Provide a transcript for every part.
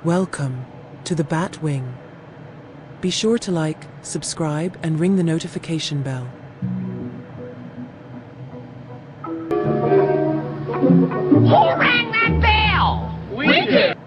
Welcome to the Bat Wing. Be sure to like, subscribe, and ring the notification bell. Who rang that bell? We did.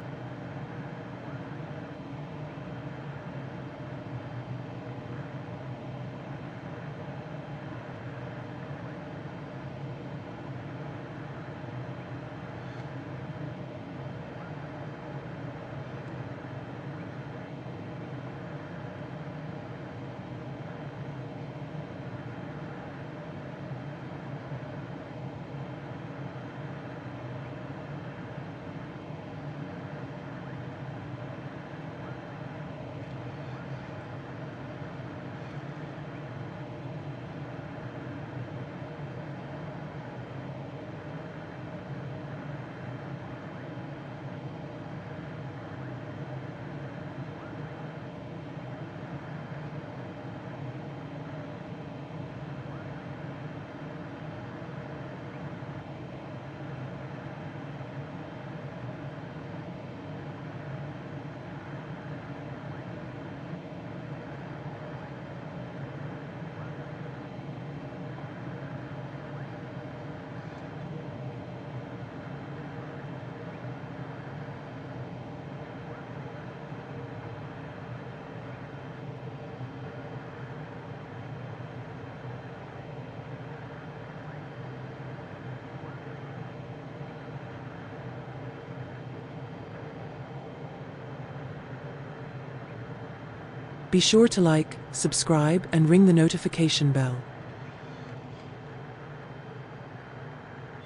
Be sure to like, subscribe, and ring the notification bell.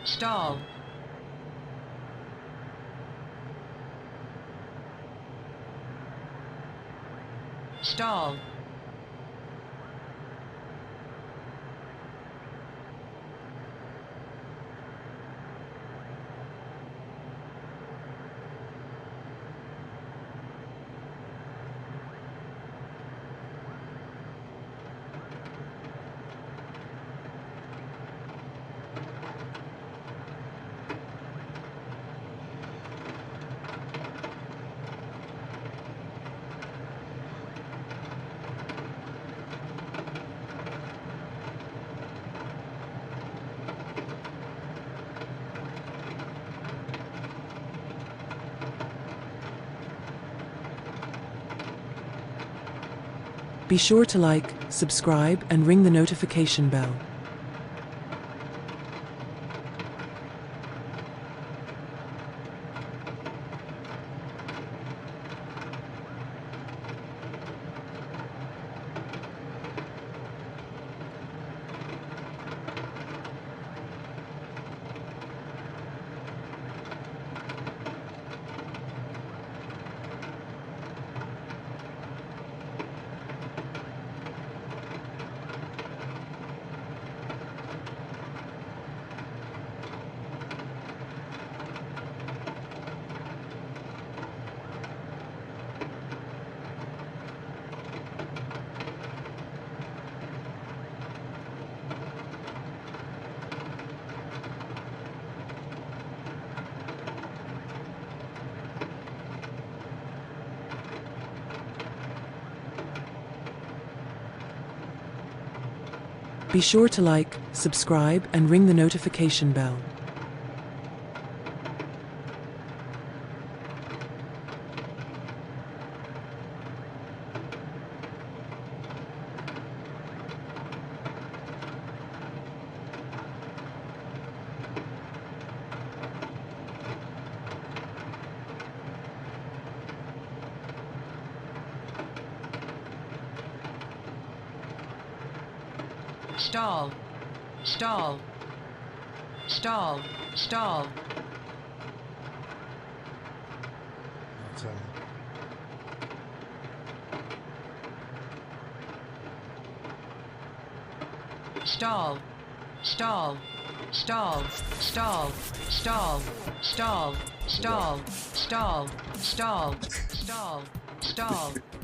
Stall. Stall. Be sure to like, subscribe, and ring the notification bell. Be sure to like, subscribe, and ring the notification bell. Stall. Stall. Stall. Stall. Stall. Stall. Stall. Stall. Stall. Stall. Stall. Stall. Stall. Stall. Stall.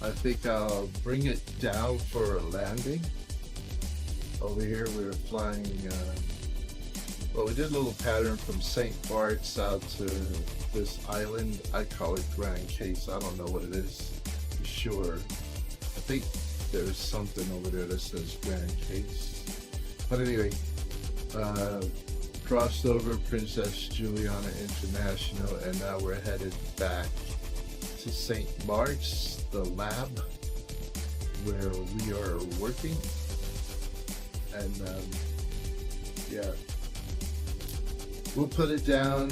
I think I'll bring it down for a landing. Over here we're flying, well, we did a little pattern from St. Bart's out to this island. I call it Grand Case. I don't know what it is for sure. I think there's something over there that says Grand Case. But anyway, crossed over Princess Juliana International, and now we're headed back to St. Bart's, the lab where we are working. And yeah, we'll put it down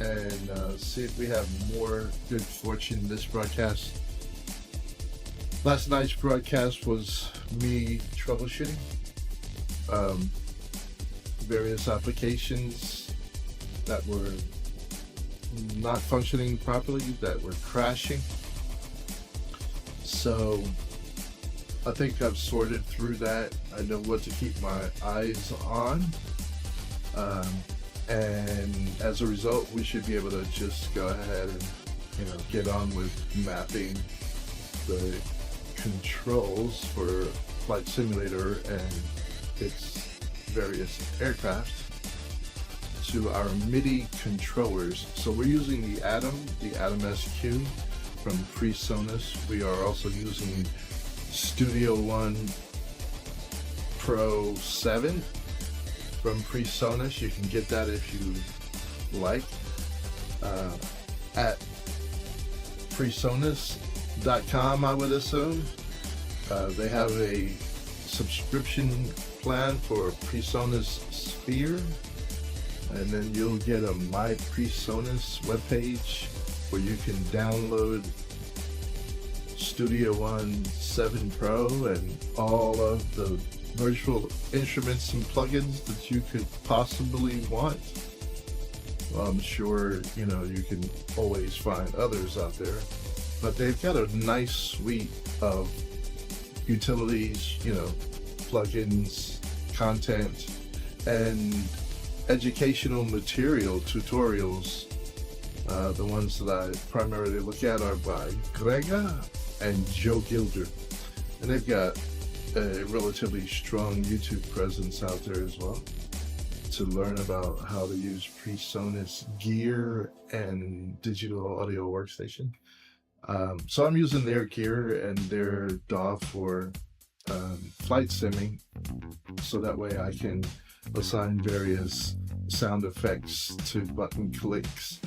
and see if we have more good fortune in this broadcast. Last night's broadcast was me troubleshooting various applications that were not functioning properly, that were crashing. So I think I've sorted through that. I know what to keep my eyes on. And as a result, we should be able to just go ahead and, get on with mapping the controls for Flight Simulator and its various aircraft to our MIDI controllers. So we're using the Atom SQ from Presonus. We are also using Studio One Pro 7 from Presonus. You can get that if you like at presonus.com, I would assume. They have a subscription plan for Presonus Sphere, and then you'll get a My Presonus webpage where you can download Studio One 7 Pro and all of the virtual instruments and plugins that you could possibly want. Well, I'm sure you can always find others out there, but they've got a nice suite of utilities, plugins, content, and educational material tutorials. The ones that I primarily look at are by Grega and Joe Gilder, and they've got a relatively strong YouTube presence out there as well to learn about how to use Presonus gear and digital audio workstation. So I'm using their gear and their DAW for flight simming, so that way I can assign various sound effects to button clicks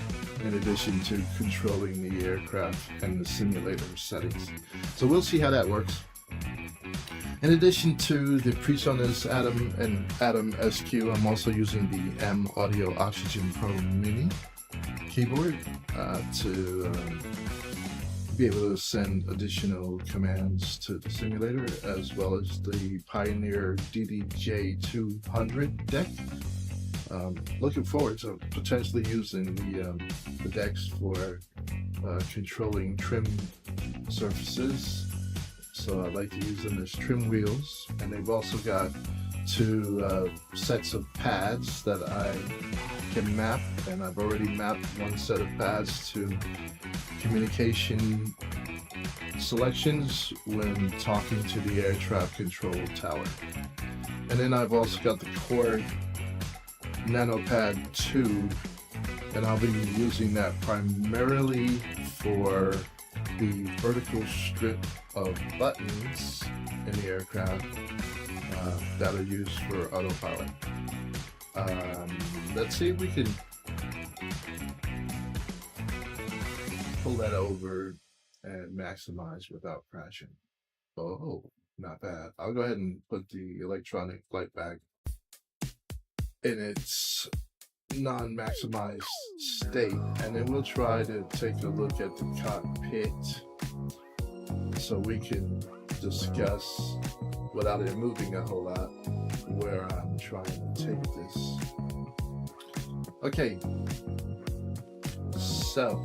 in addition to controlling the aircraft and the simulator settings. So we'll see how that works. In addition to the Presonus Atom and Atom SQ, I'm also using the M Audio Oxygen Pro Mini keyboard to be able to send additional commands to the simulator, as well as the Pioneer DDJ200 deck. Looking forward to potentially using the decks for controlling trim surfaces. So I like to use them as trim wheels, and they've also got 2 sets of pads that I can map, and I've already mapped one set of pads to communication selections when talking to the air traffic control tower. And then I've also got the Core NanoPad 2, and I'll be using that primarily for the vertical strip of buttons in the aircraft that are used for autopilot. Let's see if we can pull that over and maximize without crashing. Oh, not bad. I'll go ahead and put the electronic flight bag in its non-maximized state, and then we'll try to take a look at the cockpit so we can discuss, without it moving a whole lot, where I'm trying to take this. Okay, so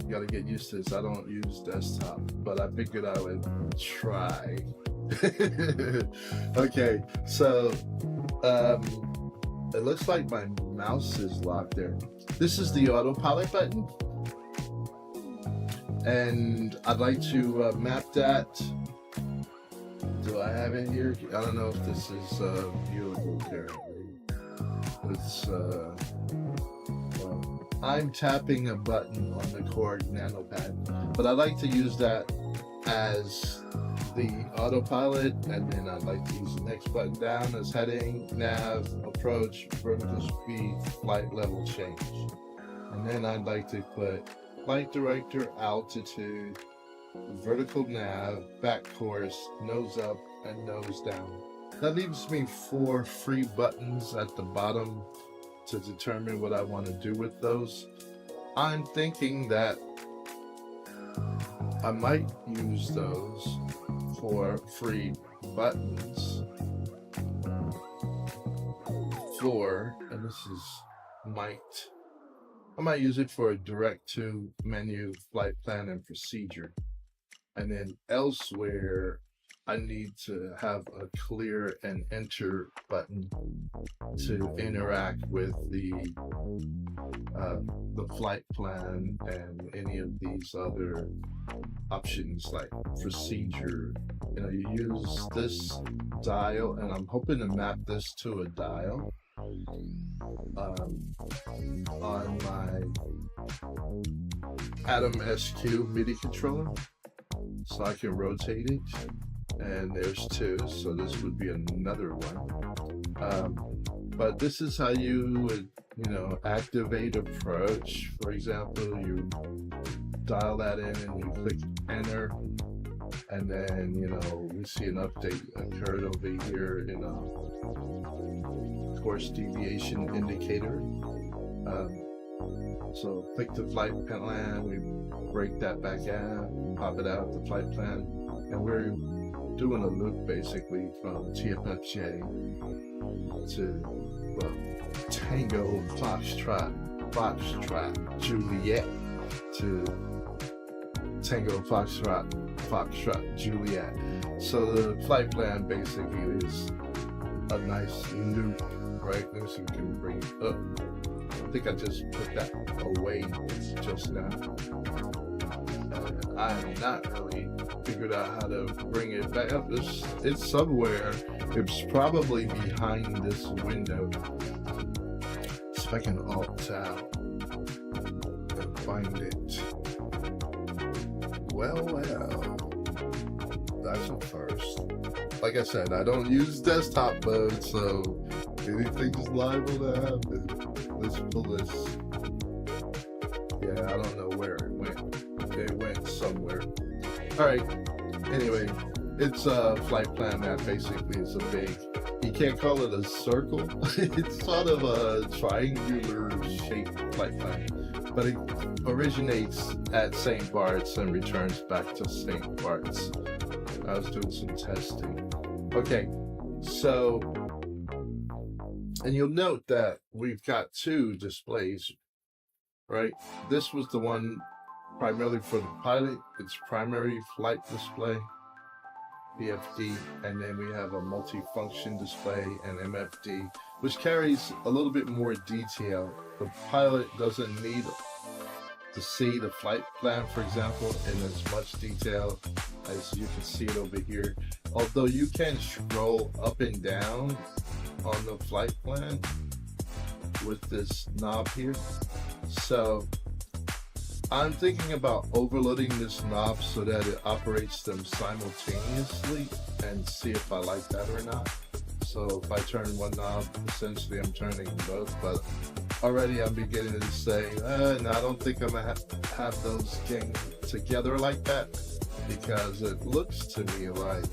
gotta get used to this. I don't use desktop, but I figured I would try. Okay, so it looks like my mouse is locked there. This is the autopilot button. And I'd like to map that. Do I have it here? I don't know if this is viewable currently. It's well, I'm tapping a button on the Cord NanoPad, but I'd like to use that as the autopilot, and then I'd like to use the next button down as heading, nav, approach, vertical speed, flight level change. And then I'd like to put flight director, altitude, vertical nav, back course, nose up, and nose down. That leaves me 4 free buttons at the bottom to determine what I want to do with those. I'm thinking that I might use those for free buttons for, and this is I might use it for a direct to menu, flight plan, and procedure. And then elsewhere, I need to have a clear and enter button to interact with the flight plan and any of these other options like procedure. You know, you use this dial, and I'm hoping to map this to a dial on my Atom SQ MIDI controller, so I can rotate it. And there's 2, so this would be another one. But this is how you would, activate approach. For example, you dial that in and you click enter, and then we see an update occurred over here in a course deviation indicator. So click the flight plan, we break that back out, pop it out the flight plan, and we're doing a loop basically from TFFJ to Tango Foxtrot Juliet to Tango Foxtrot Juliet. So the flight plan basically is a nice loop, right? So you can bring it up. I think I just put that away just now. I have not really figured out how to bring it back up. It's somewhere. It's probably behind this window. So if I can alt out and find it. Well, that's a first. Like I said, I don't use desktop mode, so anything's liable to happen. Let's pull this. Yeah, I don't know where it went. It went somewhere. All right. Anyway, it's a flight plan that basically is a big, you can't call it a circle. It's sort of a triangular shaped flight plan, but it originates at St. Bart's and returns back to St. Bart's. I was doing some testing. Okay, so, and you'll note that we've got 2 displays, right? This was the one primarily for the pilot, its primary flight display, PFD, and then we have a multi-function display and MFD, which carries a little bit more detail. The pilot doesn't need to see the flight plan, for example, in as much detail as you can see it over here. Although you can scroll up and down on the flight plan with this knob here. So I'm thinking about overloading this knob so that it operates them simultaneously and see if I like that or not. So if I turn one knob, essentially I'm turning both, but already I'm beginning to say, no, I don't think I'm gonna have those gang together like that, because it looks to me like,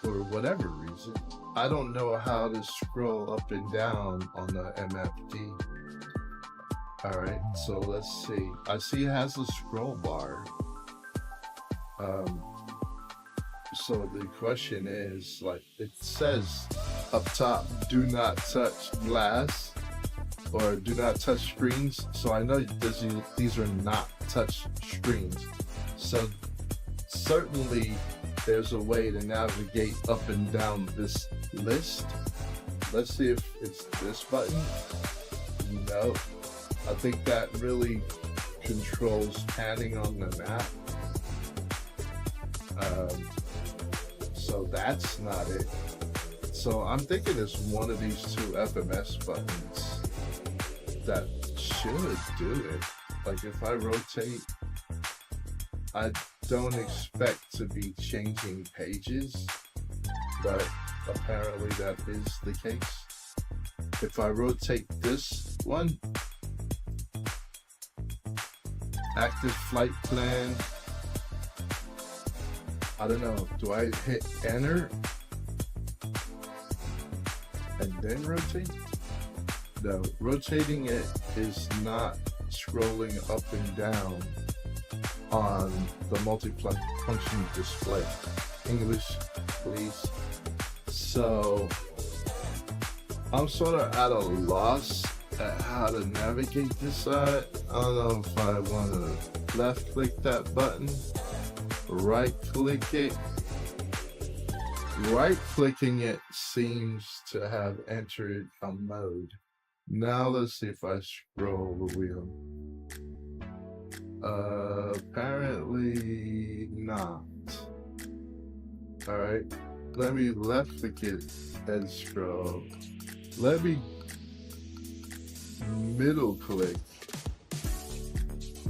for whatever reason, I don't know how to scroll up and down on the MFD. Alright, so let's see. I see it has a scroll bar. So the question is, like, it says up top, do not touch glass or do not touch screens. So I know these are not touch screens. So certainly there's a way to navigate up and down this list Let's see if it's this button. No, I think that really controls panning on the map. So that's not it. So I'm thinking it's one of these two FMS buttons that should do it. Like if I rotate, I don't expect to be changing pages, but apparently that is the case. If I rotate this one, active flight plan, I don't know, do I hit enter and then rotate? No, rotating it is not scrolling up and down on the multi-function display. English, please. So I'm sort of at a loss at how to navigate this side. I don't know if I want to left click that button, right click it. Right clicking it seems to have entered a mode. Now let's see if I scroll the wheel. Apparently not. Alright, let me left click it and scroll. Let me middle click.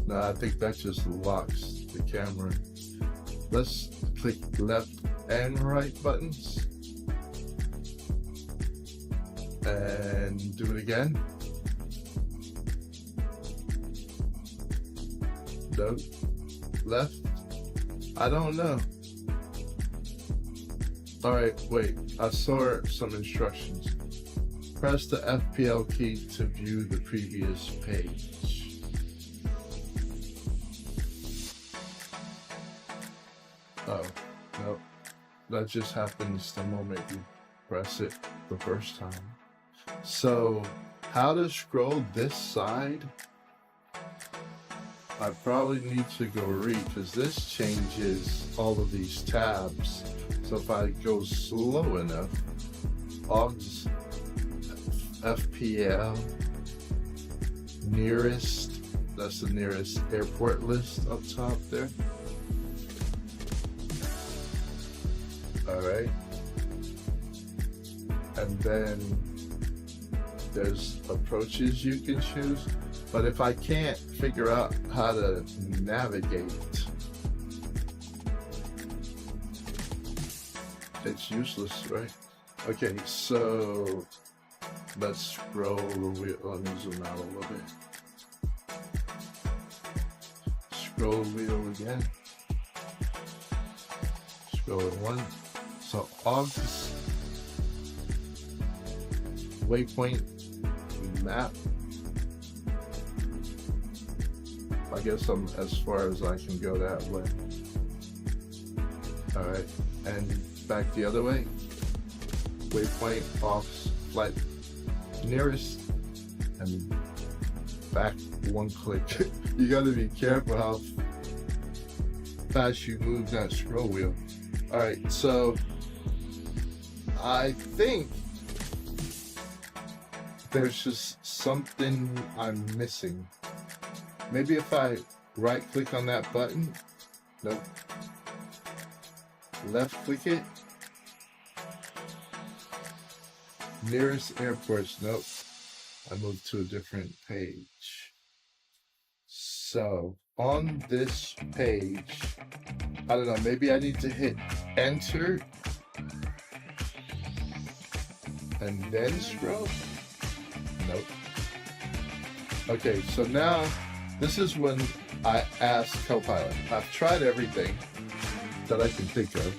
No, I think that just locks the camera. Let's click left and right buttons and do it again. No, left. I don't know. All right, wait. I saw some instructions. Press the FPL key to view the previous page. Oh, no. That just happens the moment you press it the first time. So, how to scroll this side? I probably need to go read because this changes all of these tabs. So if I go slow enough, OGS, FPL, nearest, that's the nearest airport list up top there. All right. And then there's approaches you can choose. But if I can't figure out how to navigate, it's useless, right? Okay, so let's scroll the wheel. Let me zoom out a little bit. Scroll the wheel again. Scroll it one. So OGS, waypoint, map. I guess I'm as far as I can go that way. All right, and back the other way. Waypoint, OGS, flight, nearest, and back one click. You gotta be careful how fast you move that scroll wheel. All right, so I think there's just something I'm missing. Maybe if I right click on that button, nope. Left click it. Nearest airports, nope. I moved to a different page. So on this page, I don't know, maybe I need to hit enter and then scroll. Nope. Okay, so now this is when I ask Copilot. I've tried everything that I can think of.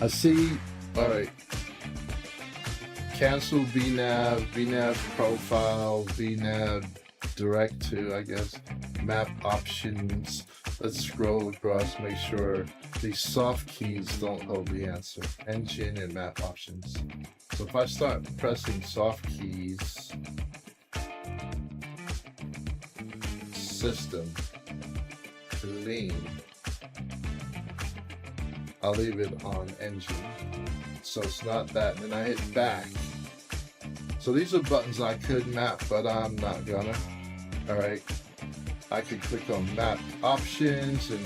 I see, all right, cancel VNav, VNav profile, VNav direct to, I guess, map options. Let's scroll across, make sure these soft keys don't hold the answer. Engine and map options. So if I start pressing soft keys, system, clean, I'll leave it on engine. So it's not that. And then I hit back. So these are buttons I could map, but I'm not gonna. Alright. I could click on map options and,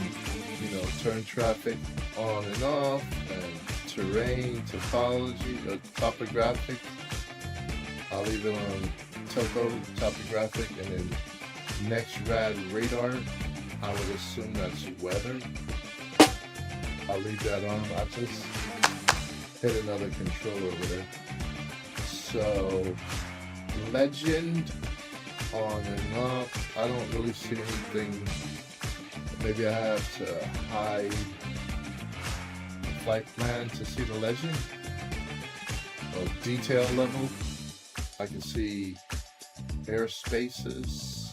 you know, turn traffic on and off, and terrain, topology, topographic. I'll leave it on topographic, and then next rad radar. I would assume that's weather. I'll leave that on. I just hit another control over there. So legend on and off. I don't really see anything. Maybe I have to hide flight plan to see the legend. Or detail level. I can see airspaces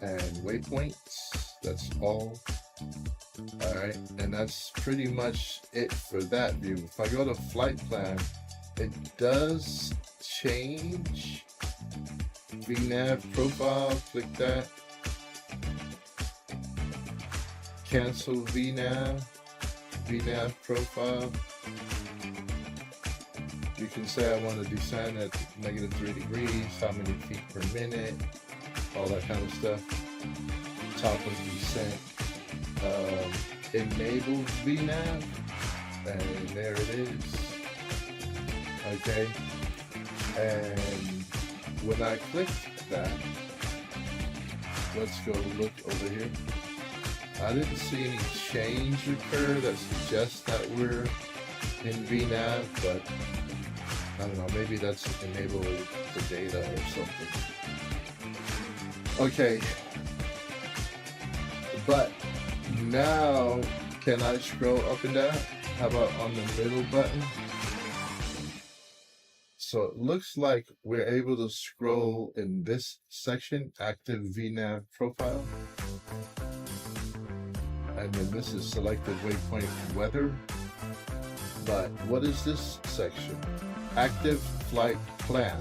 and waypoints. That's all. Alright, and that's pretty much it for that view. If I go to flight plan, it does change. VNav profile, click that. Cancel VNav profile. You can say I want to descend at -3 degrees, how many feet per minute, all that kind of stuff. Top of descent. Enable VNav, and there it is. Okay, and when I click that, let's go look over here. I didn't see any change occur that suggests that we're in VNav, but I don't know, maybe that's enable the data or something. Okay, but now can I scroll up and down? How about on the middle button? So it looks like we're able to scroll in this section, active VNav profile. And then this is selected waypoint weather. But what is this section? Active flight plan.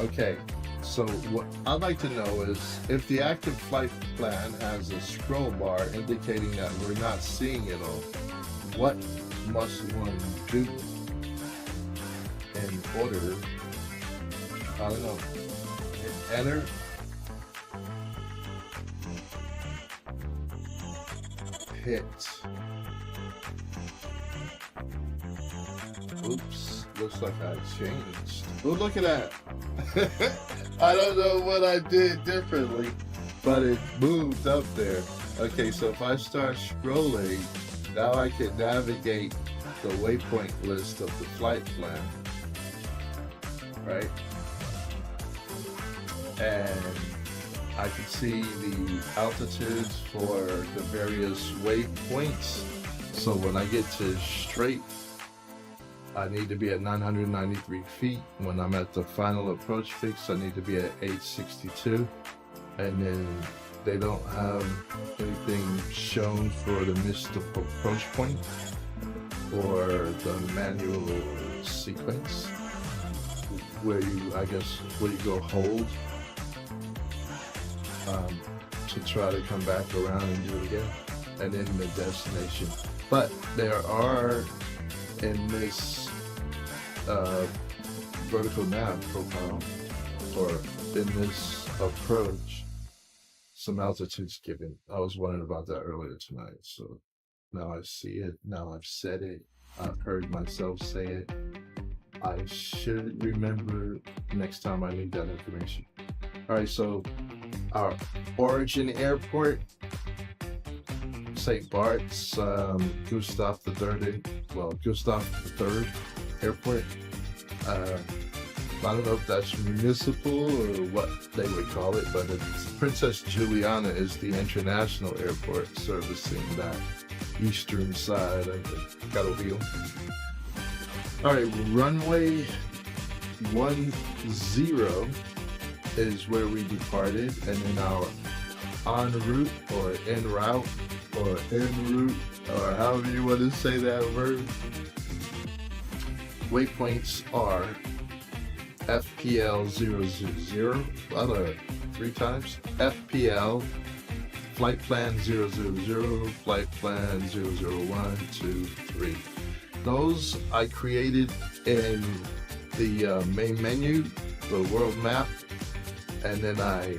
Okay, so what I'd like to know is if the active flight plan has a scroll bar indicating that we're not seeing it all, what must one do in order, I don't know, hit enter, hit, oops, looks like I changed. Oh, look at that. I don't know what I did differently, but it moved up there. Okay, so if I start scrolling, now I can navigate the waypoint list of the flight plan, right? And I can see the altitudes for the various waypoints. So when I get to straight, I need to be at 993 feet. When I'm at the final approach fix, I need to be at 862. And then they don't have anything shown for the missed approach point or the manual sequence where you, I guess, where you go hold to try to come back around and do it again, and then the destination. But there are in this vertical nav profile, or in this approach, some altitudes given. I was wondering about that earlier tonight, so now I see it. Now I've said it. I've heard myself say it. I should remember next time I need that information. All right, so our origin airport, St. Bart's, Gustav III Airport. I don't know if that's municipal or what they would call it, but it's Princess Juliana is the international airport servicing that eastern side of the Garoville. All right, runway 10 is where we departed, and then our en route or en route or en route or however you want to say that word. Waypoints are FPL 000, 3 times, FPL flight plan 000, flight plan 001, 2, 3. Those I created in the main menu, the world map, and then I,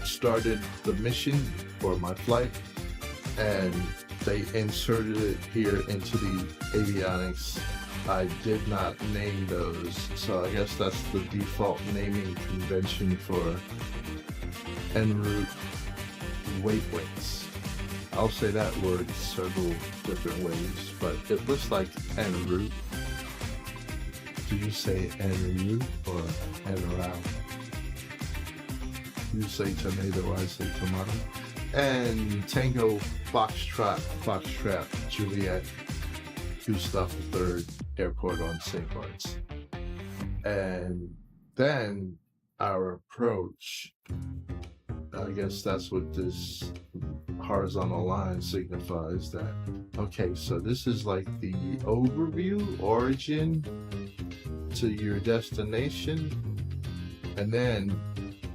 started the mission for my flight, and they inserted it here into the avionics. I did not name those, so I guess that's the default naming convention for en route waypoints. I'll say that word several different ways, but it looks like en route. Do you say en route or en route? You say tomato, I say tomato. And Tango, Foxtrot, Juliet, Gustav III Airport on St. Bart's. And then our approach, I guess that's what this horizontal line signifies, that, okay, so this is like the overview, origin to your destination, and then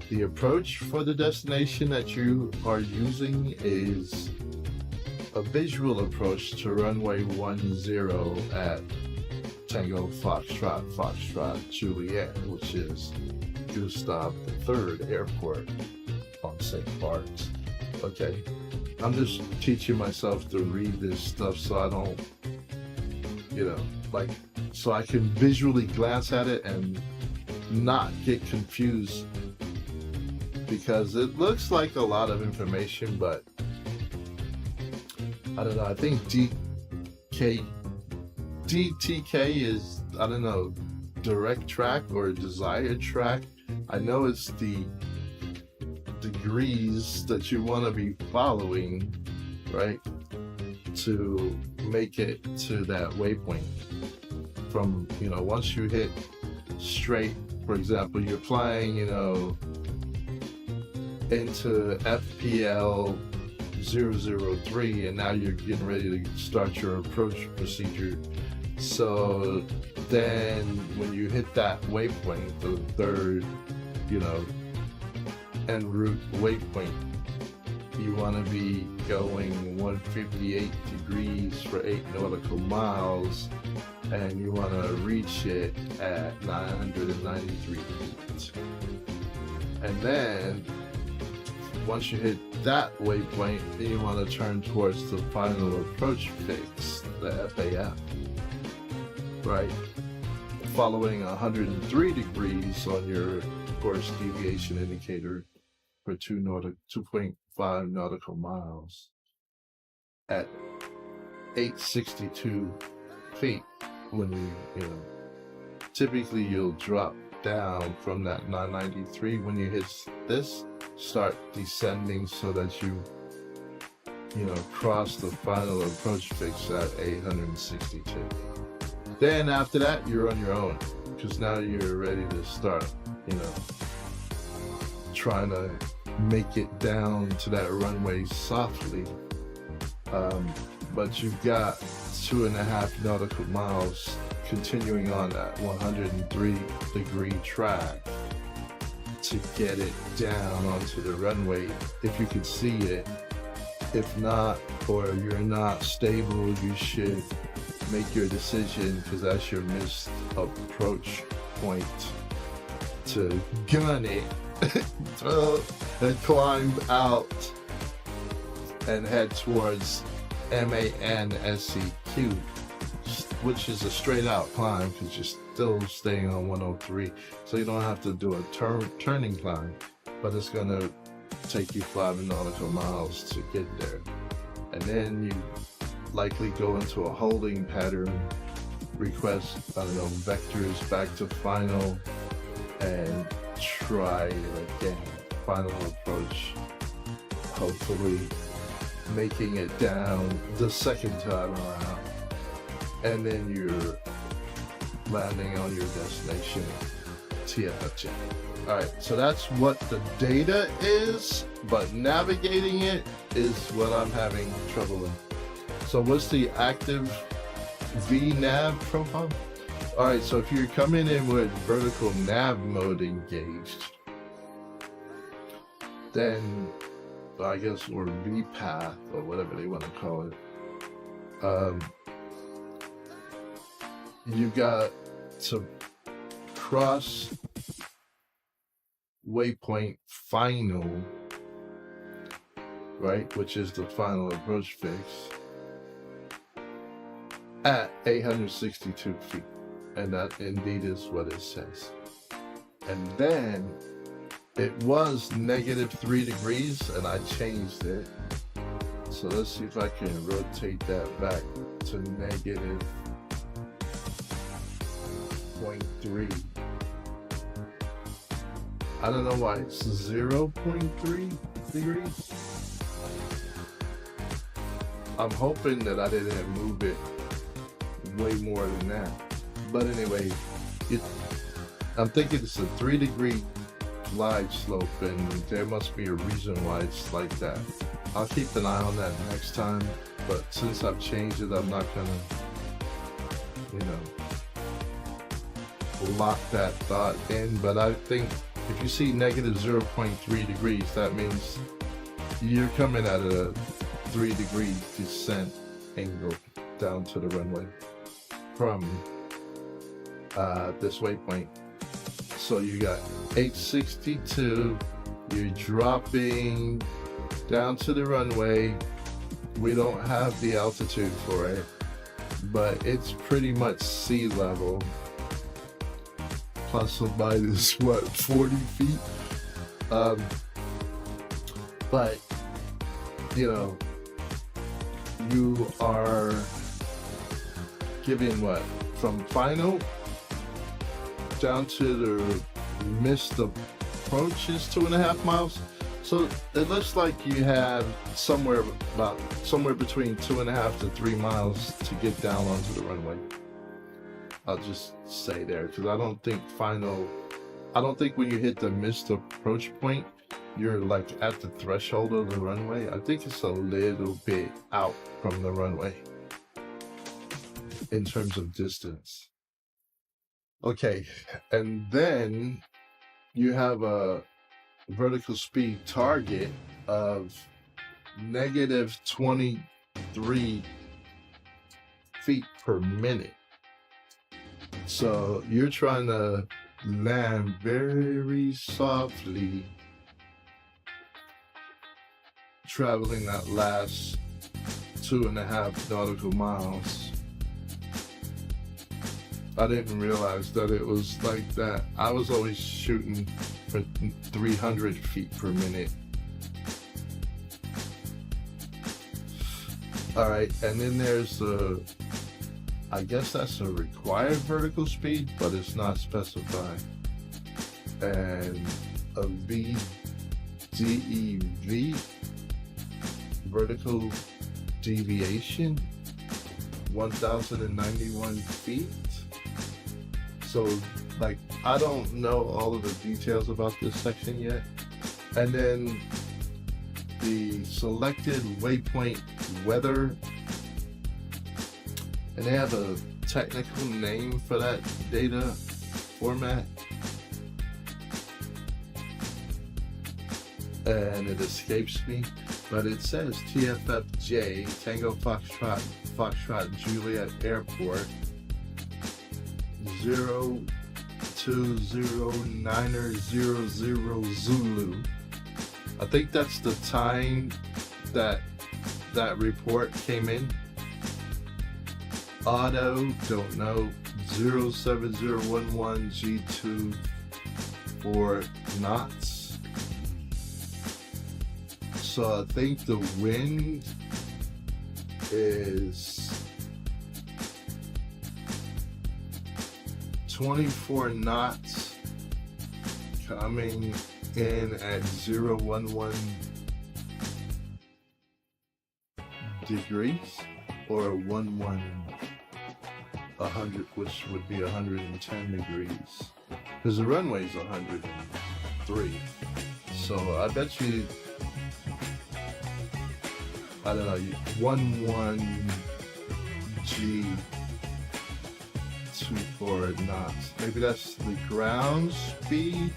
the approach for the destination that you are using is a visual approach to runway 10 at Tango Foxtrot Juliet, which is Gustav III Airport on St. Bart's. Okay, I'm just teaching myself to read this stuff so I don't, so I can visually glance at it and not get confused, because it looks like a lot of information, but I don't know. I think DTK is, I don't know, direct track or desired track. I know it's the degrees that you want to be following, right, to make it to that waypoint. From, once you hit straight, for example, you're flying, into FPL 003, and now you're getting ready to start your approach procedure. So then when you hit that waypoint, the third, en route waypoint, you want to be going 158 degrees for 8 nautical miles, and you want to reach it at 993 feet. And then once you hit that waypoint, then you want to turn towards the final approach fix, the FAF, right? Following 103 degrees on your course deviation indicator for 2.5 nautical miles at 862 feet. When typically you'll drop down from that 993 when you hit this, start descending so that you cross the final approach fix at 862. Then after that, you're on your own, because now you're ready to start trying to make it down to that runway softly, but you've got 2.5 nautical miles continuing on that 103 degree track to get it down onto the runway, if you can see it. If not, or you're not stable, you should make your decision, because that's your missed approach point, to gun it and climb out and head towards MANSEQ, which is a straight out climb, because you're still staying on 103, so you don't have to do a turning climb, but it's going to take you 5 nautical miles to get there. And then you likely go into a holding pattern, request, vectors back to final, and try it again. Final approach, hopefully making it down the second time around, and then you're landing on your destination, TFFJ. Alright, so that's what the data is, but navigating it is what I'm having trouble with. So what's the active VNav profile? Alright, so if you're coming in with vertical nav mode engaged, then I guess, or V path or whatever they want to call it. You got to cross waypoint final, right, which is the final approach fix, at 862 feet. And that indeed is what it says. And then it was -3 degrees, and I changed it. So let's see if I can rotate that back to -0.3. I don't know why it's 0.3 degrees. I'm hoping that I didn't move it way more than that. But anyway, I'm thinking it's a 3-degree glide slope, and there must be a reason why it's like that. I'll keep an eye on that next time, but since I've changed it, I'm not gonna, lock that thought in. But I think if you see -0.3 degrees, that means you're coming at a 3-degree descent angle down to the runway from this waypoint. So you got 862, you're dropping down to the runway. We don't have the altitude for it, but it's pretty much sea level, plus or minus, 40 feet? But, you are giving from final down to the missed approach is 2.5 miles. So it looks like you have somewhere between 2.5 to 3 miles to get down onto the runway. I'll just say there, because I don't think when you hit the missed approach point, you're like at the threshold of the runway. I think it's a little bit out from the runway in terms of distance. Okay, and then you have a vertical speed target of -23 feet per minute. So you're trying to land very softly, traveling that last 2.5 nautical miles. I didn't realize that it was like that. I was always shooting for 300 feet per minute. All right, and then there's I guess that's a required vertical speed, but it's not specified. And a VDEV, vertical deviation, 1,091 feet. So, I don't know all of the details about this section yet. And then the selected waypoint weather, and they have a technical name for that data format, and it escapes me, but it says TFFJ, Tango Foxtrot Juliet Airport, 020900 Zulu. I think that's the time that report came in. Auto, don't know, 07011 G2 for knots. So I think the wind is 24 knots, coming in at 011 degrees, or 100, which would be 110 degrees, because the runway is 103. So I bet you, I don't know, 11 G 24 knots. Maybe that's the ground speed.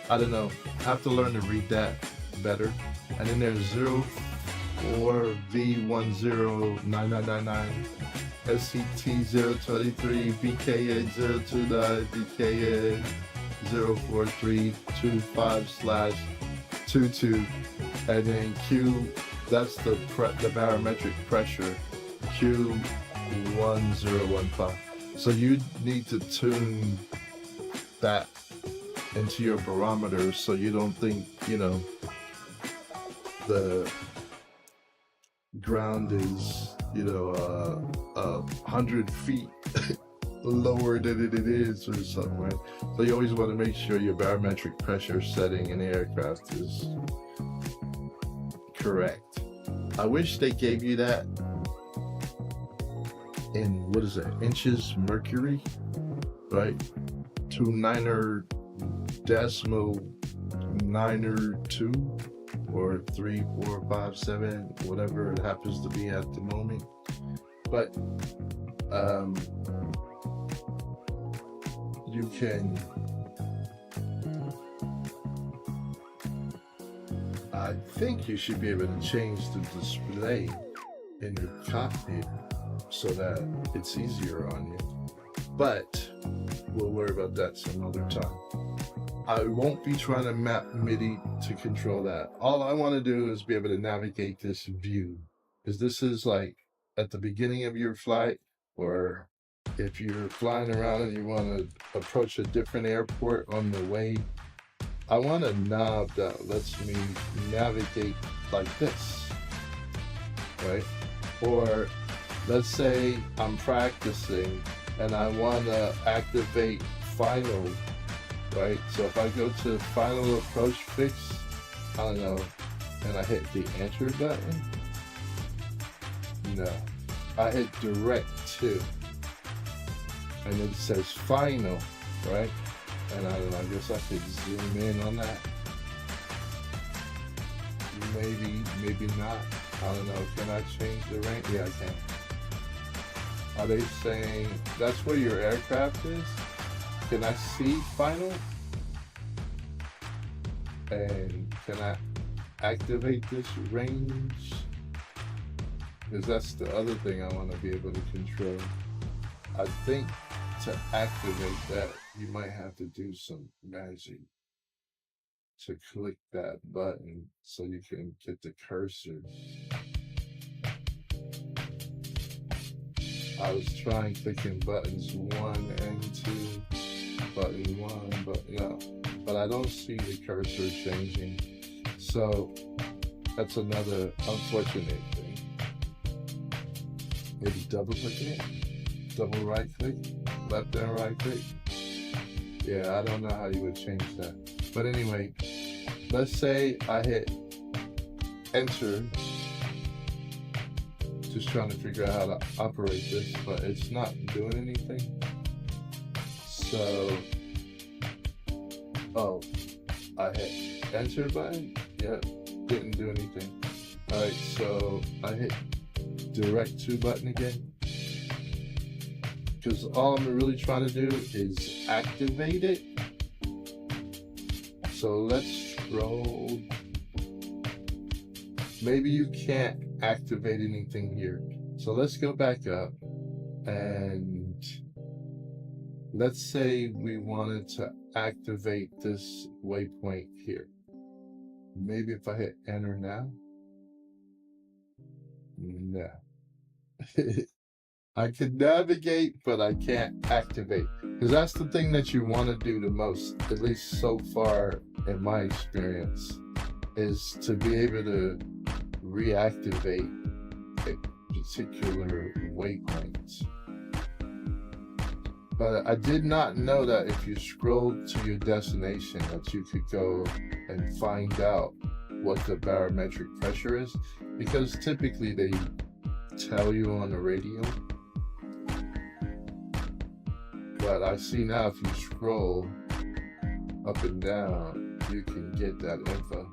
I don't know. I have to learn to read that better. And then there's 04V109999, SCT023, BKA029, BKA 04325/22, and then Q, that's the barometric pressure, Q1015. So you need to tune that into your barometer so you don't think, you know, the ground is, you know, 100 feet lower than it is or something, right? So you always want to make sure your barometric pressure setting in the aircraft is correct. I wish they gave you that in, what is it, inches mercury, right? 29.902 or 3, 4, 5, 7, whatever it happens to be at the moment. But you can, I think you should be able to change the display in the cockpit so that it's easier on you. But we'll worry about that some other time. I won't be trying to map MIDI to control that. All I want to do is be able to navigate this view, because this is like at the beginning of your flight, or if you're flying around and you want to approach a different airport on the way. I want a knob that lets me navigate like this, right? Or let's say I'm practicing and I want to activate final, right? So if I go to final approach fix, I don't know, and I hit the enter button, no, I hit direct to, and it says final, right? And I don't know, I guess I could zoom in on that. Maybe not. I don't know, can I change the range? Yeah, I can. Are they saying that's where your aircraft is? Can I see final? And can I activate this range? Because that's the other thing I want to be able to control. I think to activate that, you might have to do some magic to click that button so you can get the cursor. I was trying clicking buttons 1 and 2, button 1, but no, but I don't see the cursor changing. So that's another unfortunate thing. Maybe double clicking it, double right click, left and right click. Yeah, I don't know how you would change that. But anyway, let's say I hit enter, just trying to figure out how to operate this, but it's not doing anything. So, oh, I hit enter button, yeah, didn't do anything. All right, so I hit direct to button again, because all I'm really trying to do is activate it. So let's scroll. Maybe you can't activate anything here. So let's go back up, and let's say we wanted to activate this waypoint here. Maybe if I hit enter now. No. I can navigate, but I can't activate. Because that's the thing that you want to do the most, at least so far in my experience, is to be able to reactivate a particular waypoint. But I did not know that if you scrolled to your destination that you could go and find out what the barometric pressure is, because typically they tell you on the radio. But I see now if you scroll up and down, you can get that info.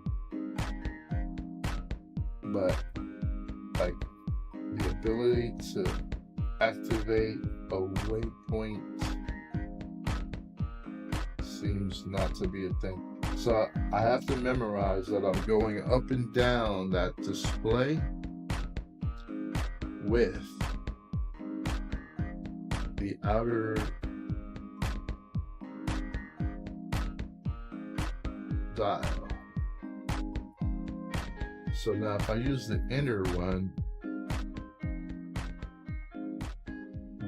But like the ability to activate a waypoint seems not to be a thing. So I have to memorize that I'm going up and down that display with the outer dial. So now if I use the inner one,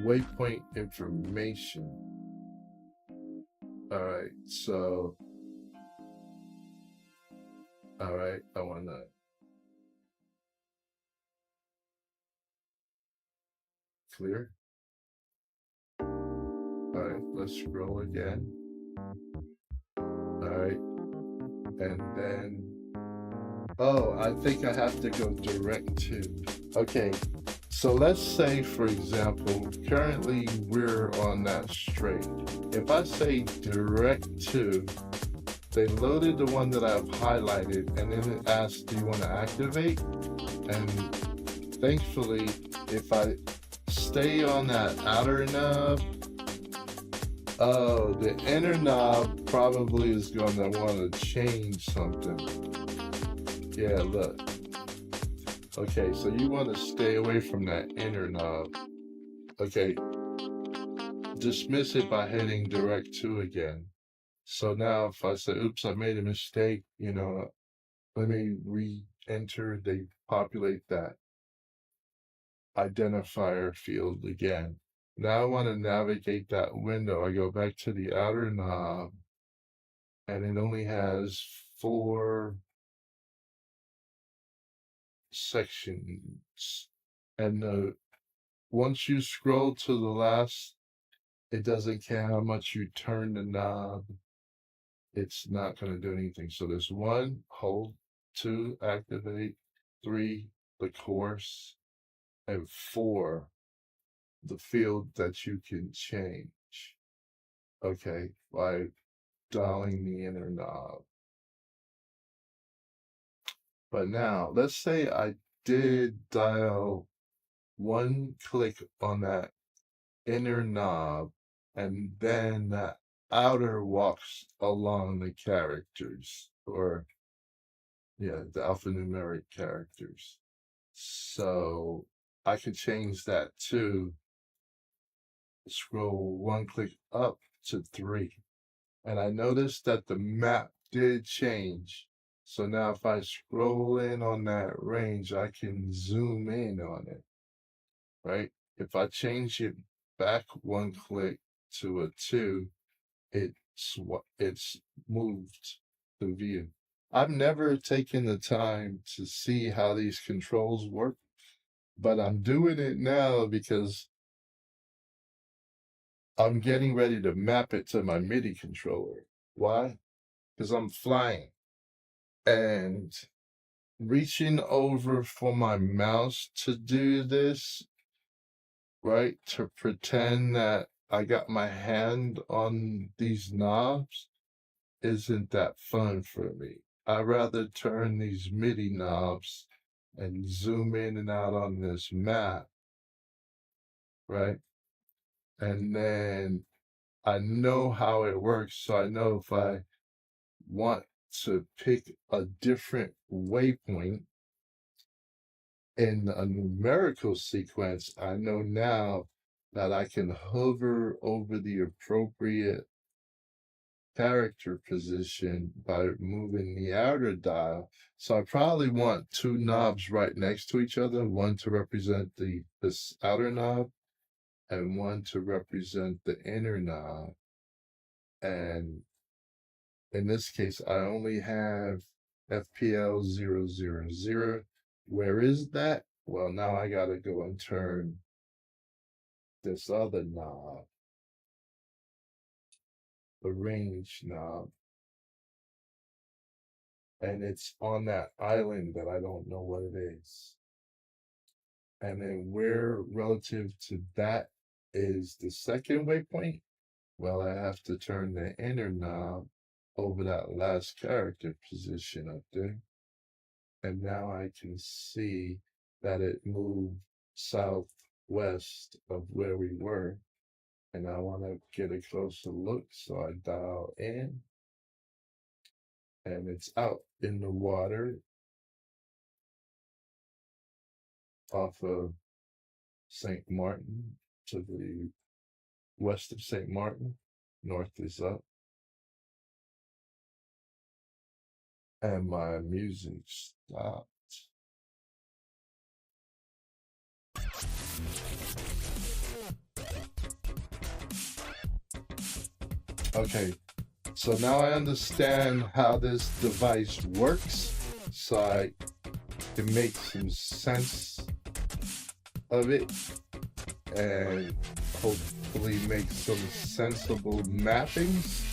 waypoint information. All right, so, all right, I want to clear. All right, let's scroll again. All right, and then, oh, I think I have to go direct to. Okay, so let's say, for example, currently we're on that straight. If I say direct to, they loaded the one that I've highlighted, and then it asks, do you want to activate? And thankfully, if I stay on that outer knob, oh, the inner knob probably is going to want to change something. Yeah, look. Okay, so you want to stay away from that inner knob. Okay, dismiss it by hitting direct to again. So now if I say, oops, I made a mistake, you know, let me re-enter, they populate that identifier field again. Now I want to navigate that window. I go back to the outer knob, and it only has 4 sections. And once you scroll to the last, it doesn't care how much you turn the knob. It's not going to do anything. So there's 1, hold, 2, activate, 3, the course, and 4, the field that you can change. Okay, by dialing the inner knob. But now, let's say I did dial 1 click on that inner knob, and then that outer walks along the characters, or yeah, the alphanumeric characters. So I could change that to scroll 1 click up to 3. And I noticed that the map did change. So now if I scroll in on that range, I can zoom in on it, right? If I change it back 1 click to a 2, it's moved the view. I've never taken the time to see how these controls work, but I'm doing it now because I'm getting ready to map it to my MIDI controller. Why? Because I'm flying and reaching over for my mouse to do this, right? To pretend that I got my hand on these knobs isn't that fun for me. I'd rather turn these MIDI knobs and zoom in and out on this map, right? And then I know how it works, so I know if I want to pick a different waypoint in a numerical sequence, I know now that I can hover over the appropriate character position by moving the outer dial. So I probably want 2 knobs right next to each other, one to represent this outer knob and one to represent the inner knob. And in this case, I only have FPL 000. Where is that? Well, now I gotta go and turn this other knob, the range knob, and it's on that island that I don't know what it is. And then where relative to that is the second waypoint? Well, I have to turn the inner knob over that last character position up there. And now I can see that it moved southwest of where we were. And I want to get a closer look, so I dial in. and it's out in the water off of St. Martin to the west of St. Martin. North is up. And my music stopped. Okay, so now I understand how this device works, so I can make some sense of it and hopefully make some sensible mappings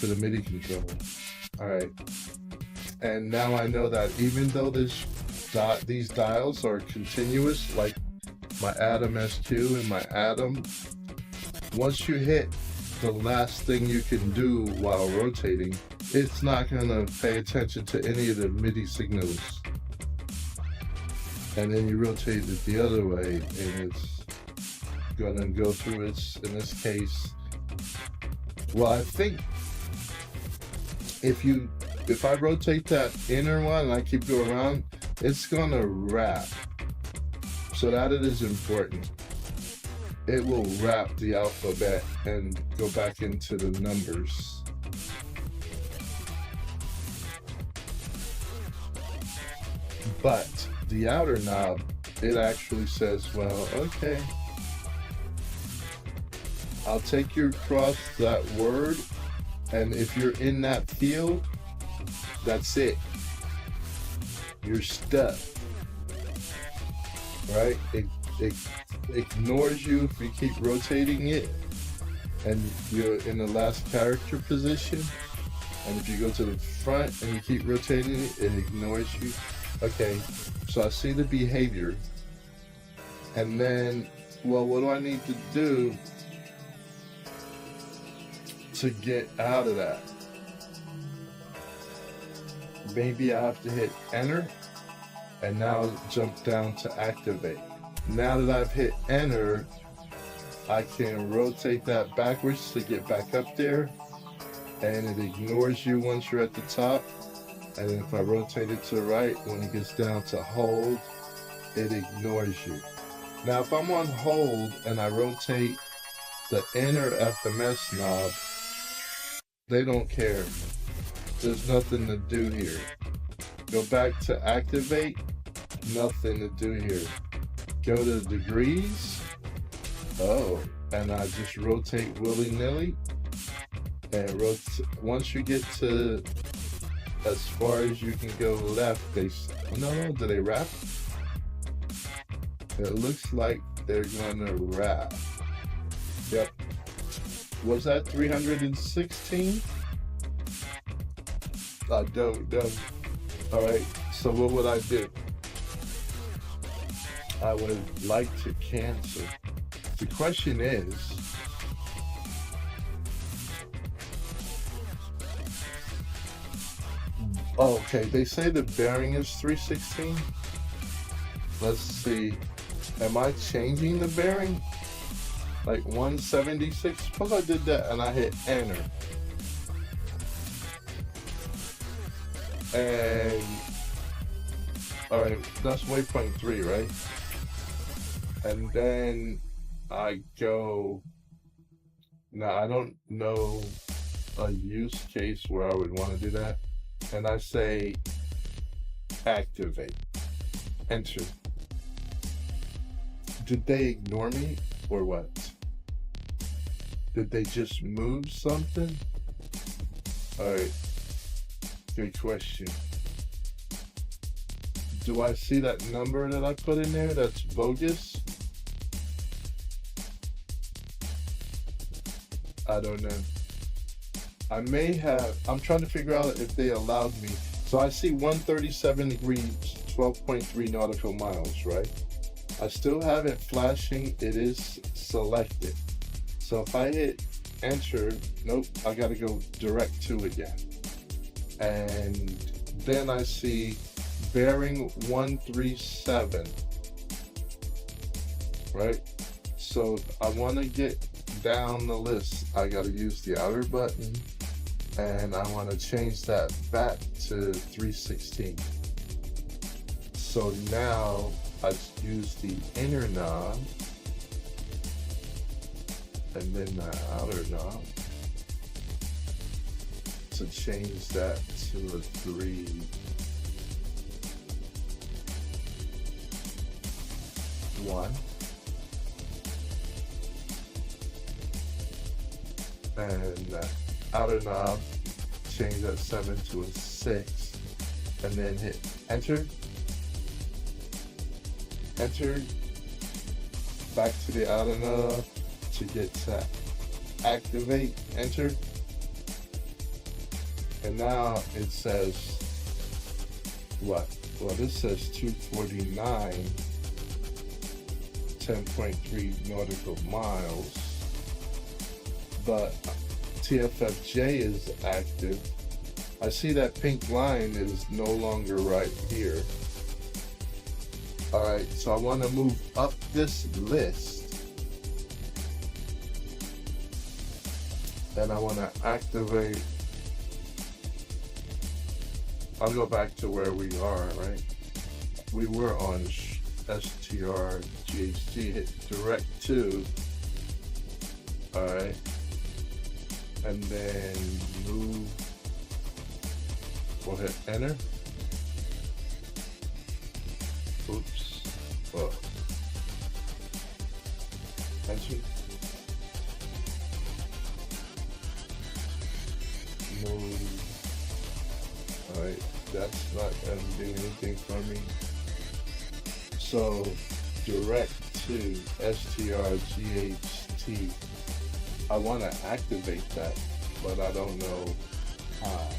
to the MIDI controller. All right, and now I know that even though these dials are continuous, like my Atom SQ and my Atom, once you hit the last thing you can do while rotating, it's not going to pay attention to any of the MIDI signals. And then you rotate it the other way, and it's going to go through its, in this case, well, I think if I rotate that inner one and I keep going around, it's going to wrap. So that it is important. It will wrap the alphabet and go back into the numbers. But the outer knob, it actually says, well, okay, I'll take you across that word, and if you're in that field, that's it. You're stuck, right? It ignores you if you keep rotating it, and you're in the last character position. And if you go to the front and you keep rotating it, it ignores you. Okay, so I see the behavior, and then, well, what do I need to do to get out of that? Maybe I have to hit enter, and now jump down to activate. Now that I've hit enter, I can rotate that backwards to get back up there, and it ignores you once you're at the top. And then if I rotate it to the right, when it gets down to hold, it ignores you. Now if I'm on hold and I rotate the inner FMS knob, they don't care. There's nothing to do here. Go back to activate, nothing to do here. Go to degrees, oh, and I just rotate willy-nilly, and once you get to as far as you can go left, do they wrap? It looks like they're gonna wrap. Yep. Was that 316? I don't know. All right, so what would I do? I would like to cancel. The question is, oh, okay, they say the bearing is 316. Let's see, am I changing the bearing? Like 176? Suppose I did that and I hit enter. And, all right, that's waypoint 3, right? And then I go, now I don't know a use case where I would want to do that. And I say activate, enter. Did they ignore me or what? Did they just move something? All right, good question. Do I see that number that I put in there that's bogus? I don't know. I may have, I'm trying to figure out if they allowed me. So I see 137 degrees, 12.3 nautical miles, right? I still have it flashing, it is selected. So if I hit enter, nope, I gotta go direct to again. And then I see bearing 137, right? So I wanna get down the list, I gotta use the outer button and I want to change that back to 316. So now I use the inner knob and then the outer knob to change that to a 3. One, and the outer knob, change that 7 to a 6, and then hit enter, back to the outer knob to get to activate, enter, and now it says what? Well, this says 249, 10.3 nautical miles, but TFFJ is active. I see that pink line is no longer right here. All right, so I want to move up this list, and I want to activate. I'll go back to where we are, right? We were on STR GHG, hit direct to, all right, and then move, we'll hit enter. Oops, well, enter, move, all right, that's not gonna do anything for me. So direct to STRGHT. I want to activate that, but I don't know how.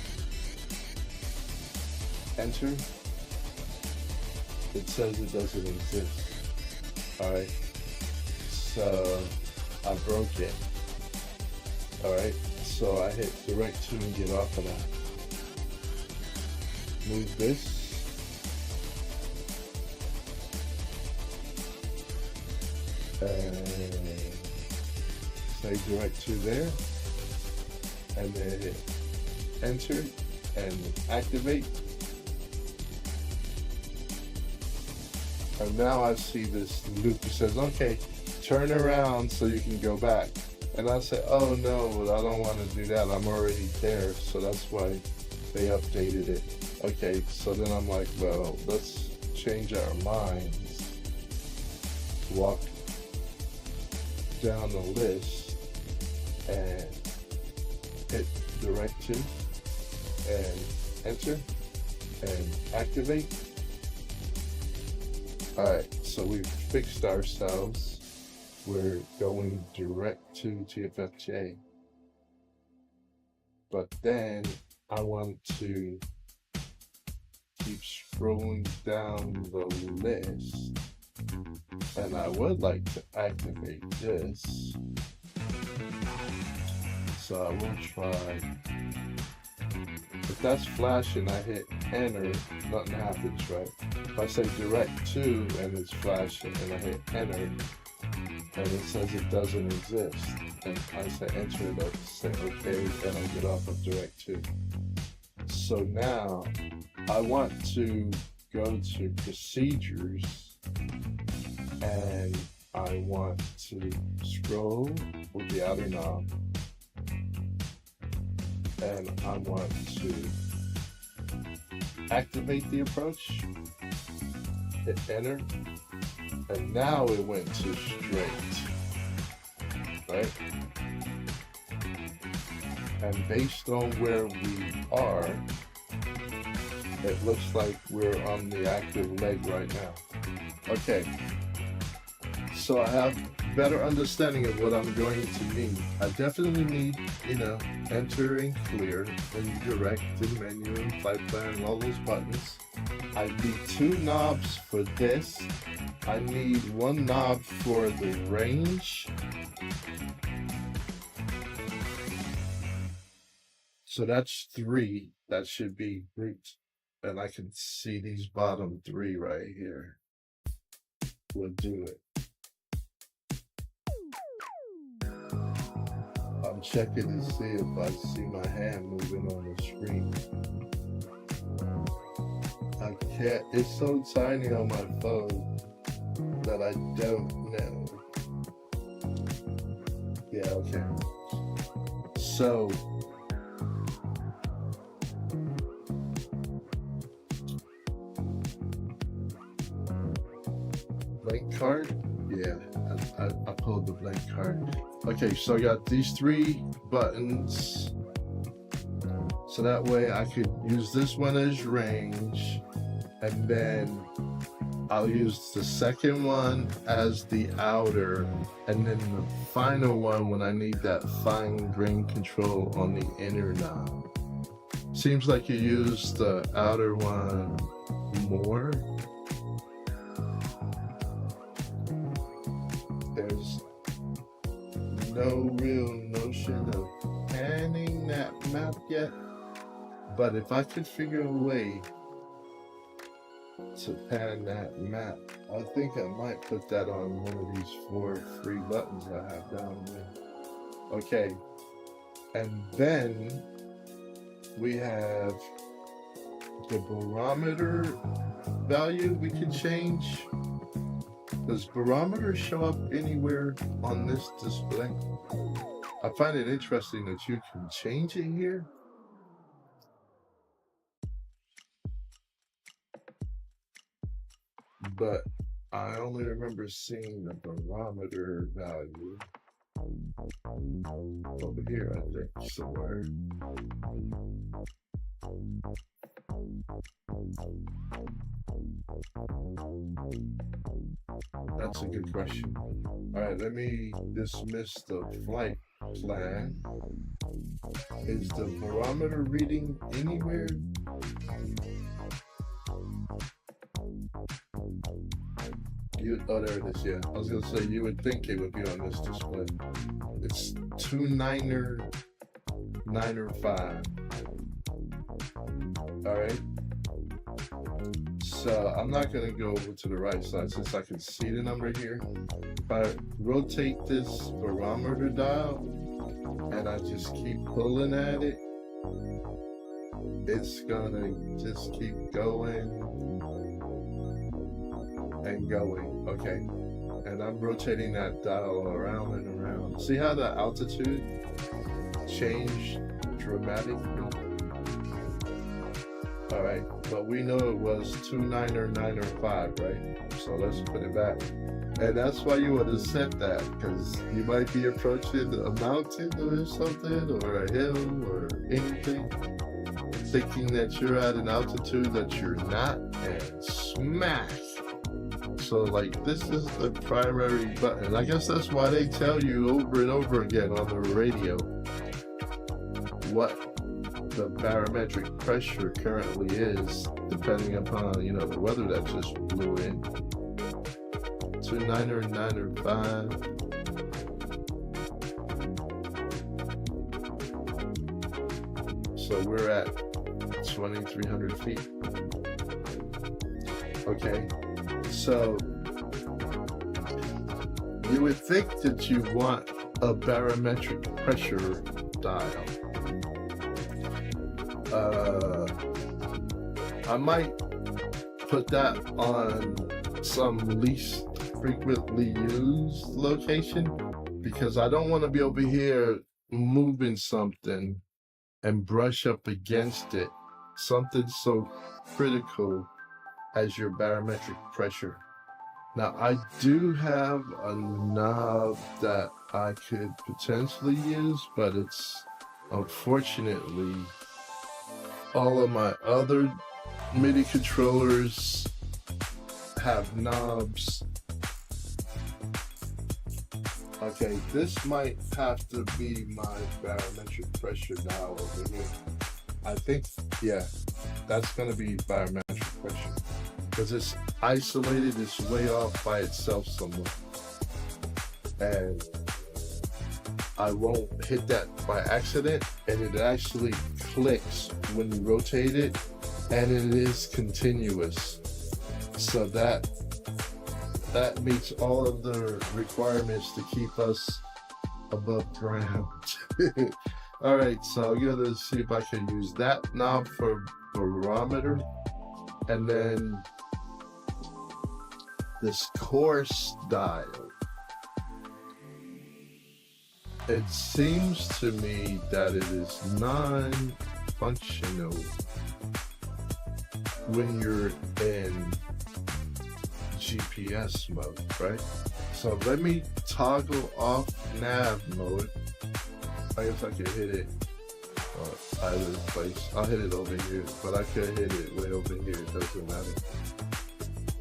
Enter. It says it doesn't exist. Alright. So I broke it. Alright. So I hit direct to and get off of that. Move this. Say direct to there, and then hit enter and activate. And now I see this loop that says, okay, turn around so you can go back. And I say, oh no, I don't want to do that. I'm already there. So that's why they updated it. Okay, so then I'm like, well, let's change our minds. Walk down the list and hit direct to and enter and activate. Alright, so we've fixed ourselves. We're going direct to TFFJ. But then I want to keep scrolling down the list. And I would like to activate this. So I will try. If that's flashing, I hit enter, nothing happens, right? If I say direct to and it's flashing and I hit enter and it says it doesn't exist, and I say enter, it'll say okay, and I'll get off of direct to. So now I want to go to procedures and I want to scroll with the outer knob, and I want to activate the approach, hit enter, and now it went to straight, right? And based on where we are, it looks like we're on the active leg right now. Okay, so I have better understanding of what I'm going to need. I definitely need, enter and clear and direct and menu and flight plan and all those buttons. I need 2 knobs for this. I need 1 knob for the range. So that's 3. That should be great. And I can see these bottom 3 right here. We'll do it. I'm checking to see if I see my hand moving on the screen. I can't, it's so tiny on my phone that I don't know. Yeah, okay. So, blank card? Yeah, I pulled the blank card. Okay, so I got these 3 buttons. So that way I could use this one as range, and then I'll use the second one as the outer, and then the final one when I need that fine grain control on the inner knob. Seems like you use the outer one more. There's no real notion of panning that map yet, but if I could figure a way to pan that map, I think I might put that on one of these 4 free buttons I have down there. Okay, and then we have the barometer value we can change. Does barometer show up anywhere on this display? I find it interesting that you can change it here. But I only remember seeing the barometer value over here, I think, somewhere. That's a good question. All right, let me dismiss the flight plan. Is the barometer reading anywhere? Oh, there it is, yeah. I was gonna say, you would think it would be on this display. It's 2995. All right. So I'm not gonna go over to the right side since I can see the number here. If I rotate this barometer dial and I just keep pulling at it, it's gonna just keep going and going. Okay, and I'm rotating that dial around and around. See how the altitude changed dramatically? All right, but we know it was 2995, right? So let's put it back. And that's why you want to set that, because you might be approaching a mountain or something, or a hill or anything, thinking that you're at an altitude that you're not, and smash. So like, this is the primary button. I guess that's why they tell you over and over again on the radio what the barometric pressure currently is, depending upon, you know, the weather that just blew in. 2995. So we're at 2,300 feet. Okay. So you would think that you want a barometric pressure dial. I might put that on some least frequently used location, because I don't want to be over here moving something and brush up against it, something so critical as your barometric pressure. Now, I do have a knob that I could potentially use, but it's unfortunately all of my other MIDI controllers have knobs. Okay, this might have to be my barometric pressure dial over here. I think, yeah, that's gonna be barometric pressure, because it's isolated, it's way off by itself somewhere. And I won't hit that by accident, and it actually clicks when you rotate it, and it is continuous. So that meets all of the requirements to keep us above ground. All right, so I'm gonna see if I can use that knob for barometer, and then this coarse dial. It seems to me that it is non-functional when you're in GPS mode, right? So let me toggle off nav mode. I guess I could hit it either place. I'll hit it over here, but I could hit it way over here. It doesn't matter.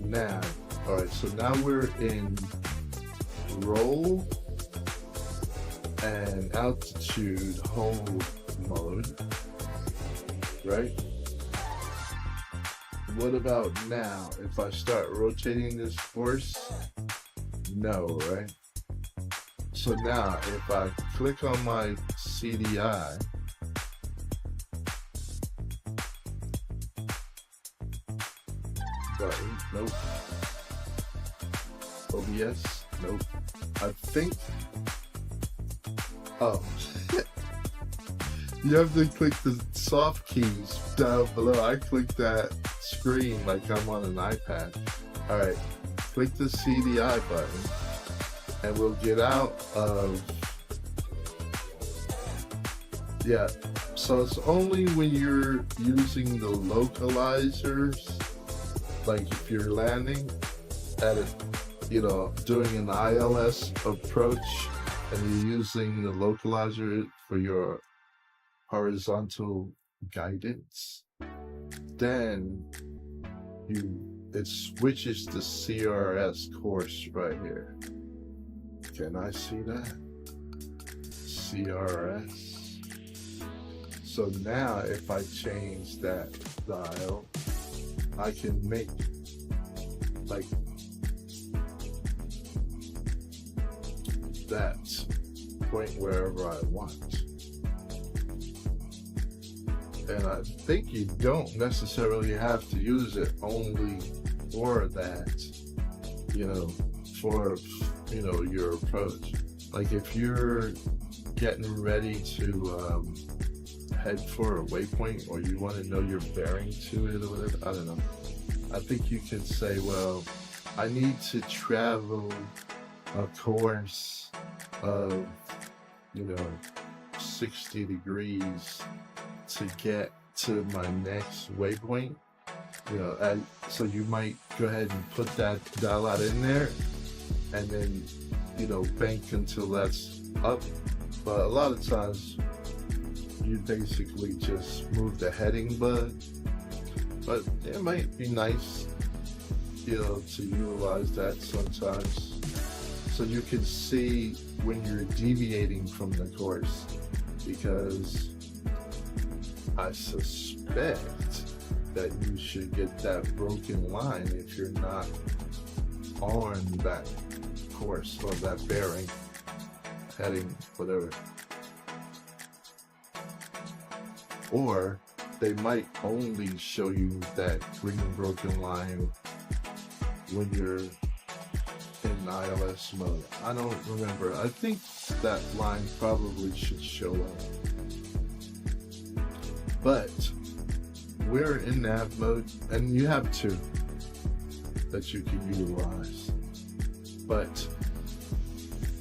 Nav. All right, so now we're in roll and altitude hold mode, right? What about now? If I start rotating this course, no, right? So now if I click on my CDI, button, nope. OBS, nope. I think, oh, you have to click the soft keys down below. I clicked that screen like I'm on an iPad. All right, click the CDI button and we'll get out of, yeah. So it's only when you're using the localizers, like if you're landing at it, you know, doing an ILS approach and you're using the localizer for your horizontal guidance, then it switches to CRS course right here. Can I see that? CRS. So now if I change that dial, I can make like that point wherever I want. And I think you don't necessarily have to use it only for that, you know, for, you know, your approach. Like if you're getting ready to head for a waypoint, or you want to know your bearing to it or whatever, I don't know. I think you can say, well, I need to travel a course of, you know, 60 degrees to get to my next waypoint, you know, and so you might go ahead and put that dial out in there and then, you know, bank until that's up. But a lot of times you basically just move the heading bud, but it might be nice, you know, to utilize that sometimes so you can see when you're deviating from the course, because I suspect that you should get that broken line if you're not on that course or that bearing, heading, whatever. Or they might only show you that green broken line when you're in ILS mode. I don't remember. I think that line probably should show up. But we're in nav mode, and you have two that you can utilize. But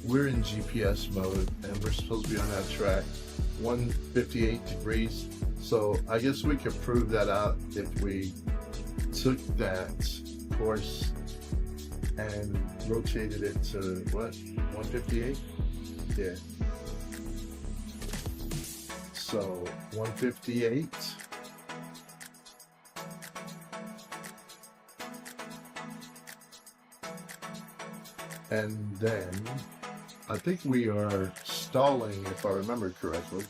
we're in GPS mode, and we're supposed to be on that track 158 degrees. So I guess we could prove that out if we took that course and rotated it to what, 158? Yeah. So 158. And then I think we are stalling, if I remember correctly,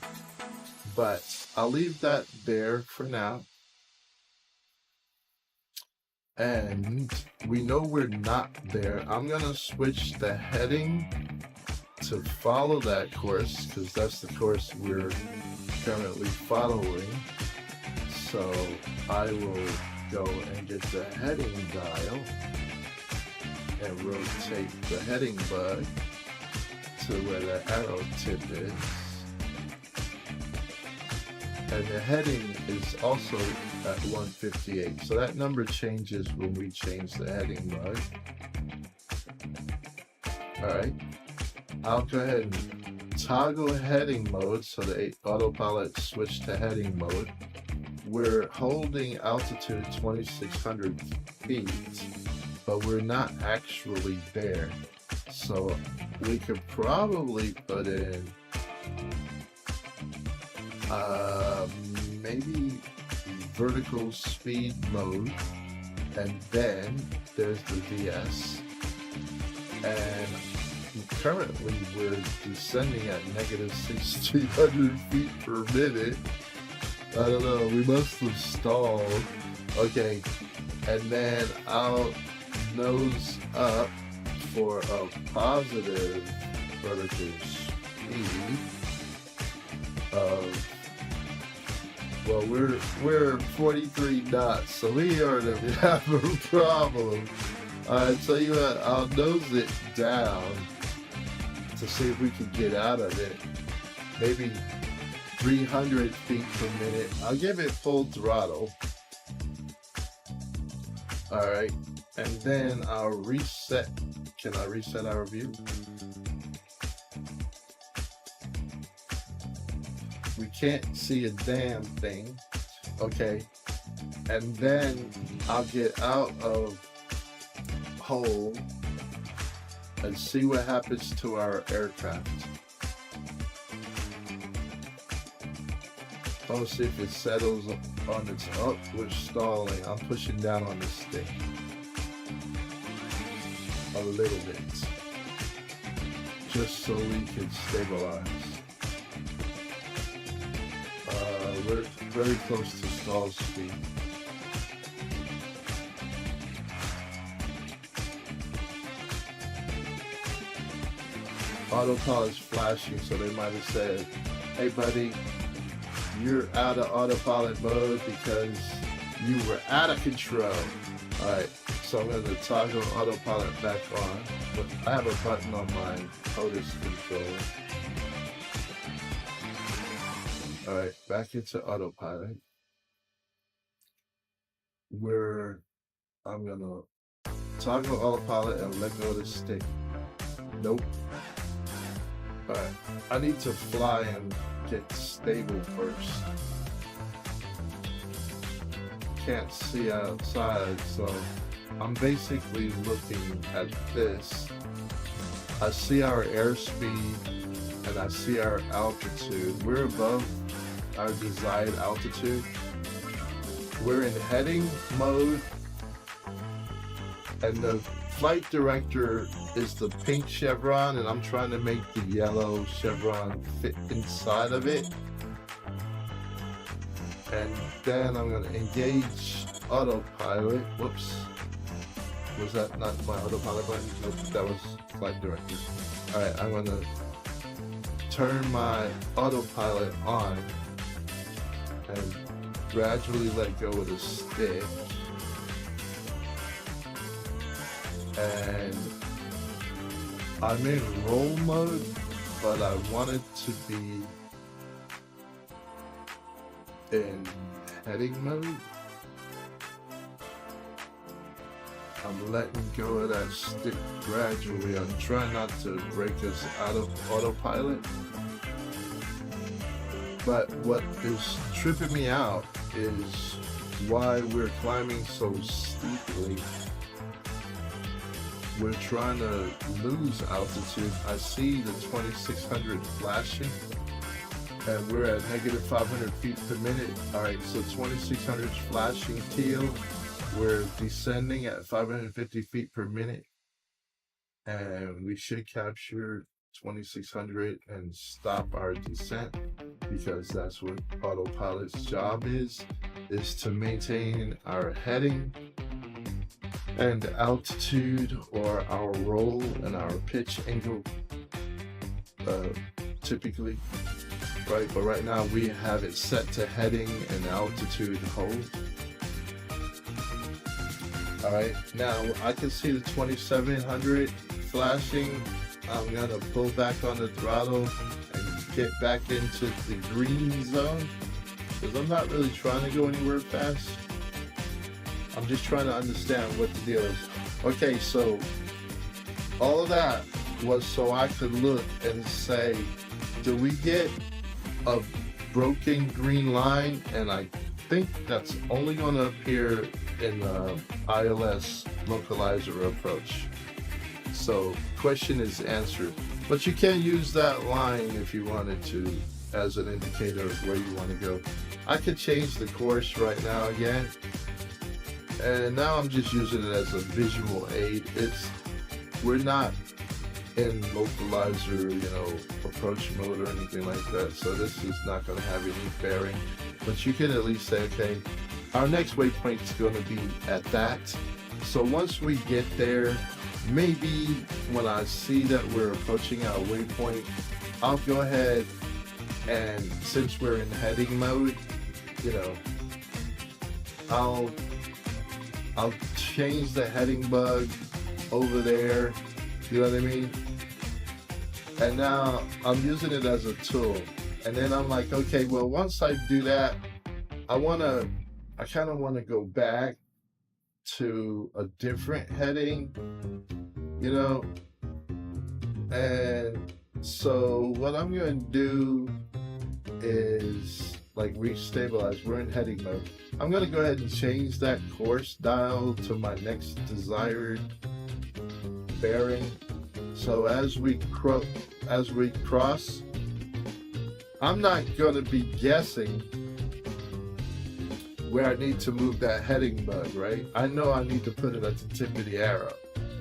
but I'll leave that there for now. And we know we're not there. I'm gonna switch the heading to follow that course, because that's the course we're currently following. So I will go and get the heading dial and rotate the heading bud to where the arrow tip is, and the heading is also at 158. So that number changes when we change the heading mode. Alright, I'll go ahead and toggle heading mode so the autopilot switched to heading mode. We're holding altitude 2,600 feet, but we're not actually there. So we could probably put in maybe vertical speed mode, and then there's the VS. And currently we're descending at negative 1,600 feet per minute. I don't know, we must have stalled. Okay, and then I'll nose up for a positive vertical speed of, well, we're 43 knots, so we already have a problem. I tell you what, I'll nose it down to see if we can get out of it. Maybe 300 feet per minute. I'll give it full throttle. Alright, and then I'll reset. Can I reset our view? We can't see a damn thing. Okay, and then I'll get out of hole and see what happens to our aircraft. I'll see if it settles on its up. We're stalling. I'm pushing down on the stick a little bit, just so we can stabilize. We're very close to stall speed. Autopilot's flashing, so they might have said, "Hey buddy, you're out of autopilot mode because you were out of control." Alright, so I'm going to toggle autopilot back on. But I have a button on my POTUS controller. Alright, back into autopilot. I'm going to toggle autopilot and let go of the stick. Nope. Alright, I need to fly and get stable first. Can't see outside, so I'm basically looking at this. I see our airspeed and I see our altitude. We're above our desired altitude. We're in heading mode, and the flight director is the pink chevron, and I'm trying to make the yellow chevron fit inside of it. And then I'm going to engage autopilot. Whoops. Was that not my autopilot button? Nope, that was flight director. Alright, I'm going to turn my autopilot on and gradually let go of the stick. And I'm in roll mode, but I want it to be in heading mode. I'm letting go of that stick gradually. I'm trying not to break us out of autopilot. But what is tripping me out is why we're climbing so steeply. We're trying to lose altitude. I see the 2,600 flashing, and we're at negative 500 feet per minute. Alright, so 2,600 flashing teal. We're descending at 550 feet per minute, and we should capture 2,600 and stop our descent, because that's what autopilot's job is to maintain our heading and altitude, or our roll and our pitch angle, typically, right? But right now we have it set to heading and altitude hold. Alright, now I can see the 2,700 flashing. I'm gonna pull back on the throttle and get back into the green zone. because I'm not really trying to go anywhere fast. I'm just trying to understand what the deal is. Okay, so all of that was so I could look and say, do we get a broken green line? And I think that's only going to appear in the ILS localizer approach. So question is answered. But you can use that line if you wanted to as an indicator of where you want to go. I could change the course right now again. And now I'm just using it as a visual aid. We're not in localizer, approach mode or anything like that. So this is not going to have any bearing. But you can at least say, okay, our next waypoint is going to be at that. So once we get there, maybe when I see that we're approaching our waypoint, I'll go ahead and, since we're in heading mode, I'll change the heading bug over there, you know what I mean? And now I'm using it as a tool. And then I'm like, okay, well, once I do that, I kind of want to go back to a different heading, and so what I'm going to do is like restabilize. We're in heading mode. I'm going to go ahead and change that course dial to my next desired bearing. So as we cross, I'm not going to be guessing where I need to move that heading bug, right? I know I need to put it at the tip of the arrow.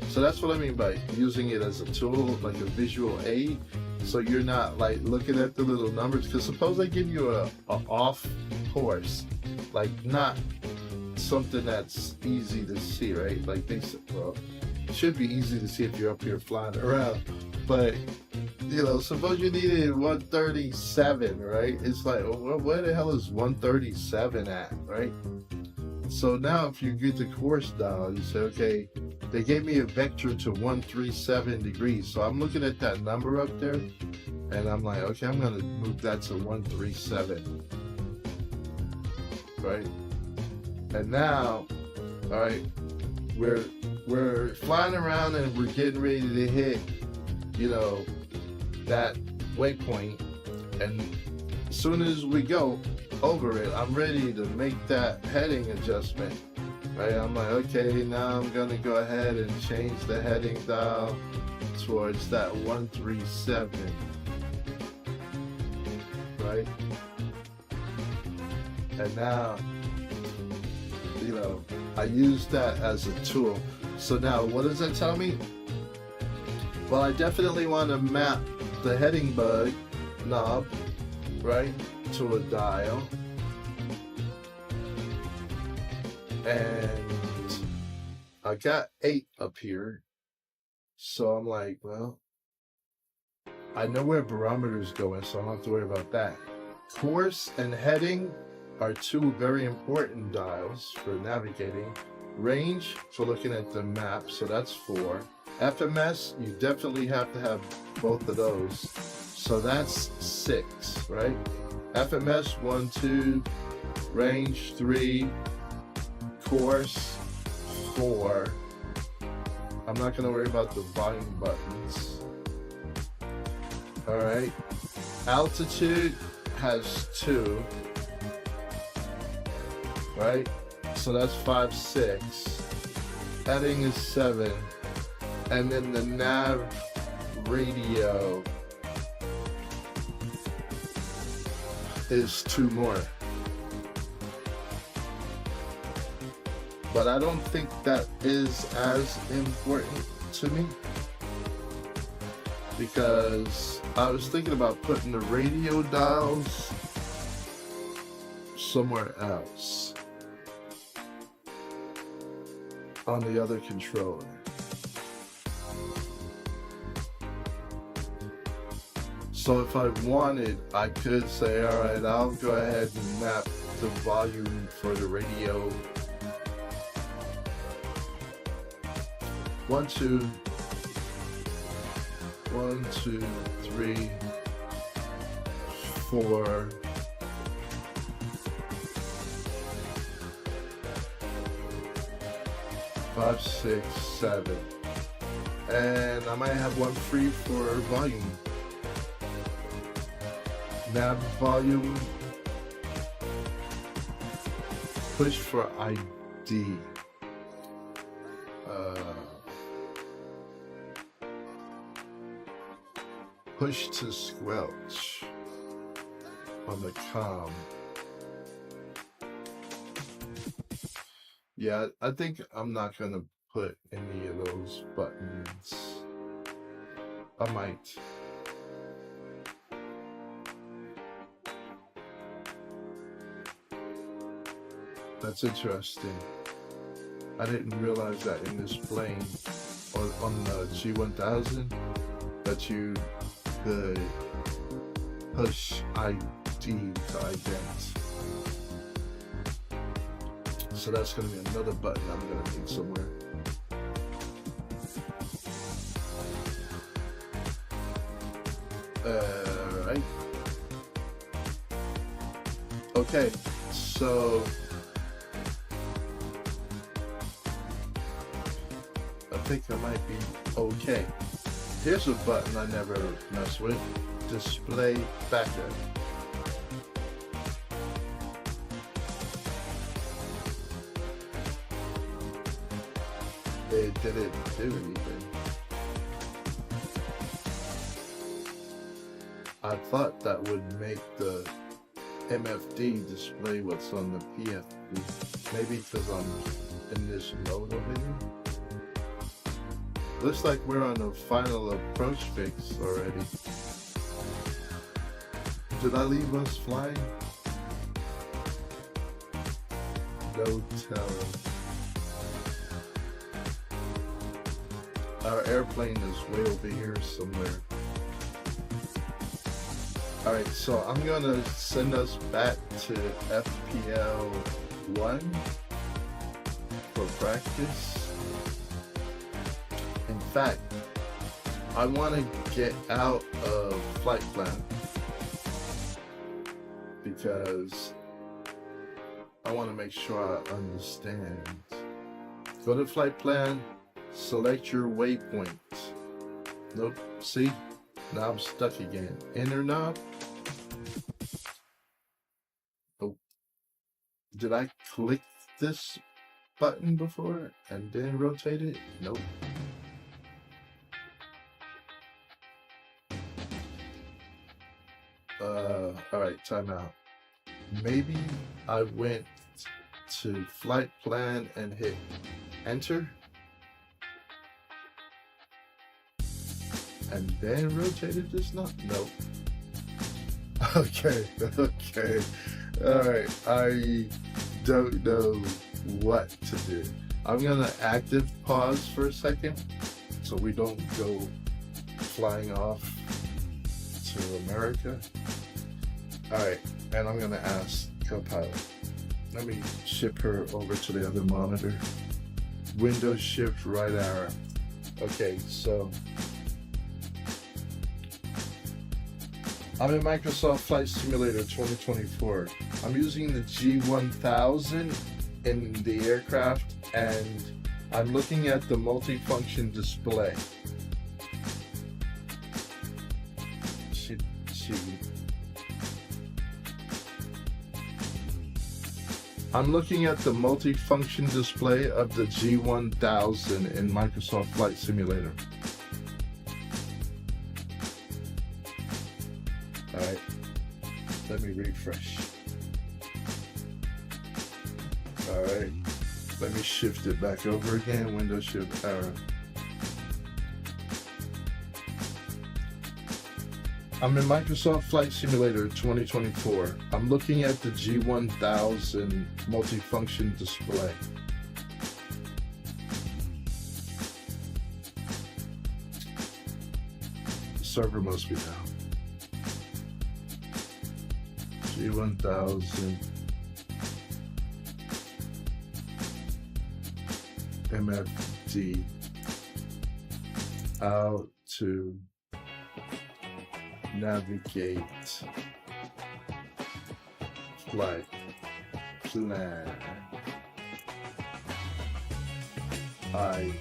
So that's what I mean by using it as a tool, like a visual aid. So you're not like looking at the little numbers, because suppose they give you a off course, like not something that's easy to see, right? Like they said, well, it should be easy to see if you're up here flying around, but suppose you needed 137, right? It's like, well, where the hell is 137 at, right? So now if you get the course dial, you say, okay, they gave me a vector to 137 degrees. So I'm looking at that number up there, and I'm like, okay, I'm going to move that to 137, right? And now, all right, we're flying around and we're getting ready to hit, that waypoint, and as soon as we go over it, I'm ready to make that heading adjustment, right? I'm like, okay, now I'm gonna go ahead and change the heading dial towards that 137, right? And now, I use that as a tool. So now what does that tell me? Well, I definitely want to map the heading bug knob, right, to a dial. And I got 8 up here. So I'm like, well, I know where barometer is going, so I don't have to worry about that. Course and heading are 2 very important dials for navigating. Range for looking at the map, so that's 4. FMS, you definitely have to have both of those, so that's 6, right? FMS 1, 2, range 3, course 4. I'm not going to worry about the volume buttons. All right, altitude has 2, right? So that's 5, 6. Heading is 7. And then the nav radio is 2 more. But I don't think that is as important to me, because I was thinking about putting the radio dials somewhere else on the other controller. So if I wanted, I could say, all right, I'll go ahead and map the volume for the radio. 1, 2, 1, 2, 3, 4, 5, 6, 7. And I might have one free for volume. Nav volume. Push for ID. Push to squelch on the comm. Yeah, I think I'm not gonna put any of those buttons. I might. That's interesting. I didn't realize that in this plane or on the G1000 that you could push ID to ident. So that's going to be another button I'm going to need somewhere. Right. Okay, so I think I might be okay. Here's a button I never mess with. Display backup. It didn't do anything. I thought that would make the MFD display what's on the PFD. Maybe because I'm in this mode over here. Looks like we're on the final approach fix already. Did I leave us flying? No telling. Our airplane is way over here somewhere. Alright, so I'm gonna send us back to FPL 1 for practice. In fact, I want to get out of flight plan because I want to make sure I understand. Go to flight plan, select your waypoint. Nope, see? Now I'm stuck again. Enter knob. Oh, did I click this button before and then rotate it? Nope. Alright, time out. Maybe I went to flight plan and hit enter and then rotated this knob? Nope. Okay. Alright, I don't know what to do. I'm gonna active pause for a second so we don't go flying off to America. Alright, and I'm gonna ask Copilot. Let me ship her over to the other monitor. Windows shift right arrow. Okay, so I'm in Microsoft Flight Simulator 2024. I'm using the G1000 in the aircraft and I'm looking at the multifunction display. I'm looking at the multifunction display of the G1000 in Microsoft Flight Simulator. Alright, let me refresh. Alright, let me shift it back over again, Windows shift arrow. I'm in Microsoft Flight Simulator 2024. I'm looking at the G1000 multifunction display. The server must be down. G1000 MFD out to navigate flight plan. I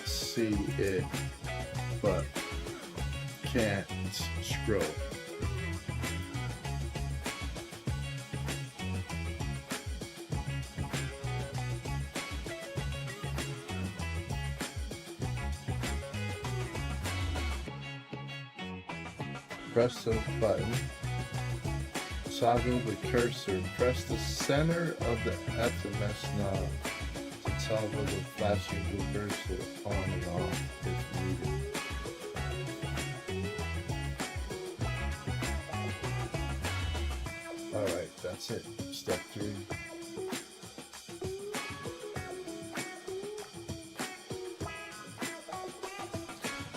see it, but can't scroll. Press the button, toggle the cursor, press the center of the FMS knob to toggle the flashing blue cursor on and off if needed. Alright, that's it. Step 3.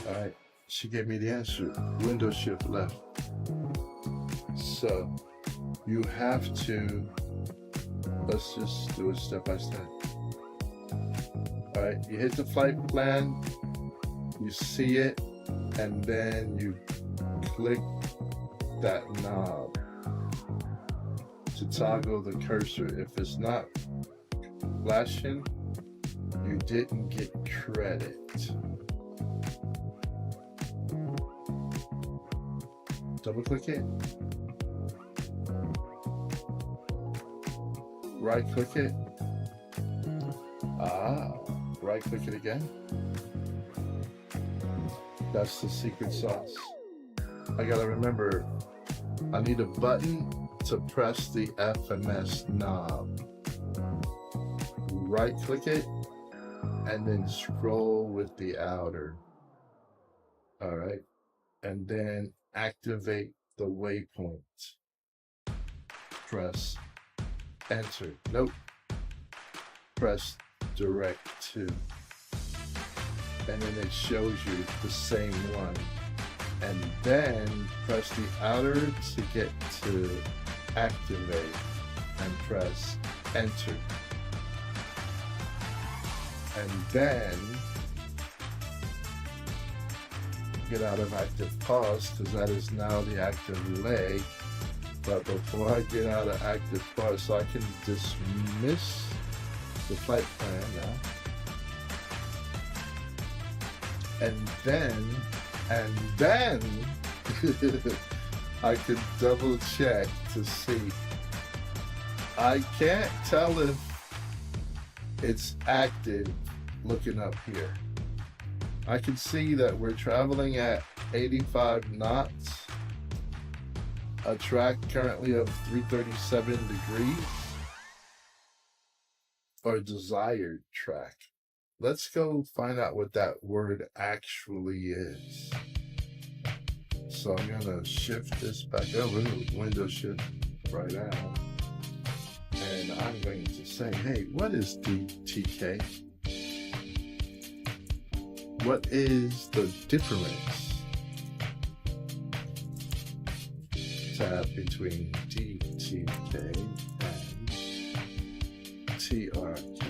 Alright, she gave me the answer. Window shift left. So you have to, let's just do it step by step. Alright, you hit the flight plan, you see it, and then you click that knob to toggle the cursor. If it's not flashing, you didn't get credit. Double click it. Right click it. Right click it again. That's the secret sauce. I gotta remember, I need a button to press the FMS knob. Right click it and then scroll with the outer. All right. And then activate the waypoint. Press enter. Nope. Press direct to. And then it shows you the same one. And then press the outer to get to activate and press enter. And then get out of active pause because that is now the active leg. But before I get out of active pause, so I can dismiss the flight plan now. And then I can double check to see. I can't tell if it's active looking up here. I can see that we're traveling at 85 knots, a track currently of 337 degrees, or desired track. Let's go find out what that word actually is. So I'm gonna shift this back over, window shift right out. And I'm going to say, hey, what is DTK? What is the difference between DTK and TRK?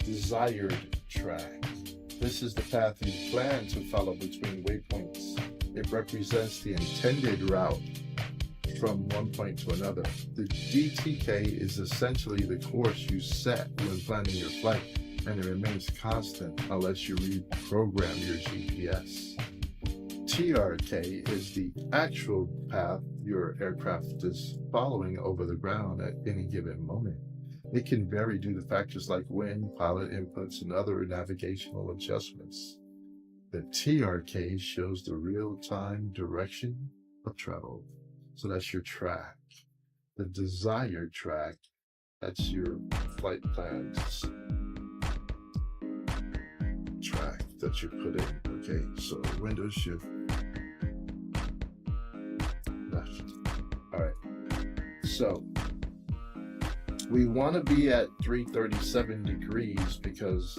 Desired track. This is the path you plan to follow between waypoints. It represents the intended route from one point to another. The DTK is essentially the course you set when planning your flight, and it remains constant unless you reprogram your GPS. TRK is the actual path your aircraft is following over the ground at any given moment. It can vary due to factors like wind, pilot inputs, and other navigational adjustments. The TRK shows the real-time direction of travel. So that's your track. The desired track, that's your flight plan's track that you put in. Okay, so window shift left. All right, so we want to be at 337 degrees because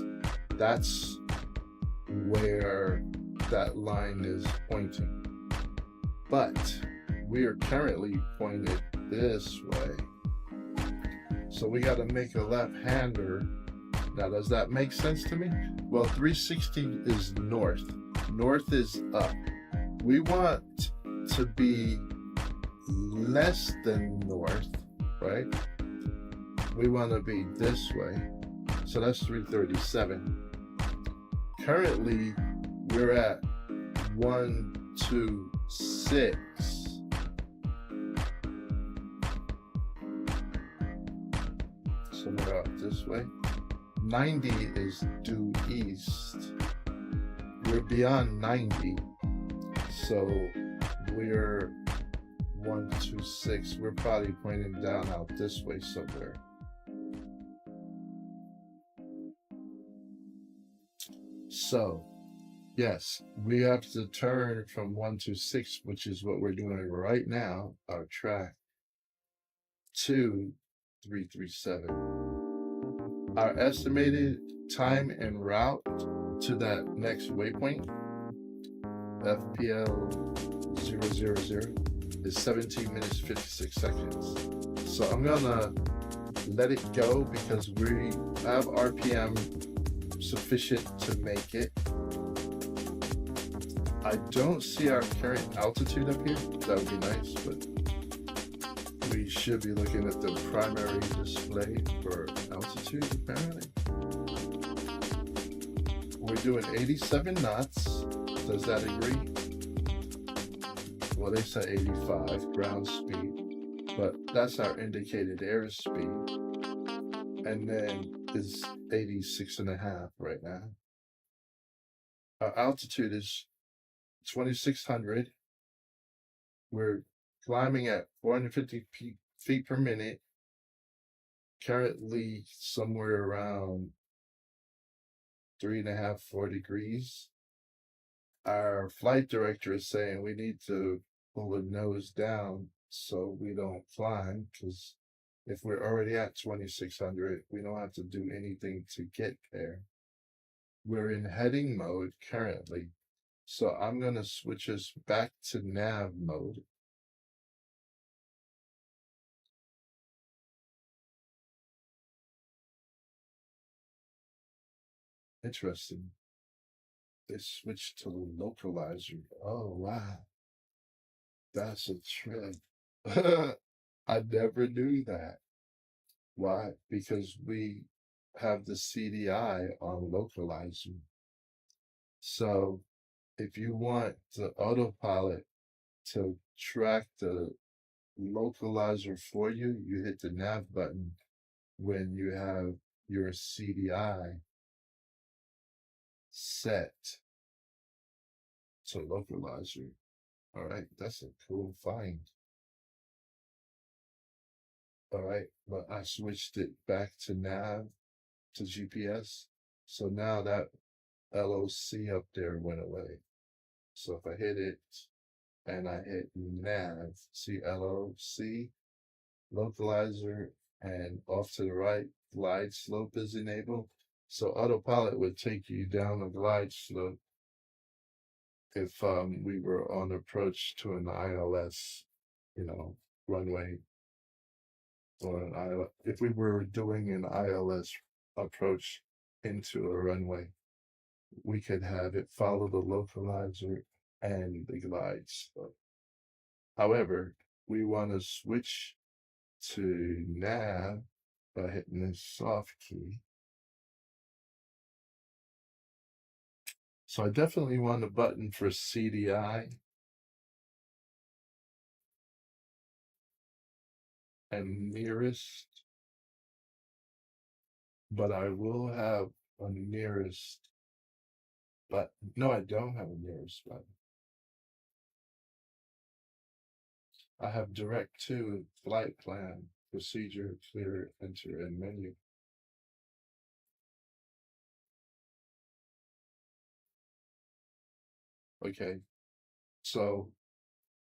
that's where that line is pointing. But we are currently pointed this way. So we got to make a left-hander. Now, does that make sense to me? Well, 360 is north. North is up. We want to be less than north, right? We want to be this way. So that's 337. Currently, we're at 126. So we're out this way. 90 is due east. We're beyond 90. So we're 126. We're probably pointing down out this way somewhere. So, yes, we have to turn from 126, which is what we're doing right now, our track, to 337. Our estimated time en route to that next waypoint, FPL 000, is 17 minutes 56 seconds. So I'm gonna let it go because we have RPM sufficient to make it. I don't see our current altitude up here. That would be nice, but we should be looking at the primary display for altitude apparently. We're doing 87 knots. Does that agree? Well, they said 85 ground speed, but that's our indicated airspeed. And then it's 86.5 right now. Our altitude is 2,600. We're climbing at 450 feet per minute. Currently somewhere around 3.5, 4 degrees. Our flight director is saying we need to pull the nose down so we don't climb, because if we're already at 2,600, we don't have to do anything to get there. We're in heading mode currently, so I'm going to switch us back to nav mode. Interesting. They switched to the localizer. Oh, wow. That's a trip. I never knew that. Why? Because we have the CDI on localizer. So if you want the autopilot to track the localizer for you, you hit the nav button when you have your CDI set to localizer. All right, that's a cool find. All right, but I switched it back to nav, to GPS. So now that LOC up there went away. So if I hit it and I hit nav, see LOC, localizer, and off to the right, glide slope is enabled. So autopilot would take you down a glide slope if we were on approach to an ILS, runway, or an ILS. If we were doing an ILS approach into a runway, we could have it follow the localizer and the glide slope. However, we want to switch to nav by hitting this soft key. So I definitely want a button for CDI and nearest, but I will have a nearest button. No, I don't have a nearest button. I have direct to flight plan, procedure, clear, enter, and menu. Okay, so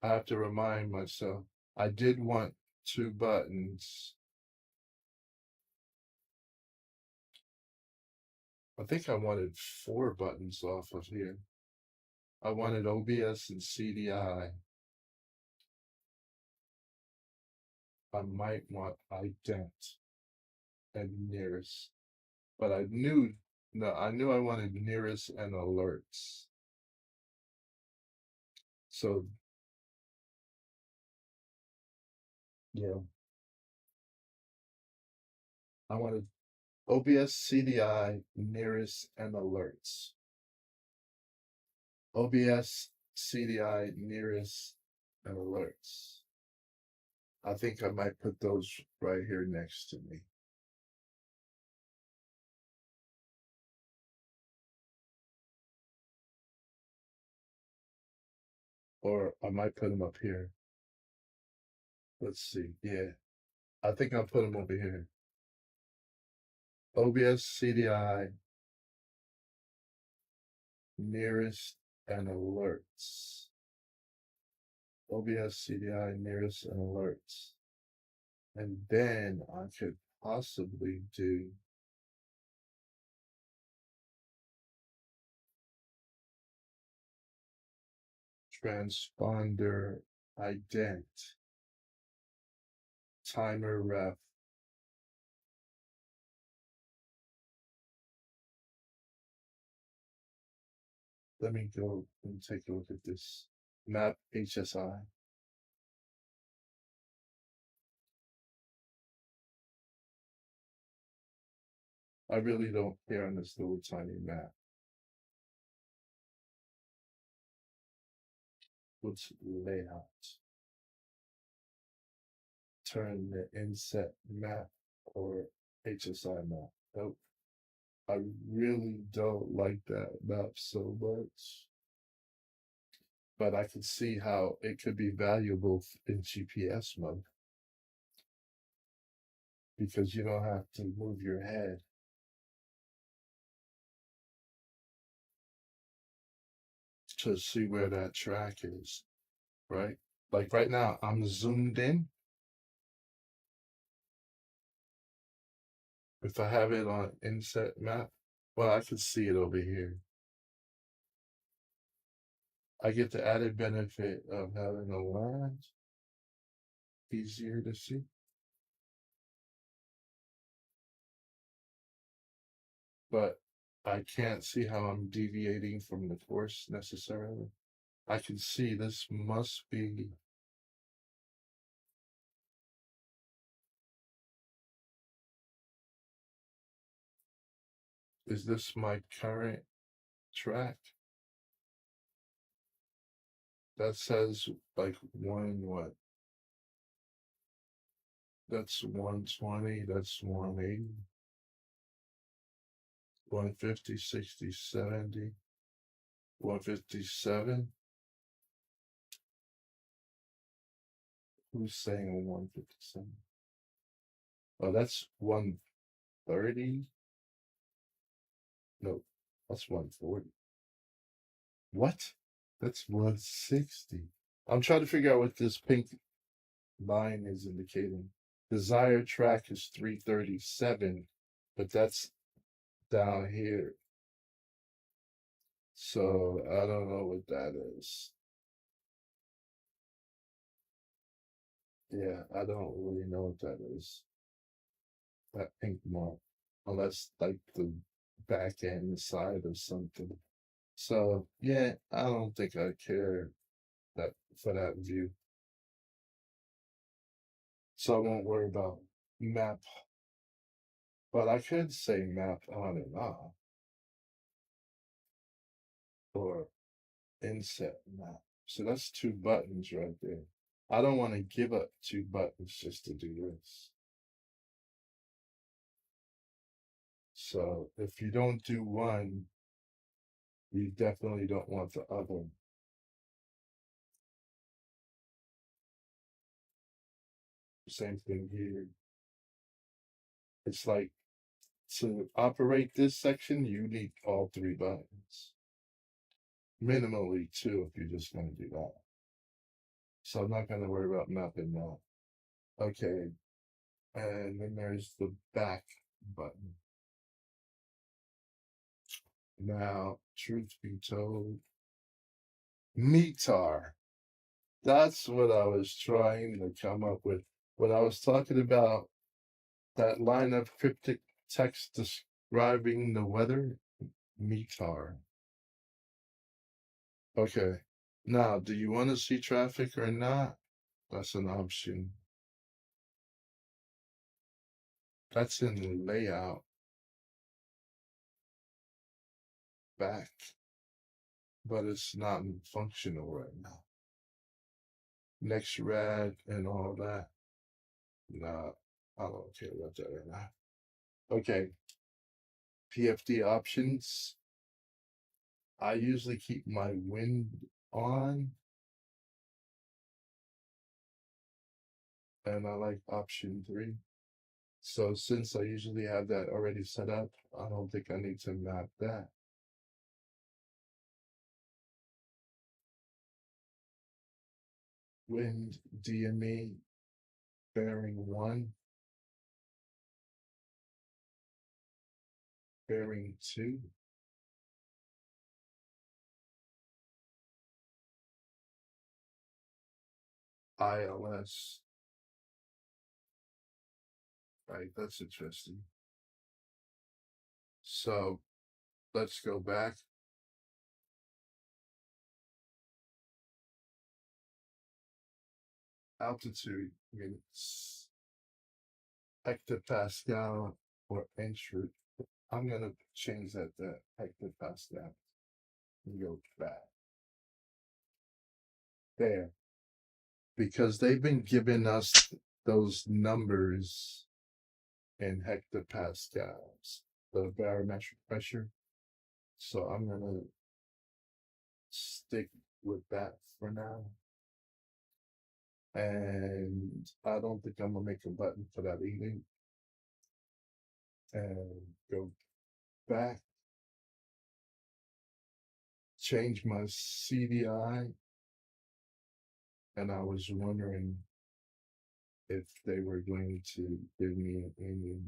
I have to remind myself, I did want 2 buttons. I think I wanted 4 buttons off of here. I wanted OBS and CDI. I might want ident and nearest, but I knew I wanted nearest and alerts. So, yeah, I wanted OBS CDI nearest and alerts. OBS CDI nearest and alerts. I think I might put those right here next to me. Or I might put them up here. Let's see. Yeah, I think I'll put them over here. OBS CDI nearest and alerts. OBS CDI nearest and alerts. And then I could possibly do transponder ident, timer ref. Let me go and take a look at this map HSI. I really don't care on this little tiny map. What's layout? Turn the inset map or HSI map. Nope. I really don't like that map so much. But I can see how it could be valuable in GPS mode. Because you don't have to move your head. To see where that track is, right? Like right now, I'm zoomed in. If I have it on inset map, well, I can see it over here. I get the added benefit of having a line easier to see. But I can't see how I'm deviating from the course necessarily. I can see this must be is this my current track? That says like what? That's 120, that's 180. 150, 60, 70, 157. Who's saying 157? Oh, that's 130. No, that's 140. What? That's 160. I'm trying to figure out what this pink line is indicating. Desired track is 337, but that's down here. So I don't know what that is. Yeah, I don't really know what that is. That pink mark. Unless like the back end side of something. So yeah, I don't think I care that for that view. So I won't worry about map. But I could say map on and off. Or inset map. So that's two buttons right there. I don't want to give up two buttons just to do this. So if you don't do one, you definitely don't want the other. Same thing here. It's like to operate this section, you need all three buttons. Minimally two if you're just going to do that. So I'm not going to worry about mapping that. Okay. And then there's the back button. Now, truth be told, METAR. That's what I was trying to come up with. When I was talking about that line of cryptic text describing the weather, METAR. Okay, Now, do you want to see traffic or not? That's an option. That's in the layout. Back. But it's not functional right now. Next red and all that. Nah, I don't care about that right now. Okay. PFD options. I usually keep my wind on. And I like option 3. So since I usually have that already set up, I don't think I need to map that. Wind DME bearing 1, bearing 2. ILS. Right, that's interesting. So let's go back. Altitude units. Hectopascal or entry. I'm gonna change that to hectopascal and go back. There. Because they've been giving us those numbers in hectopascals, the barometric pressure. So I'm gonna stick with that for now. And I don't think I'm gonna make a button for that either. And go back, change my CDI, and I was wondering if they were going to give me any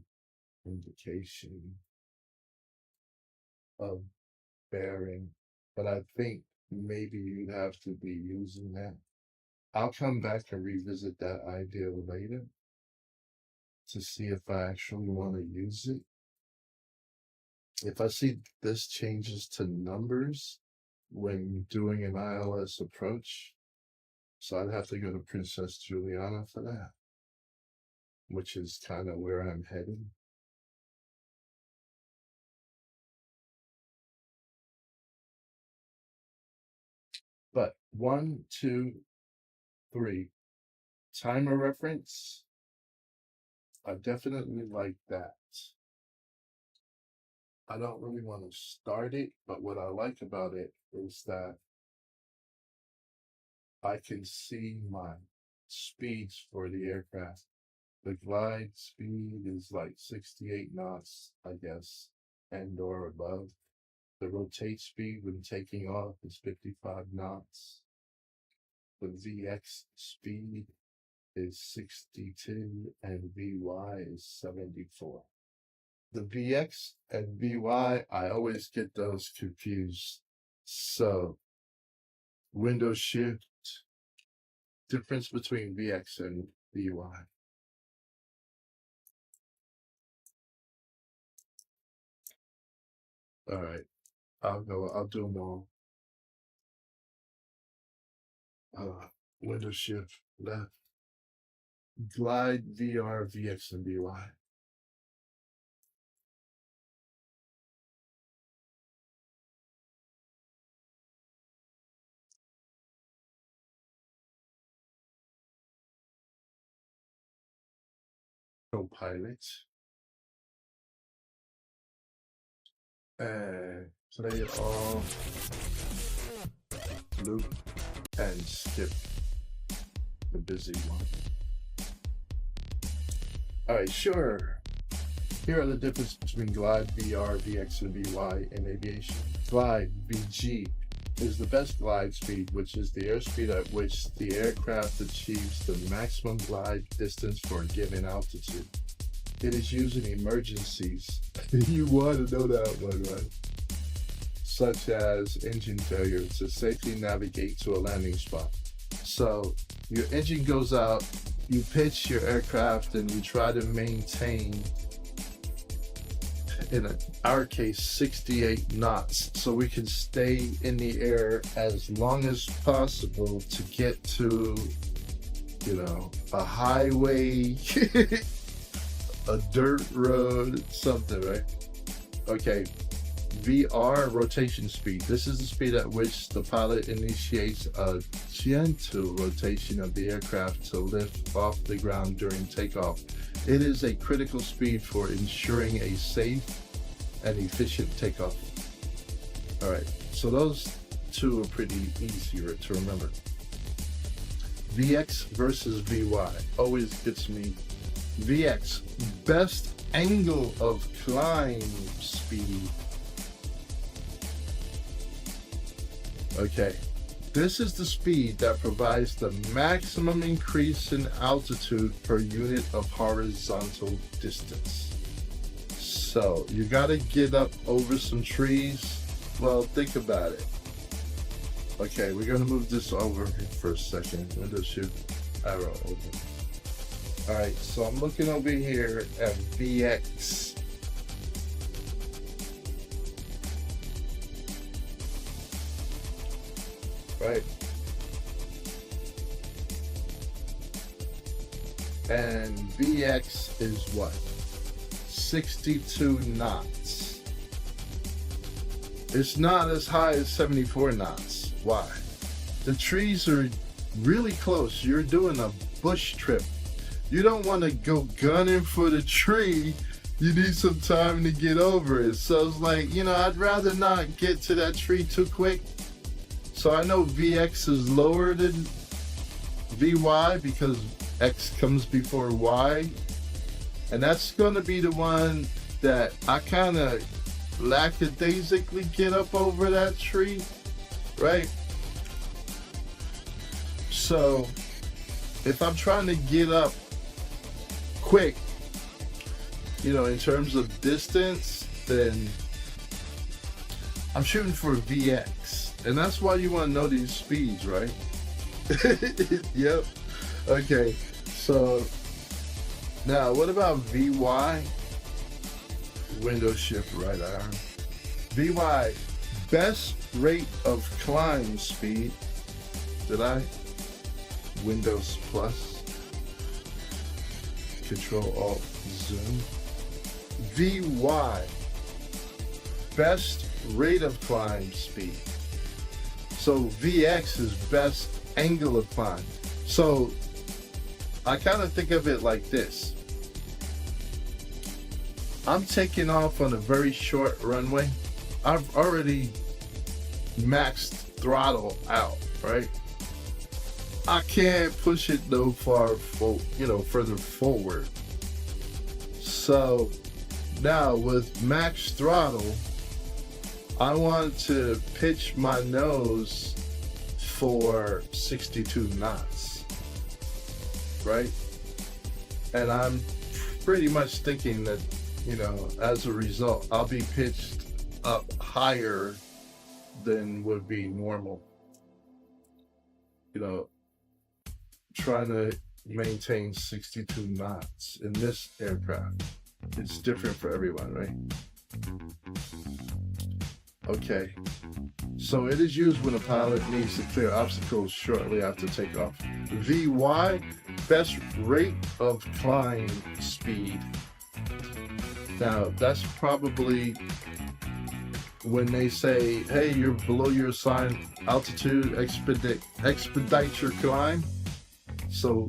indication of bearing, but I think maybe you'd have to be using that. I'll come back and revisit that idea later to see if I actually want to use it. If I see this changes to numbers when doing an ILS approach, so I'd have to go to Princess Juliana for that, which is kind of where I'm headed. But 1, 2, 3, timer reference, I definitely like that. I don't really want to start it, but what I like about it is that I can see my speeds for the aircraft. The glide speed is like 68 knots, I guess, and or above. The rotate speed when taking off is 55 knots. The VX speed is 62 and VY is 74. The VX and VY, I always get those confused. So, window shift, difference between VX and VY. All right, I'll do them all. Window shift, left. Glide, VR, VX, and VY. Co-pilot. And play it all, loop, and skip the busy one. All right, sure. Here are the differences between glide, VR, VX, and VY in aviation. Glide, VG, is the best glide speed, which is the airspeed at which the aircraft achieves the maximum glide distance for a given altitude. It is used in emergencies. You want to know that one, right? Such as engine failure to safely navigate to a landing spot. So your engine goes out, you pitch your aircraft, and you try to maintain in our case, 68 knots. So we can stay in the air as long as possible to get to, you know, a highway, a dirt road, something, right? Okay. VR, rotation speed. This is the speed at which the pilot initiates a gentle rotation of the aircraft to lift off the ground during takeoff. It is a critical speed for ensuring a safe and efficient takeoff. All right, so those two are pretty easy to remember. VX versus VY always gets me. VX, best angle of climb speed. Okay, this is the speed that provides the maximum increase in altitude per unit of horizontal distance. So you gotta get up over some trees. Well, think about it. Okay, we're gonna move this over for a second. Window shift arrow open. All right, so I'm looking over here at VX. Right, and VX is what? 62 knots. It's not as high as 74 knots. Why? The trees are really close. You're doing a bush trip. You don't want to go gunning for the tree. You need some time to get over it. So it's like, you know, I'd rather not get to that tree too quick. So I know VX is lower than VY because X comes before Y. And that's going to be the one that I kind of lackadaisically get up over that tree, right? So if I'm trying to get up quick, you know, in terms of distance, then I'm shooting for VX. And that's why you want to know these speeds, right? Yep. Okay, so now what about VY? Window shift right arm. VY, best rate of climb speed. Did I? Windows plus. Control Alt zoom. VY, best rate of climb speed. So VX is best angle of climb. So I kind of think of it like this. I'm taking off on a very short runway. I've already maxed throttle out, right? I can't push it no further forward. So now with max throttle, I want to pitch my nose for 62 knots, right? And I'm pretty much thinking that, you know, as a result, I'll be pitched up higher than would be normal. You know, trying to maintain 62 knots in this aircraft. It's different for everyone, right? Okay, so it is used when a pilot needs to clear obstacles shortly after takeoff. VY, best rate of climb speed. Now, that's probably when they say, hey, you're below your assigned altitude, expedite your climb. So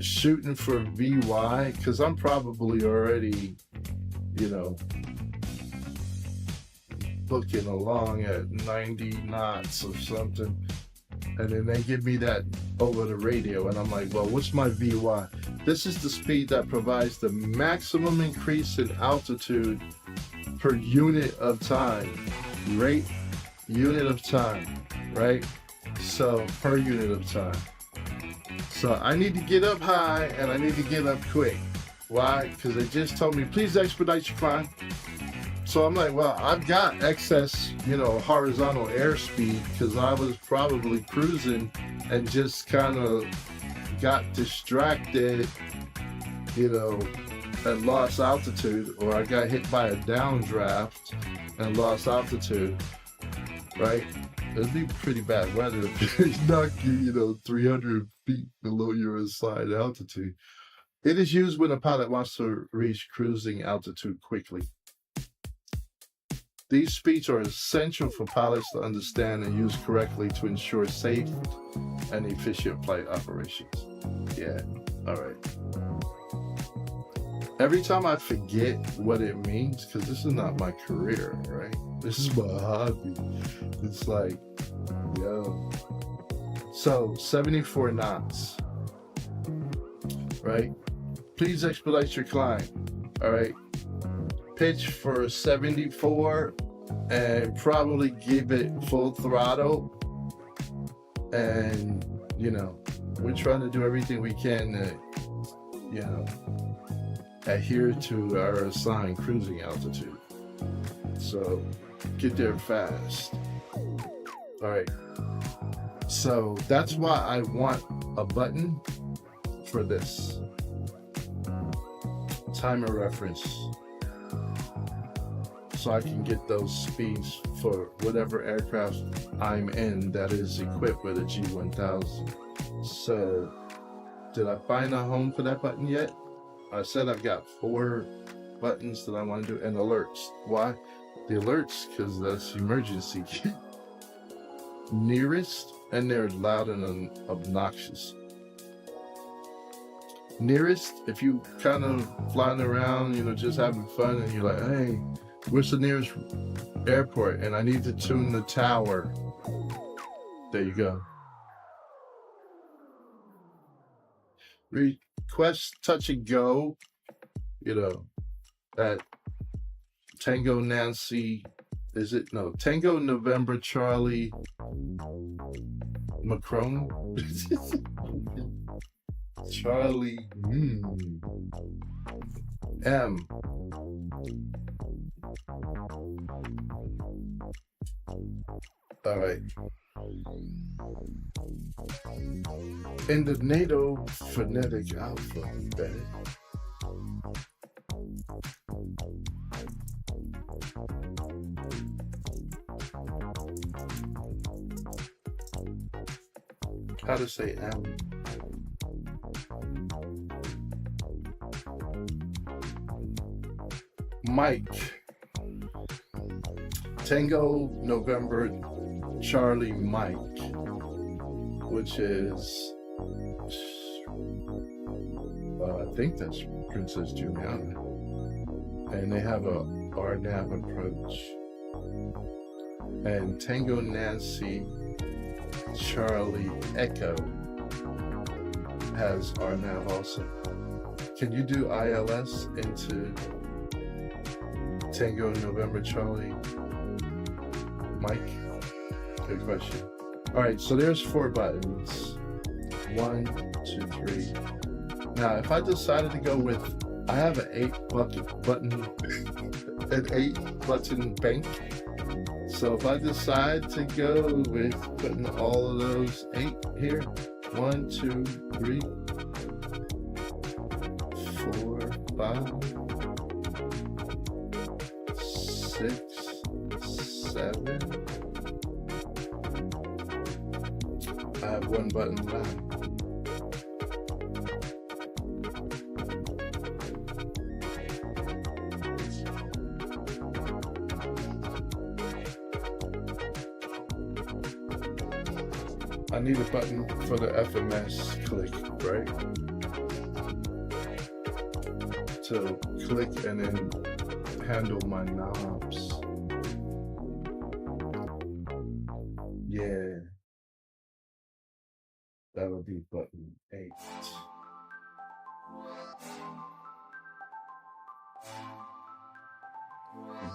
shooting for VY, because I'm probably already, you know, booking along at 90 knots or something, and then they give me that over the radio, and I'm like, well, what's my VY? This is the speed that provides the maximum increase in altitude per unit of time. Rate, unit of time, right? So per unit of time. So I need to get up high and I need to get up quick. Why? Because they just told me, please expedite your climb. So I'm like, well, I've got excess, you know, horizontal airspeed because I was probably cruising and just kind of got distracted, you know, and lost altitude, or I got hit by a downdraft and lost altitude, right? It'd be pretty bad weather if it knocked you, 300 feet below your assigned altitude. It is used when a pilot wants to reach cruising altitude quickly. These speeds are essential for pilots to understand and use correctly to ensure safe and efficient flight operations. Yeah, all right. Every time I forget what it means, because this is not my career, right? This is my hobby. It's like, yo. So, 74 knots, right? Please expedite your climb, all right? Pitch for 74 and probably give it full throttle. And, we're trying to do everything we can to, adhere to our assigned cruising altitude. So get there fast. All right. So that's why I want a button for this. Timer reference. So I can get those speeds for whatever aircraft I'm in that is equipped with a G1000. So did I find a home for that button yet? I said I've got 4 buttons that I want to do, and alerts. Why? The alerts, because that's emergency. Nearest, and they're loud and obnoxious. Nearest, if you kind of flying around, just having fun, and you're like, hey, where's the nearest airport? And I need to tune the tower. There you go. Request touch and go, at Tango Nancy, Tango November Charlie Macron? Charlie M. All right. In the NATO phonetic alphabet, how to say M? Mike. Tango November Charlie Mike, which is, I think that's Princess Juliana. And they have a RNAV approach. And Tango Nancy Charlie Echo has RNAV also. Can you do ILS into Tango November Charlie Mike? Good question. All right, so there's 4 buttons. 1, 2, 3. Now, if I decided to go with, I have an 8-button bank. So if I decide to go with putting all of those 8 here, 1, 2, 3, 4, 5, 6, 7. I have 1 button left. I need a button for the FMS click, right? To click and then handle my knobs. Yeah. That would be button 8.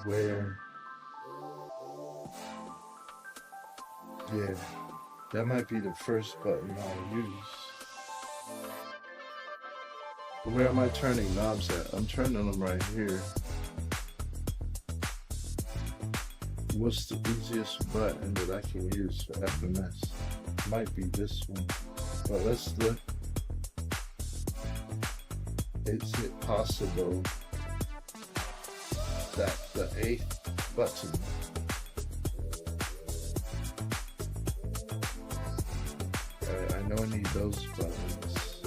Where? Yeah. That might be the first button I'll use. Where am I turning knobs at? I'm turning them right here. What's the easiest button that I can use for FMS? Might be this one. But let's look. is it possible that the 8th button I know I need those buttons.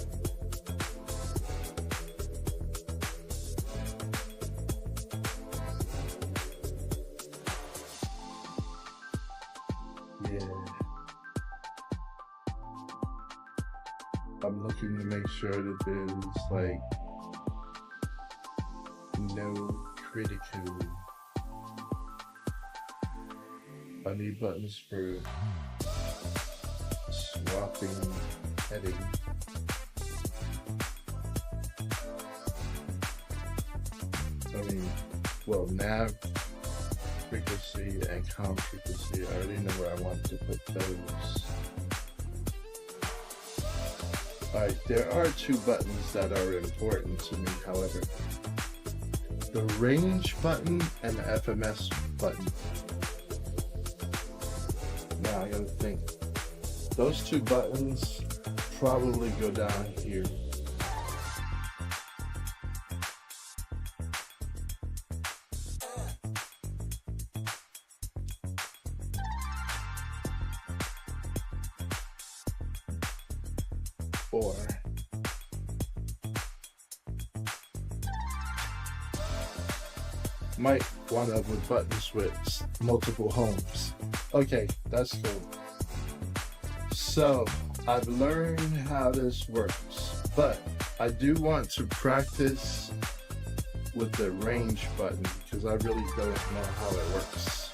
Yeah. I'm looking to make sure that there's like no critical. I need buttons for swapping heading. I mean, well, nav frequency and com frequency. I already know where I want to put those. Alright, there are 2 buttons that are important to me, however. The range button and the FMS button. Now I gotta think. Those 2 buttons probably go down here. Or might wind up with buttons with multiple homes. Okay, that's cool. So I've learned how this works, but I do want to practice with the range button because I really don't know how it works.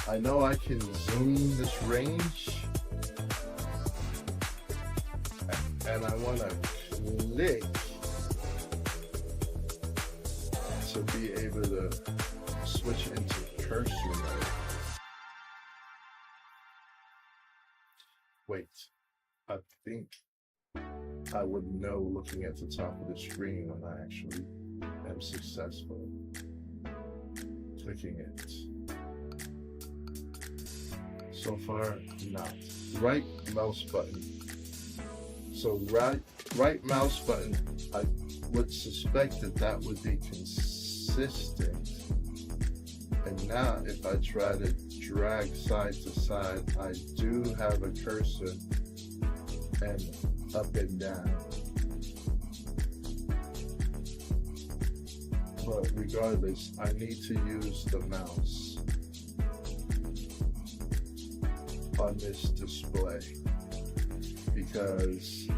I know I can zoom this range, and I want to click to be able to switch into cursor mode. Wait, I think I would know looking at the top of the screen when I actually am successful clicking it. So far, not. Right mouse button. So right mouse button, I would suspect that would be consistent. And now if I try to drag side to side, I do have a cursor and up and down. But regardless, I need to use the mouse on this display because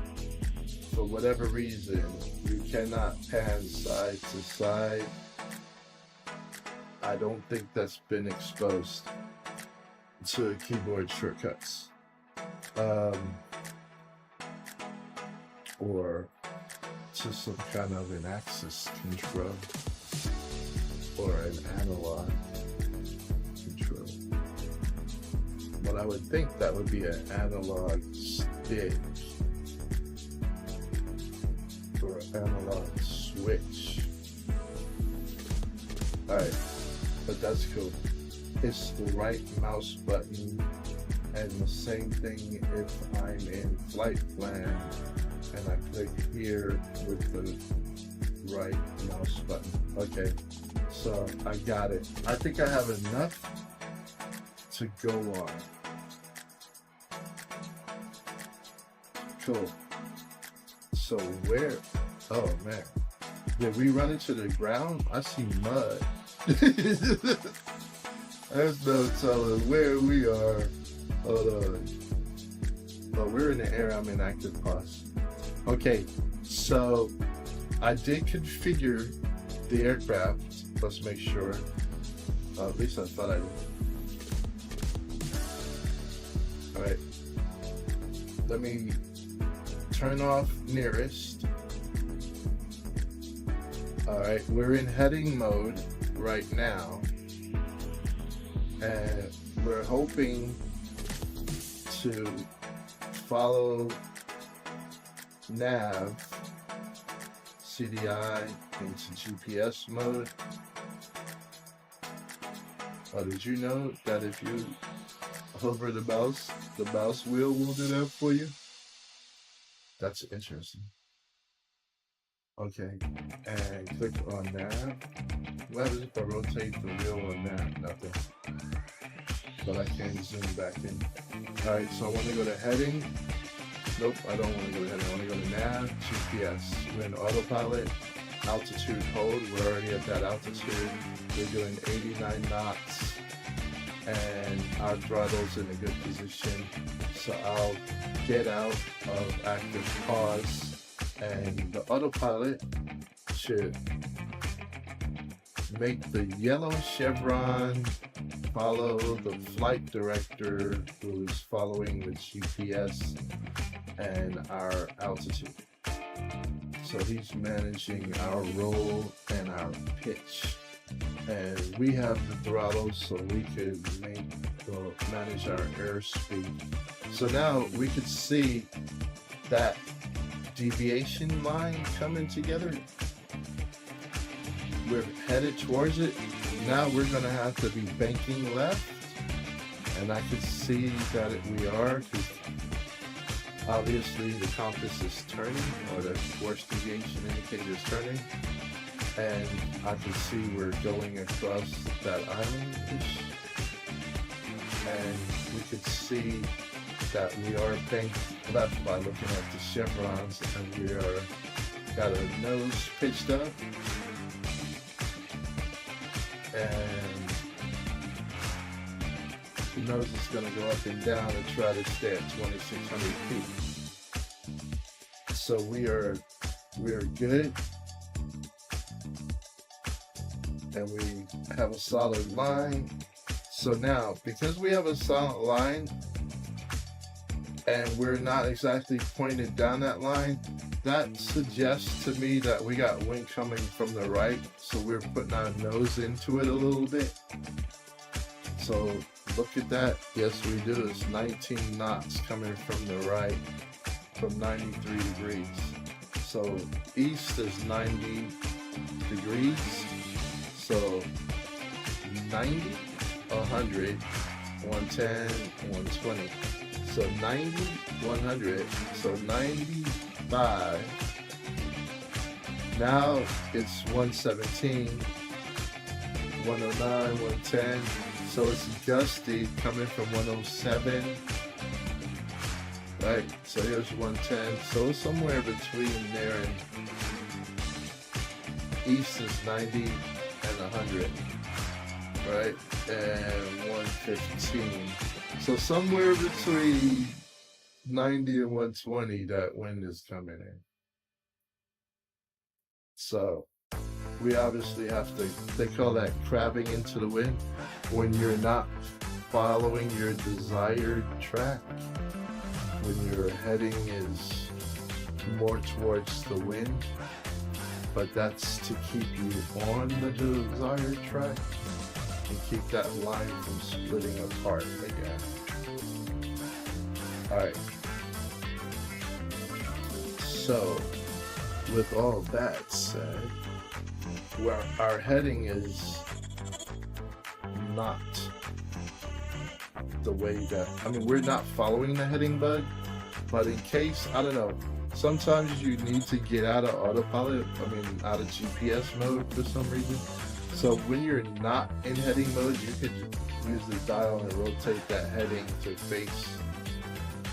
for whatever reason, you cannot pan side to side. I don't think that's been exposed to keyboard shortcuts. Or to some kind of an axis control or an analog control. But I would think that would be an analog stick or an analog switch. Alright, but that's cool. It's the right mouse button, and the same thing if I'm in flight plan and I click here with the right mouse button. Okay, so I got it. I think I have enough to go on. Cool. So where, oh man, did we run into the ground? I see mud. There's no telling where we are. Hold on. Oh, we're in the air. I'm in active pause. Okay, so I did configure the aircraft. Let's make sure. At least I thought I did. All right. Let me turn off nearest. All right, we're in heading mode right now, and we're hoping to follow nav CDI into GPS mode. Oh, did you know that if you hover the mouse wheel will do that for you? That's interesting. Okay, and click on nav. What happens if I rotate the wheel on nav? Nothing. But I can zoom back in. Alright, so I want to go to heading. Nope, I don't want to go to heading. I want to go to nav, GPS. We're in autopilot, altitude hold. We're already at that altitude. We're doing 89 knots. And our throttle's in a good position. So I'll get out of active pause. And the autopilot should make the yellow chevron follow the flight director who is following the GPS and our altitude. So he's managing our roll and our pitch. And we have the throttle so we could manage our airspeed. So now we could see that deviation line coming together. We're headed towards it. Now we're gonna have to be banking left, and I can see that we are, because obviously the compass is turning, or the force deviation indicator is turning, and I can see we're going across that island-ish, and we could see that we are banked left by looking at the chevrons, and we are got our nose pitched up, and the nose is going to go up and down and try to stay at 2,600 feet. So we are good, and we have a solid line. So now, because we have a solid line, and we're not exactly pointed down that line, that suggests to me that we got wind coming from the right, so we're putting our nose into it a little bit. So look at that. Yes, we do. It's 19 knots coming from the right, from 93 degrees. So east is 90 degrees. So 90, 100, 110, 120. So 90, 100, so 95. Now it's 117, 109, 110. So it's gusty coming from 107. Right, so here's 110. So it's somewhere between there, and east is 90 and 100. Right, and 115. So somewhere between 90 and 120, that wind is coming in. So we obviously have to, they call that crabbing into the wind, when you're not following your desired track, when your heading is more towards the wind, but that's to keep you on the desired track and keep that line from splitting apart again. Alright. So, with all that said, where our heading is not the way that, I mean, we're not following the heading bug, but in case, I don't know, sometimes you need to get out of autopilot, out of GPS mode for some reason. So when you're not in heading mode, you could use the dial and rotate that heading to face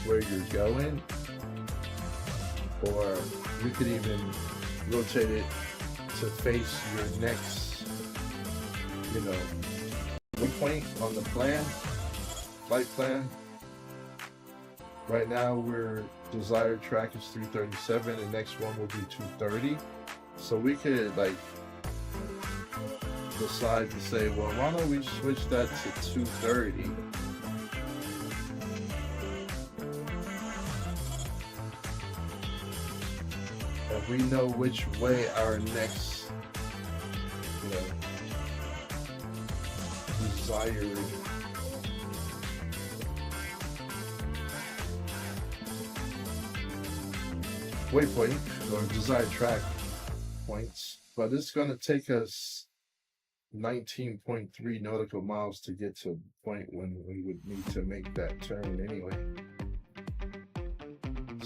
where you're going. Or you could even rotate it to face your next, point on the plan, flight plan. Right now, we're desired track is 337. The next one will be 230. So we could decide to say, well, why don't we switch that to 230? And we know which way our next, desired waypoint or desired track points, but it's going to take us 19.3 nautical miles to get to the point when we would need to make that turn anyway.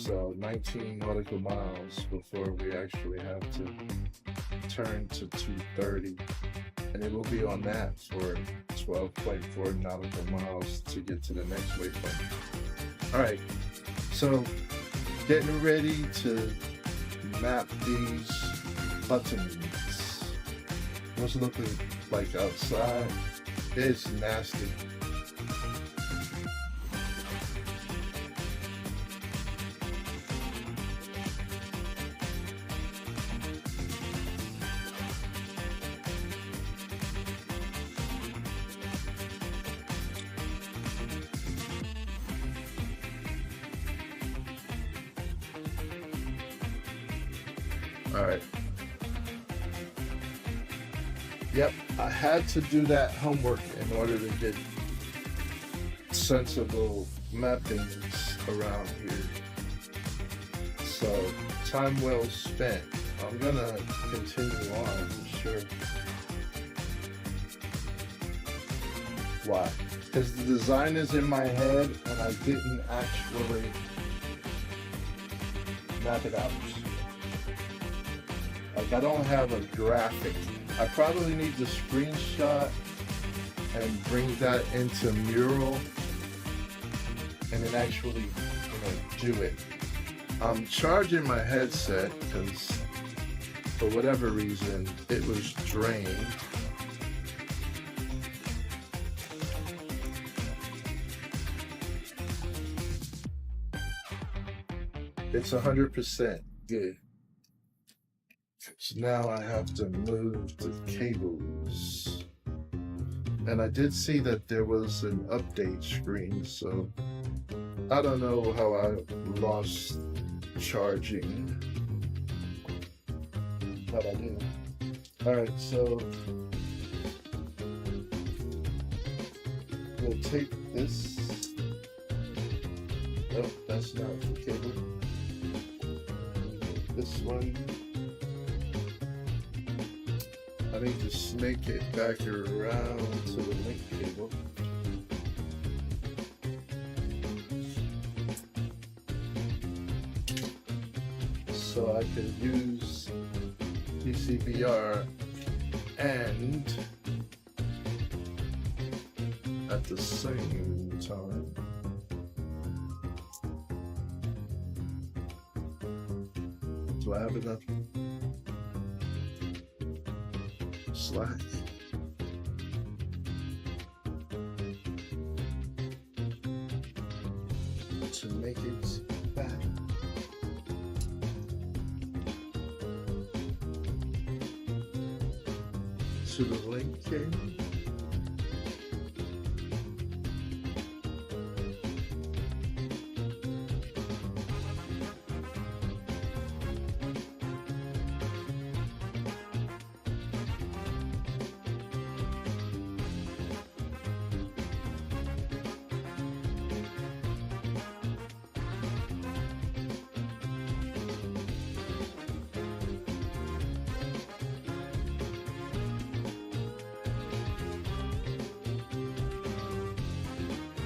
So 19 nautical miles before we actually have to turn to 230. And it will be on that for 12.4 nautical miles to get to the next waypoint. All right, so getting ready to map these buttons. What's it looking like outside? It's nasty. All right. Yep, I had to do that homework in order to get sensible mappings around here. So, time well spent. I'm gonna continue on for sure. Why? Because the design is in my head and I didn't actually map it out. Like, I don't have a graphic. I probably need to screenshot and bring that into Mural and then actually, do it. I'm charging my headset because for whatever reason it was drained. It's 100% good. So now I have to move the cables. And I did see that there was an update screen, so I don't know how I lost charging, but I did. Alright, so we'll take this. Oh, that's not the cable. This one. I need to snake it back around to the link cable. So I can use PCBR and at the same time do I have enough slack? To make it back. To the link cable.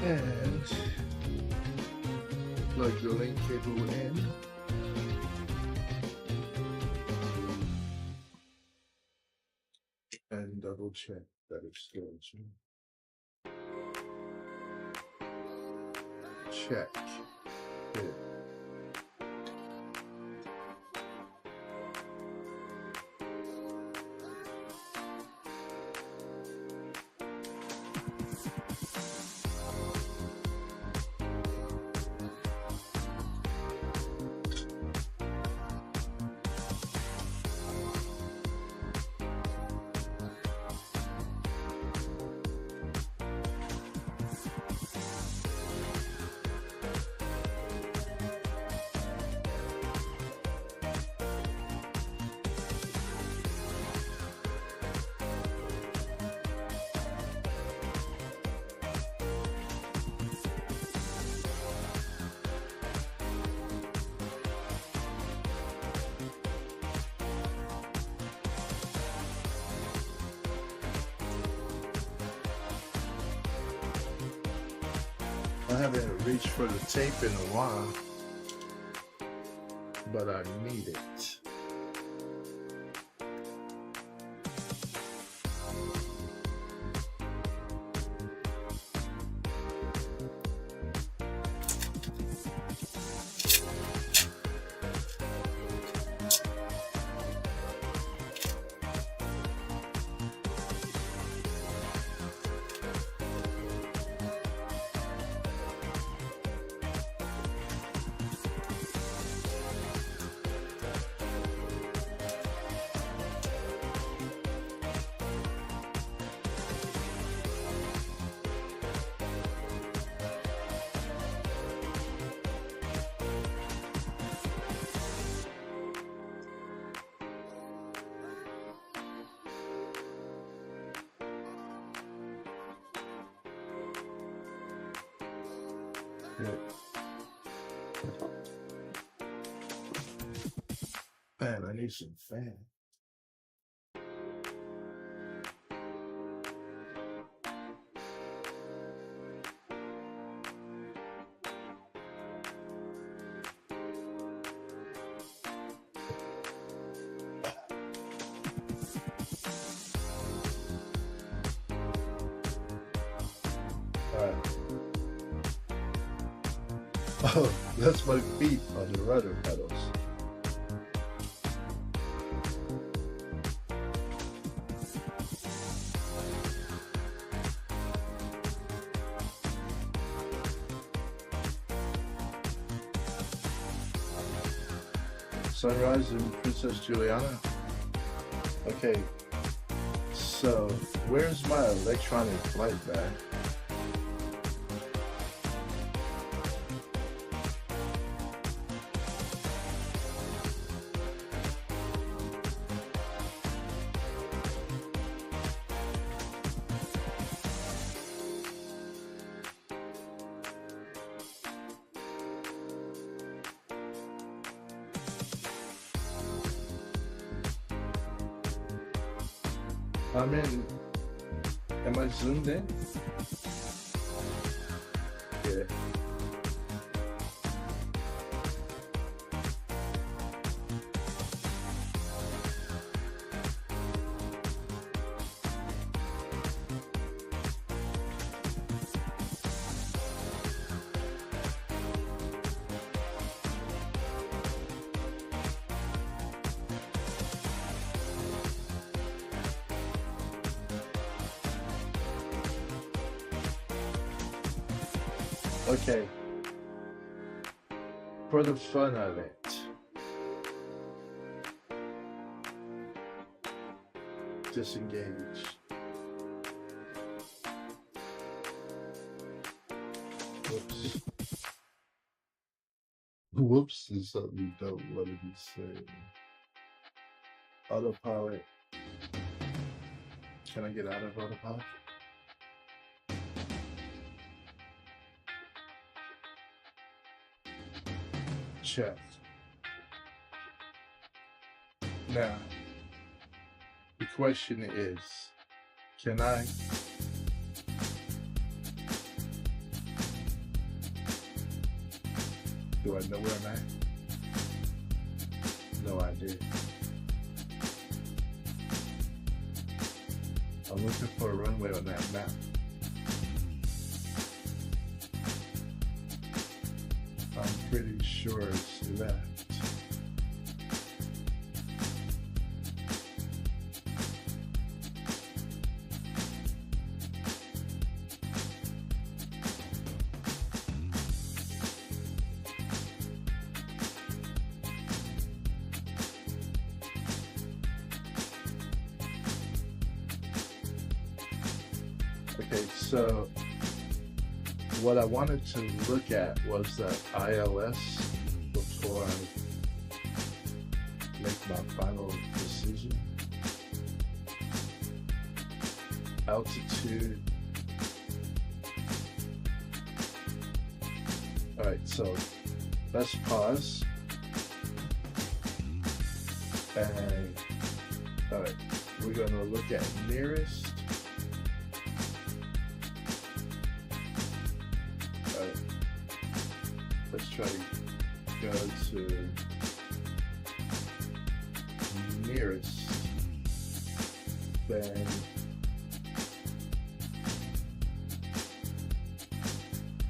And plug the link cable in. And double check that it's still check. Here. I haven't reached for the tape in a while. but I need it. Man, I need some fan. Alright. Oh, that's my feet on the rudder pedals. Sunrise in Princess Juliana. Okay, so where's my electronic flight bag? I'm in. Am I zoomed in? Yeah. Okay. For the fun of it, disengage. Whoops. Whoops is something you don't want to be saying. Autopilot. Can I get out of autopilot? Check. Now, the question is, can I do I know where I'm at? No idea. I'm looking for a runway on that map. I'm pretty sure it's left. Okay, so what I wanted to look at was the ILS before I make my final decision. Altitude. Alright, so let's pause. And alright, we're gonna look at nearest. Let's try to go to nearest, then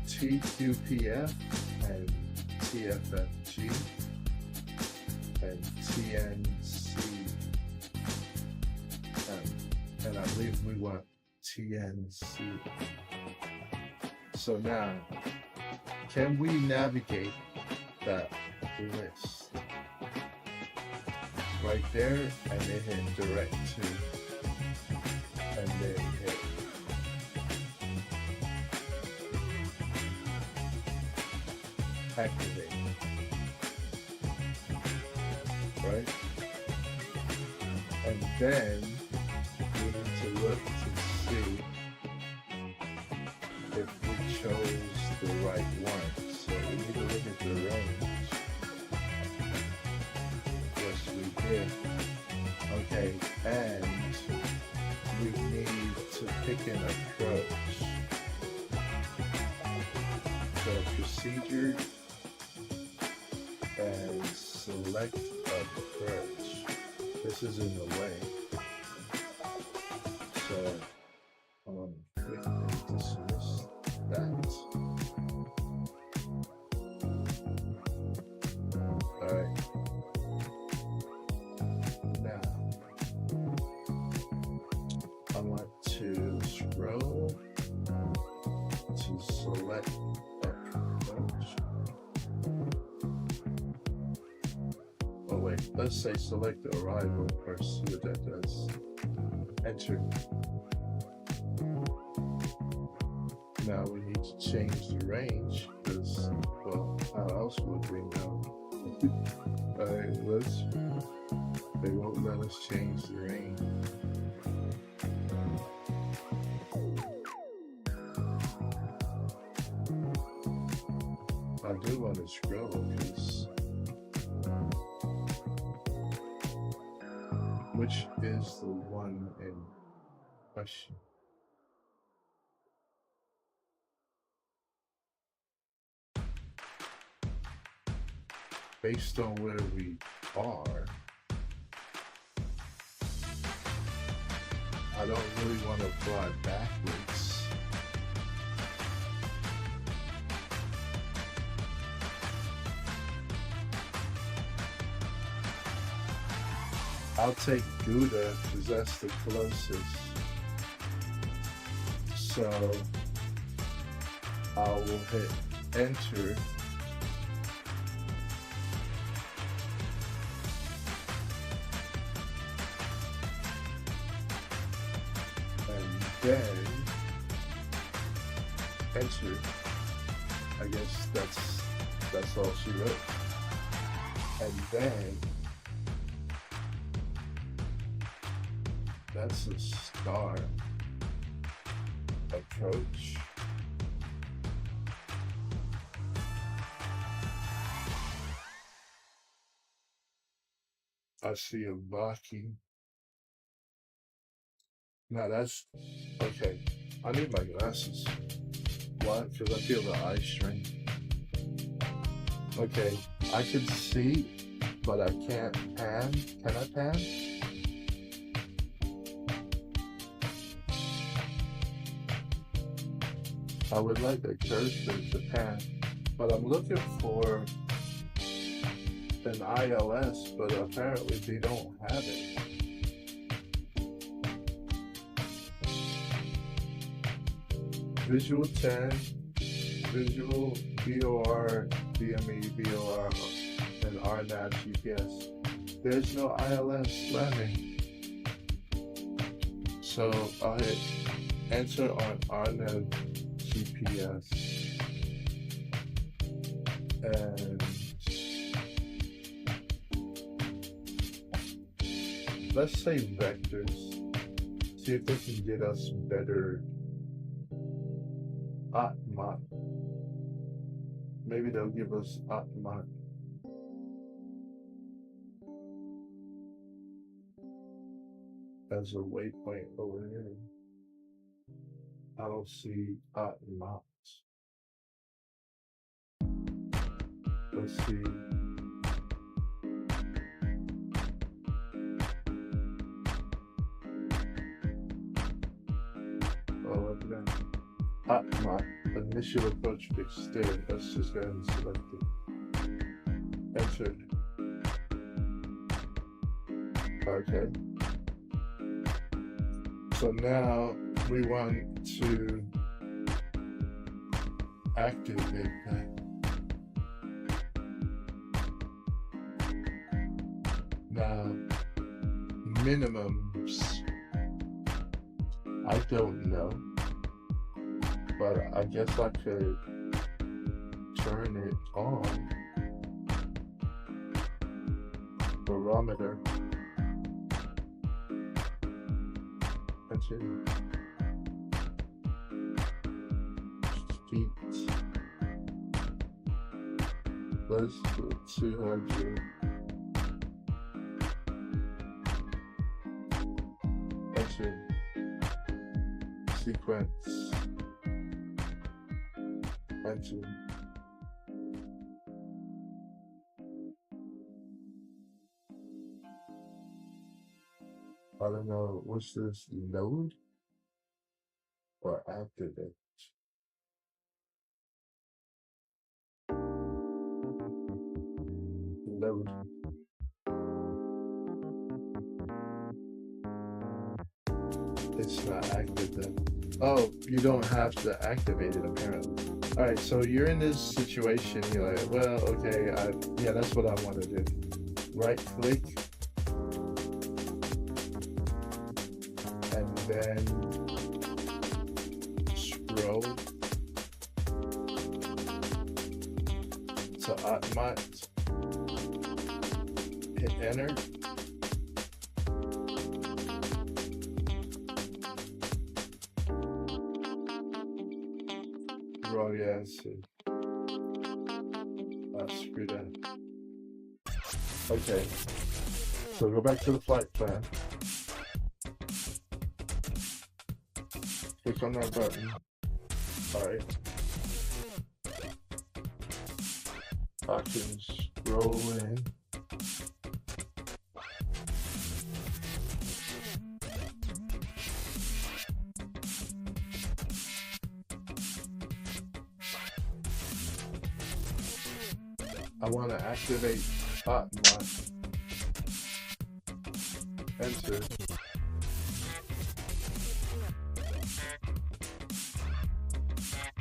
TQPF and TFFG and TNCM, and I believe we want TNC. So now, can we navigate that list? Right there, and then hit direct to, and then hit activate, right? And then we need to look to see if we chose the right one. So we need to look at the range. Yes, we did. Okay, and we need to pick an approach. So procedure and select approach. This is in the way. So click and dismiss that. Alright. Now I want to scroll to select approach. Oh wait, let's say select the arrival first, see what that does. Enter. Now we need to change the range because, well, how else would we know? Alright, they won't let us change the range. I do want to scroll because which is the one in question? Based on where we are, I don't really want to fly backwards. I'll take Gouda because that's the closest. So I will hit enter. And then enter. I guess that's all she wrote. And then that's a star approach. I see a Baki. Now that's okay. I need my glasses. Why? Because I feel the eye strain. Okay, I can see, but I can't pan. Can I pan? I would like the cursor to pan, but I'm looking for an ILS, but apparently they don't have it. Visual 10, Visual VOR, DME, VOR, and RNAV GPS. There's no ILS landing. So I'll hit enter on RNAV GPS. And let's say vectors. See if they can get us better Atma. Maybe they'll give us Atma. As a waypoint over here. I don't see Atma. Let's see. then my initial approach fixed there. Let's just go ahead and select it. Enter. Okay. So now we want to activate that. Now, minimums, I don't know, but I guess I could turn it on. Barometer. That's it. Feet. Let's put 200. Enter. Sequence. Enter. I don't know, what's this, load or activate? Load. It's not active then. Oh, you don't have to activate it apparently. Alright, so you're in this situation, you're like, well, okay, yeah, that's what I want to do. Right click. And then scroll to Automat, hit enter. Raw acid. Screw that. Okay, so go back to the flight plan. Click on that button. Alright. I can scroll in. I want to activate Automat. Enter.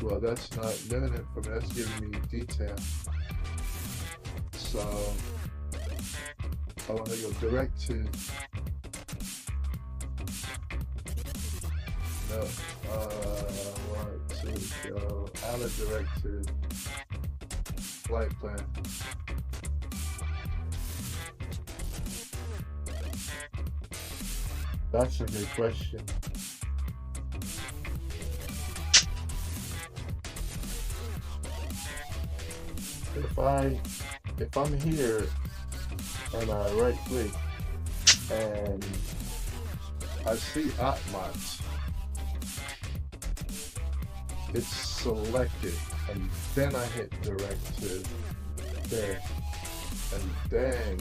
Well, that's not doing it for me. That's giving me detail. So I want to go direct to. No, I want to go out of direct to flight plan. That's a good question. If I'm here and I right click and I see Automat, it's selected, and then I hit direct to there, and then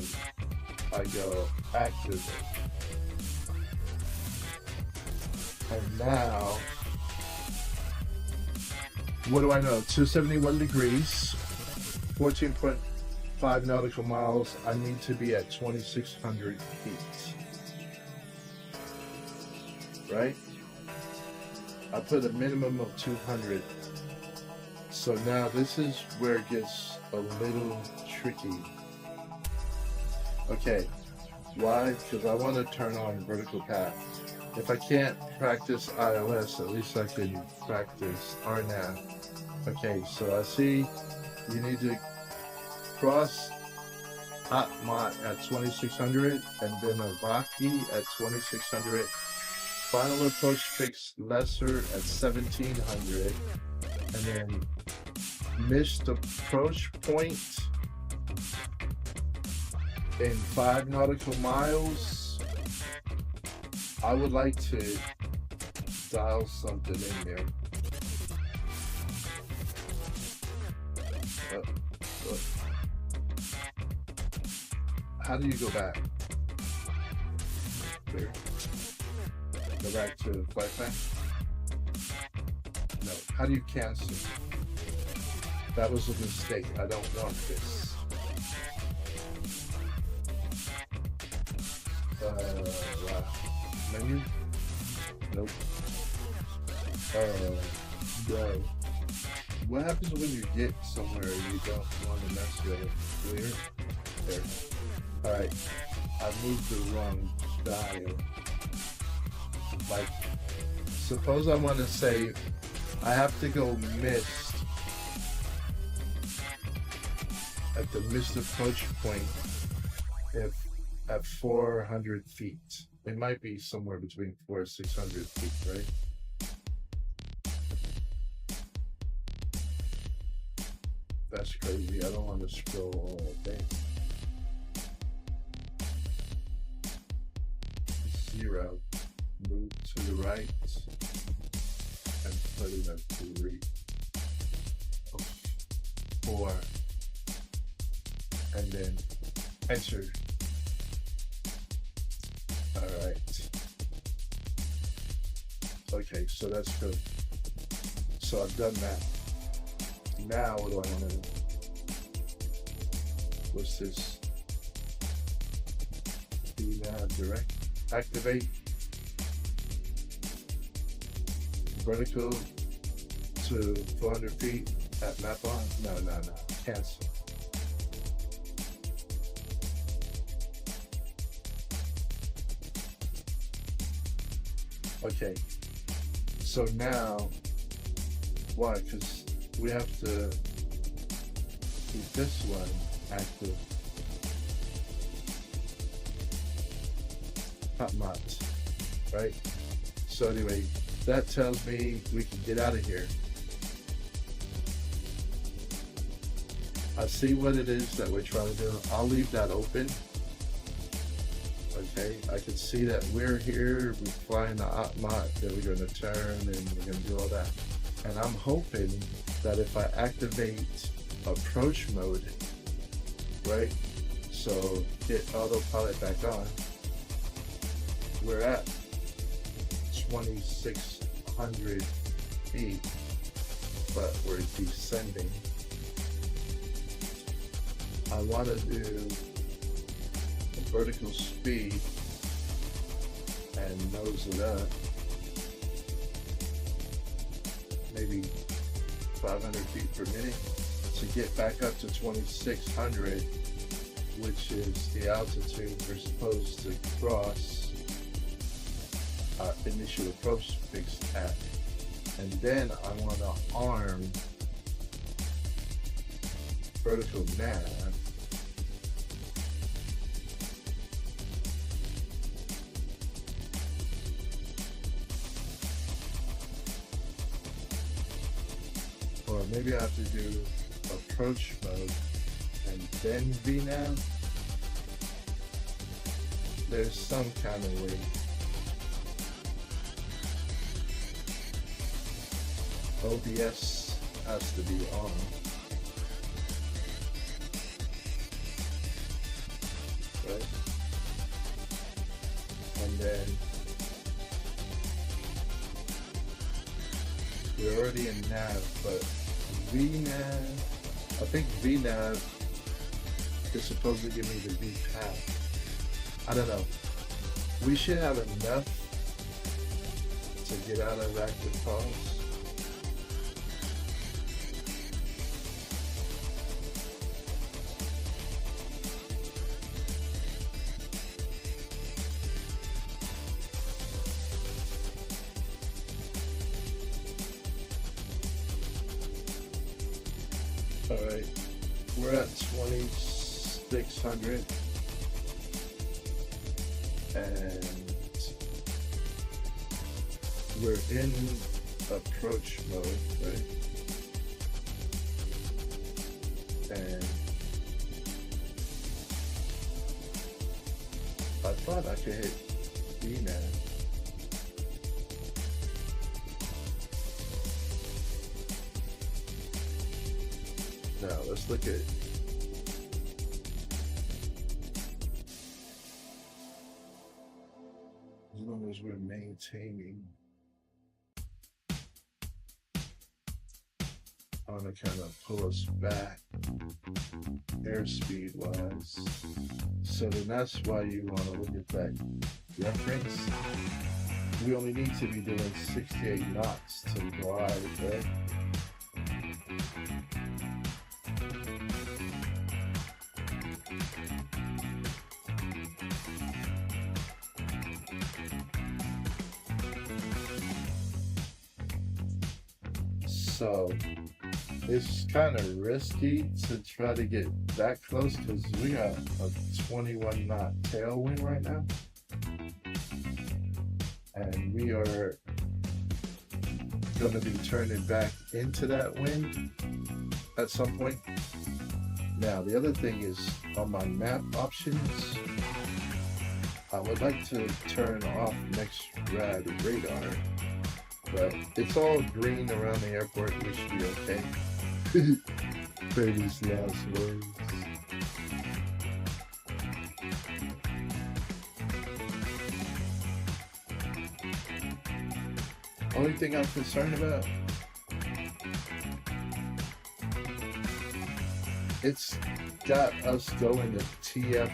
I go activate. And now, what do I know? 271 degrees, 14.5 nautical miles. I need to be at 2,600 feet. Right? I put a minimum of 200. So now this is where it gets a little tricky. Okay, why? Because I want to turn on vertical path. If I can't practice iOS, at least I can practice RNAV. Okay, so I see you need to cross Automat at 2,600 and then Avaki at 2,600. Final approach fix lesser at 1,700, and then missed approach point in 5 nautical miles. I would like to dial something in there. How do you go back? There. Go back to flight plan. How do you cancel? That was a mistake. I don't want this. Wow. Menu? Nope. No. What happens when you get somewhere you don't want to mess with it? Clear? There. Alright. I moved the wrong dial. Like, suppose I want to say I have to go mist at the mist approach point if at 400 feet. It might be somewhere between 400 and 600 feet, right? That's crazy. I don't want to scroll all day. 0. Move to the right and put it at 3. 4. And then enter. Alright. Okay, so that's good. So I've done that. Now what do I want to do? What's this? Nav direct. Activate. Vertical to 400 feet at map on. No. Cancel. Okay. So now, why? Because we have to keep this one active. Hot mods, right? So anyway, that tells me we can get out of here. I see what it is that we're trying to do. I'll leave that open. Okay, I can see that we're here, we're flying the Otmot, that we're going to turn and we're going to do all that. And I'm hoping that if I activate approach mode, right, so hit autopilot back on, we're at 2,600 feet, but we're descending. I want to do a vertical speed and nose it up, maybe 500 feet per minute to get back up to 2,600, which is the altitude we're supposed to cross our initial approach fix at. And then I want to arm vertical nav or maybe I have to do approach mode and then VNav. There's some kind of way. OBS has to be on. Right? And then we're already in nav, but VNav, I think VNav is supposed to give me the VPath. I don't know. We should have enough to get out of active pause. Alright, we're at 2,600 and we're in approach mode, right? And I thought I could hit VNav. Now let's look at as long as we're maintaining I want to kind of pull us back airspeed wise. So then that's why you want to look at that reference. We only need to be doing 68 knots to glide, right? So it's kind of risky to try to get that close because we got a 21 knot tailwind right now. And we are going to be turning back into that wind at some point. Now, the other thing is on my map options, I would like to turn off next rad radar, but it's all green around the airport. We should be okay. Brady's last words. Only thing I'm concerned about, it's got us going to TF,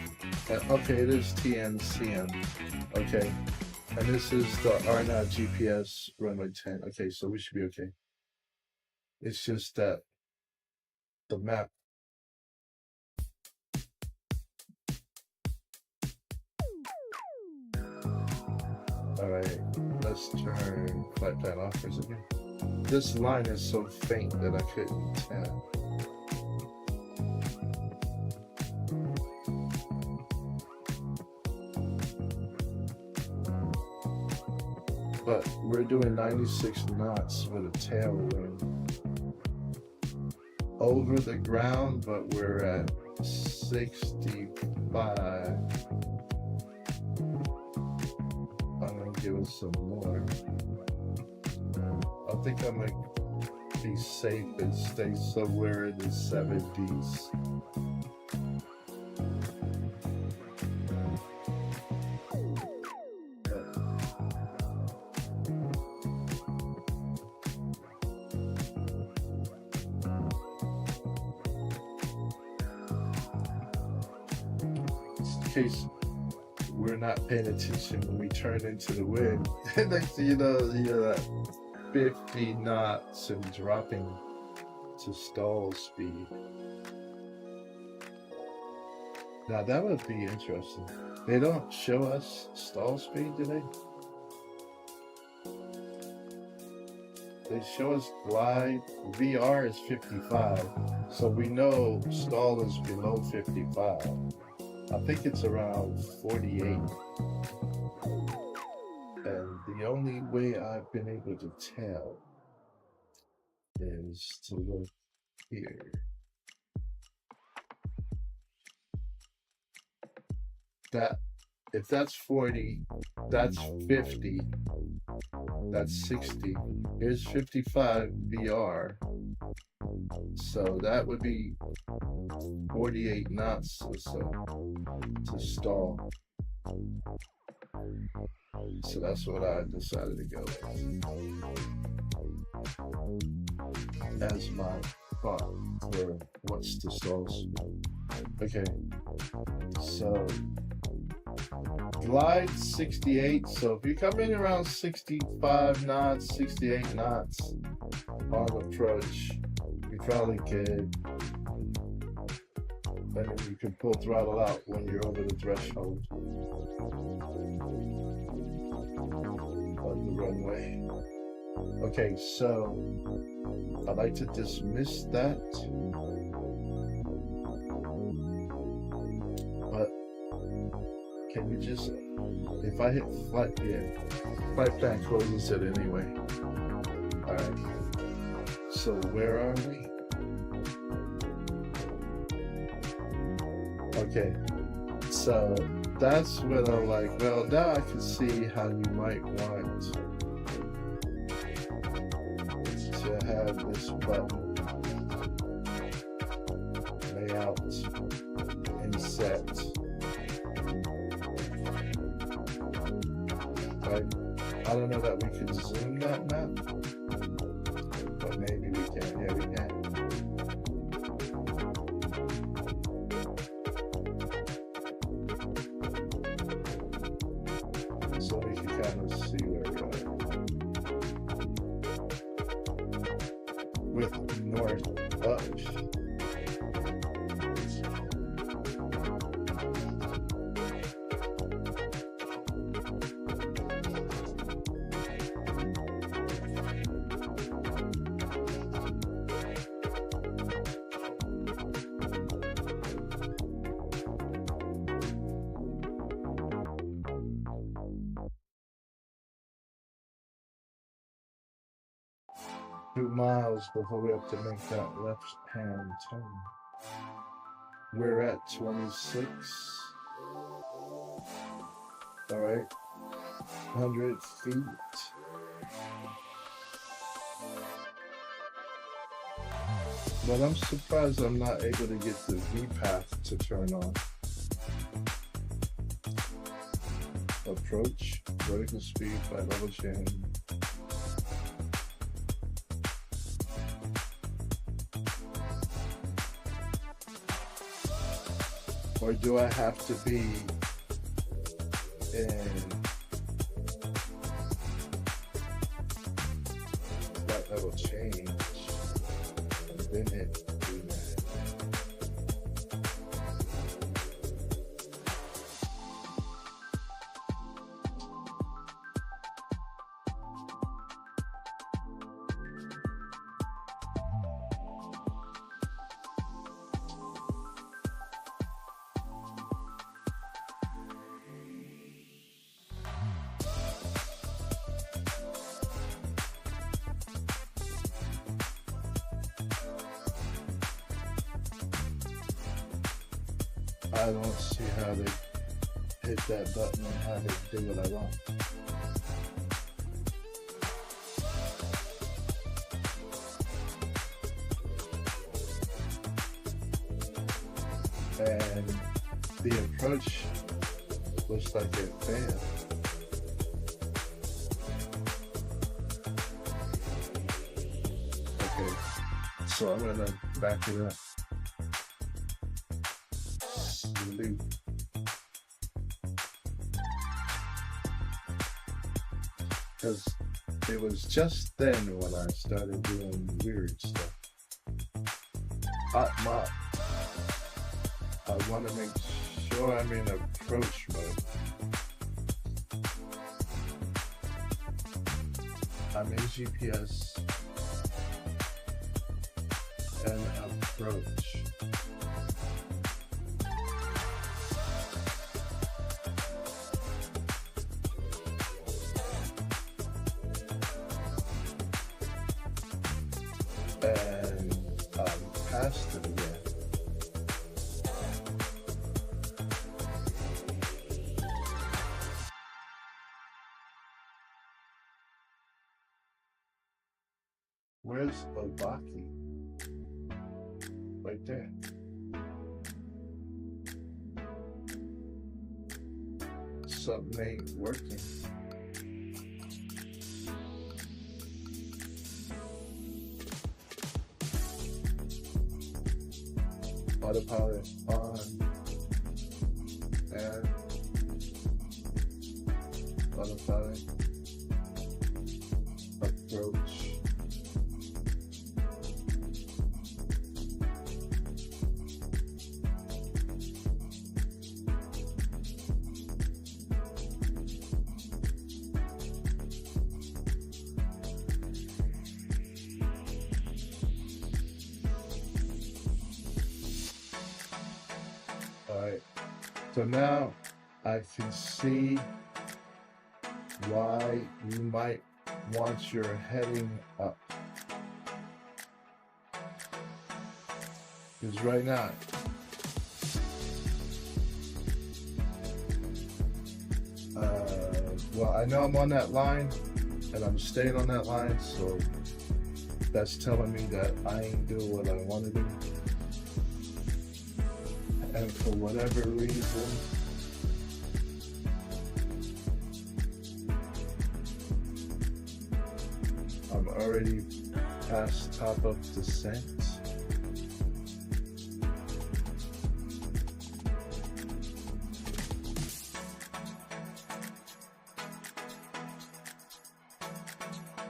okay, it is TNCM, okay, and this is the R9 GPS runway 10, okay, so we should be okay. It's just that the map. Alright, let's turn flight plan off for a second. This line is so faint that I couldn't tell. But we're doing 96 knots with a tailwind over the ground, but we're at 65. I'm gonna give us some more. I think I might be safe and stay somewhere in the 70s. In case we're not paying attention when we turn into the wind, next thing you know, that 50 knots and dropping to stall speed. Now that would be interesting. They don't show us stall speed, do they? They show us glide. VR is 55, so we know stall is below 55. I think it's around 48. And the only way I've been able to tell is to look here. That if that's 40, that's 50, that's 60. Here's 55 VR. So that would be 48 knots or so to stall. So that's what I decided to go with as my thought for what's the stall speed. Okay, so glide 68. So if you come in around 65 knots, 68 knots on approach, you probably could. And then you can pull throttle out when you're over the threshold of the runway. Okay, so I'd like to dismiss that. But can you just, if I hit flight plan closes it anyway. Alright. So where are we? Okay, so that's when I'm like, well, now I can see how you might want to have this button layout and set. Right? I don't know that we can zoom that map, but maybe we can. Yeah, we can. trying to see where we are with north up. Two miles before we have to make that left-hand turn. We're at 26. All right, 100 feet. But I'm surprised I'm not able to get the V-path to turn on. Approach, vertical speed by level change. Or do I have to be in that level change and then hit do that? I don't see how they hit that button and how they do what I want. And the approach looks like it failed. Okay, so I'm gonna back it up. Because it was just then when I started doing weird stuff. I want to make sure I'm in approach mode. I'm in GPS and approach. And past it again. Where's Obaki? Right there. Something ain't working. Autopilot on and autopilot approach. Alright, so now I can see why you might want your heading up. Because right now, well, I know I'm on that line and I'm staying on that line, so that's telling me that I ain't doing what I want to do. And for whatever reason, I'm already past top of descent.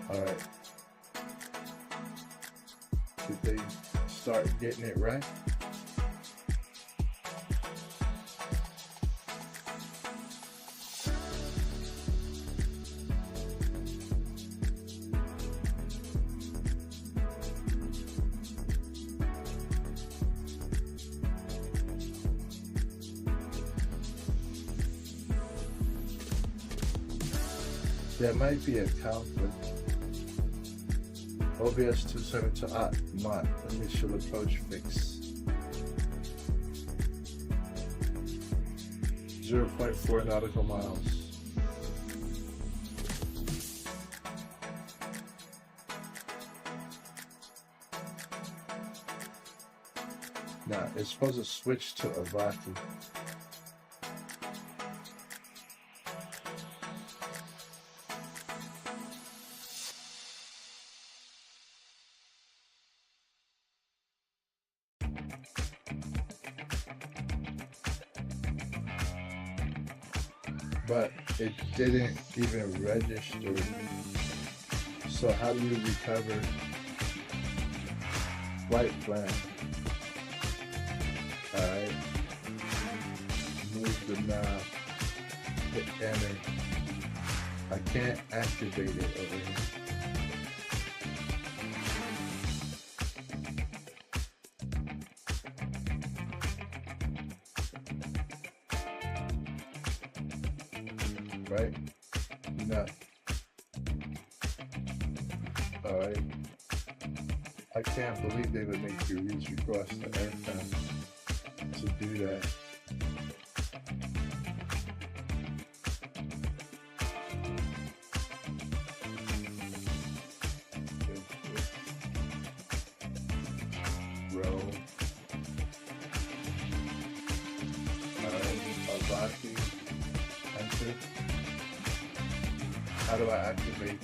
Alright. Did they start getting it right? There might be a conflict. OBS 27 to mod initial approach fix. 0.4 nautical miles. Now it's supposed to switch to Avaki. But it didn't even register. So how do you recover flight plan? Alright. Move the knob. Hit enter. I can't activate it over here. Right? No. Alright. I can't believe they would make you reach across the aircraft to do that. Row. Alright. Avaki. Enter. How do I activate?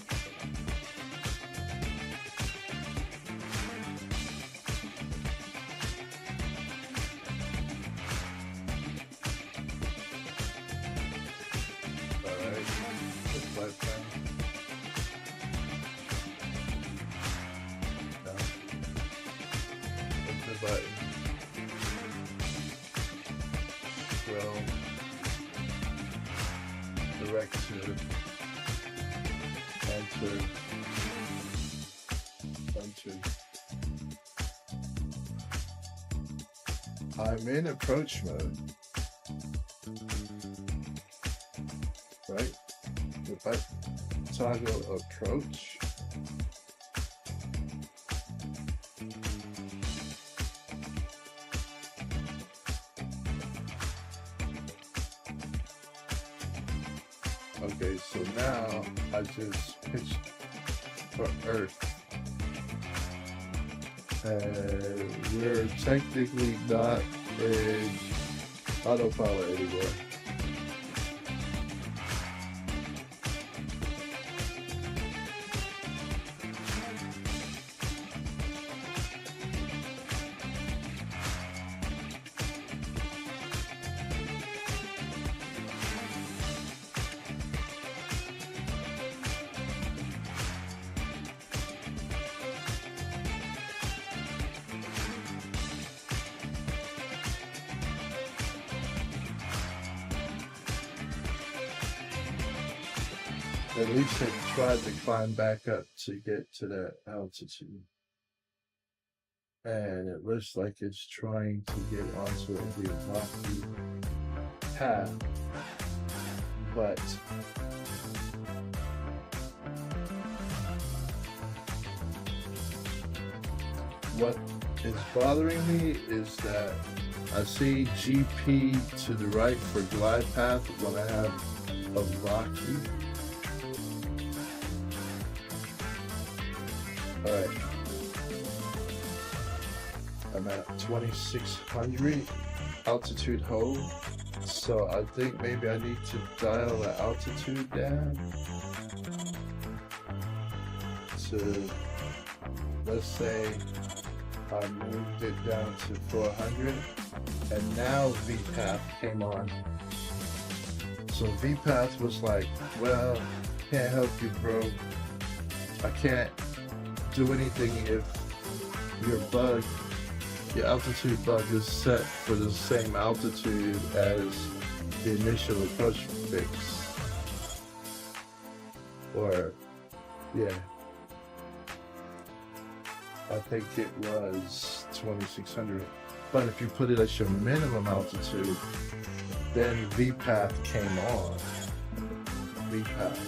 Alright, the flight plan. No. Hit the button. Scroll. Direct to enter. I'm in approach mode. Right? If I toggle approach, okay, so now I just pitched for Earth. And we're technically not in autopilot anymore. At least it tried to climb back up to get to that altitude. And it looks like it's trying to get onto the rocky path. But what is bothering me is that I see GP to the right for glide path when I have a rocky. Alright, I'm at 2600 altitude hold, so I think maybe I need to dial the altitude down to, let's say I moved it down to 400, and now VPath came on. So VPath was like, well, can't help you, bro. I can't do anything if your altitude bug is set for the same altitude as the initial approach fix. Or, yeah, I think it was 2600. But if you put it at your minimum altitude, then VPath came on. VPath.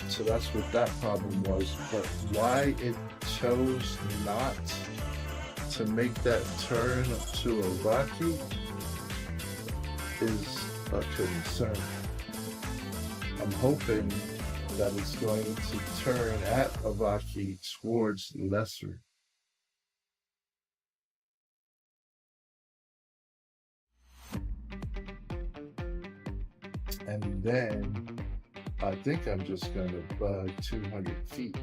So that's what that problem was. But why it chose not to make that turn to Avaki is a concern. I'm hoping that it's going to turn at Avaki towards Lesser. And then I think I'm just going to bug 200 feet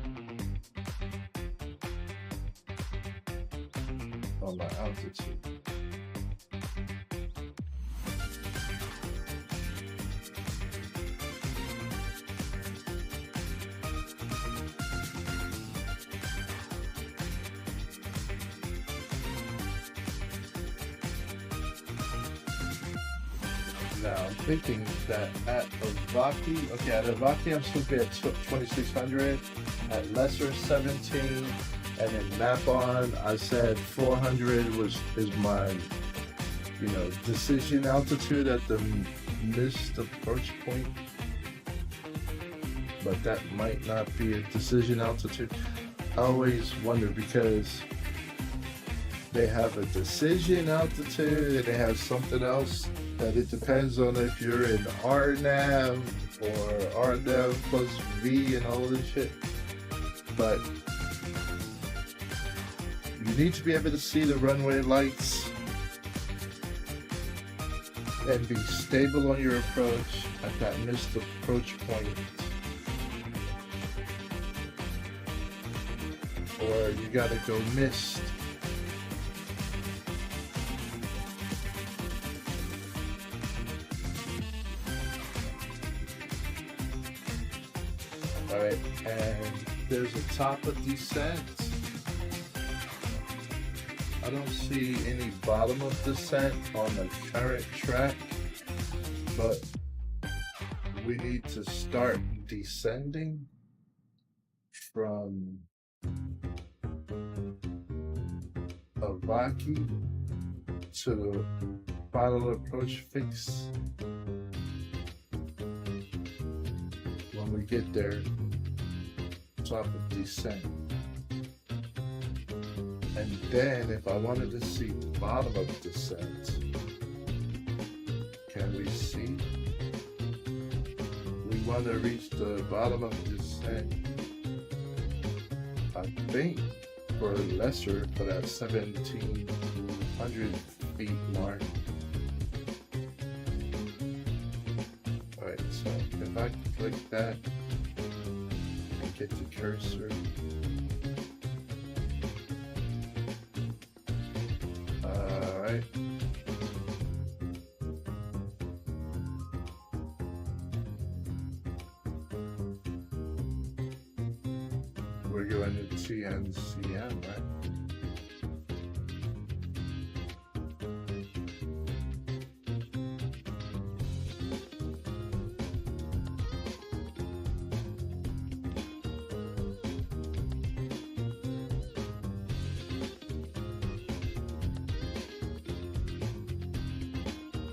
on my altitude. Now I'm thinking that at Avaki, okay, at Avaki I'm supposed to be at 2600, at Lesser 17, and then Mapon I said 400 is my, decision altitude at the missed approach point. But that might not be a decision altitude. I always wonder because they have a decision altitude and they have something else that it depends on if you're in RNAV or RNAV plus V and all this shit. But you need to be able to see the runway lights and be stable on your approach at that missed approach point. Or you gotta go missed. Alright, and there's a top of descent. I don't see any bottom of descent on the current track, but we need to start descending from Avaki to the final approach fix. When we get there, top of descent. And then if I wanted to see bottom of descent, can we see? We want to reach the bottom of descent, I think, for Lesser for that 1700 feet mark. Alright, so if I click that and get the cursor, alright. We're going to TNCM, right?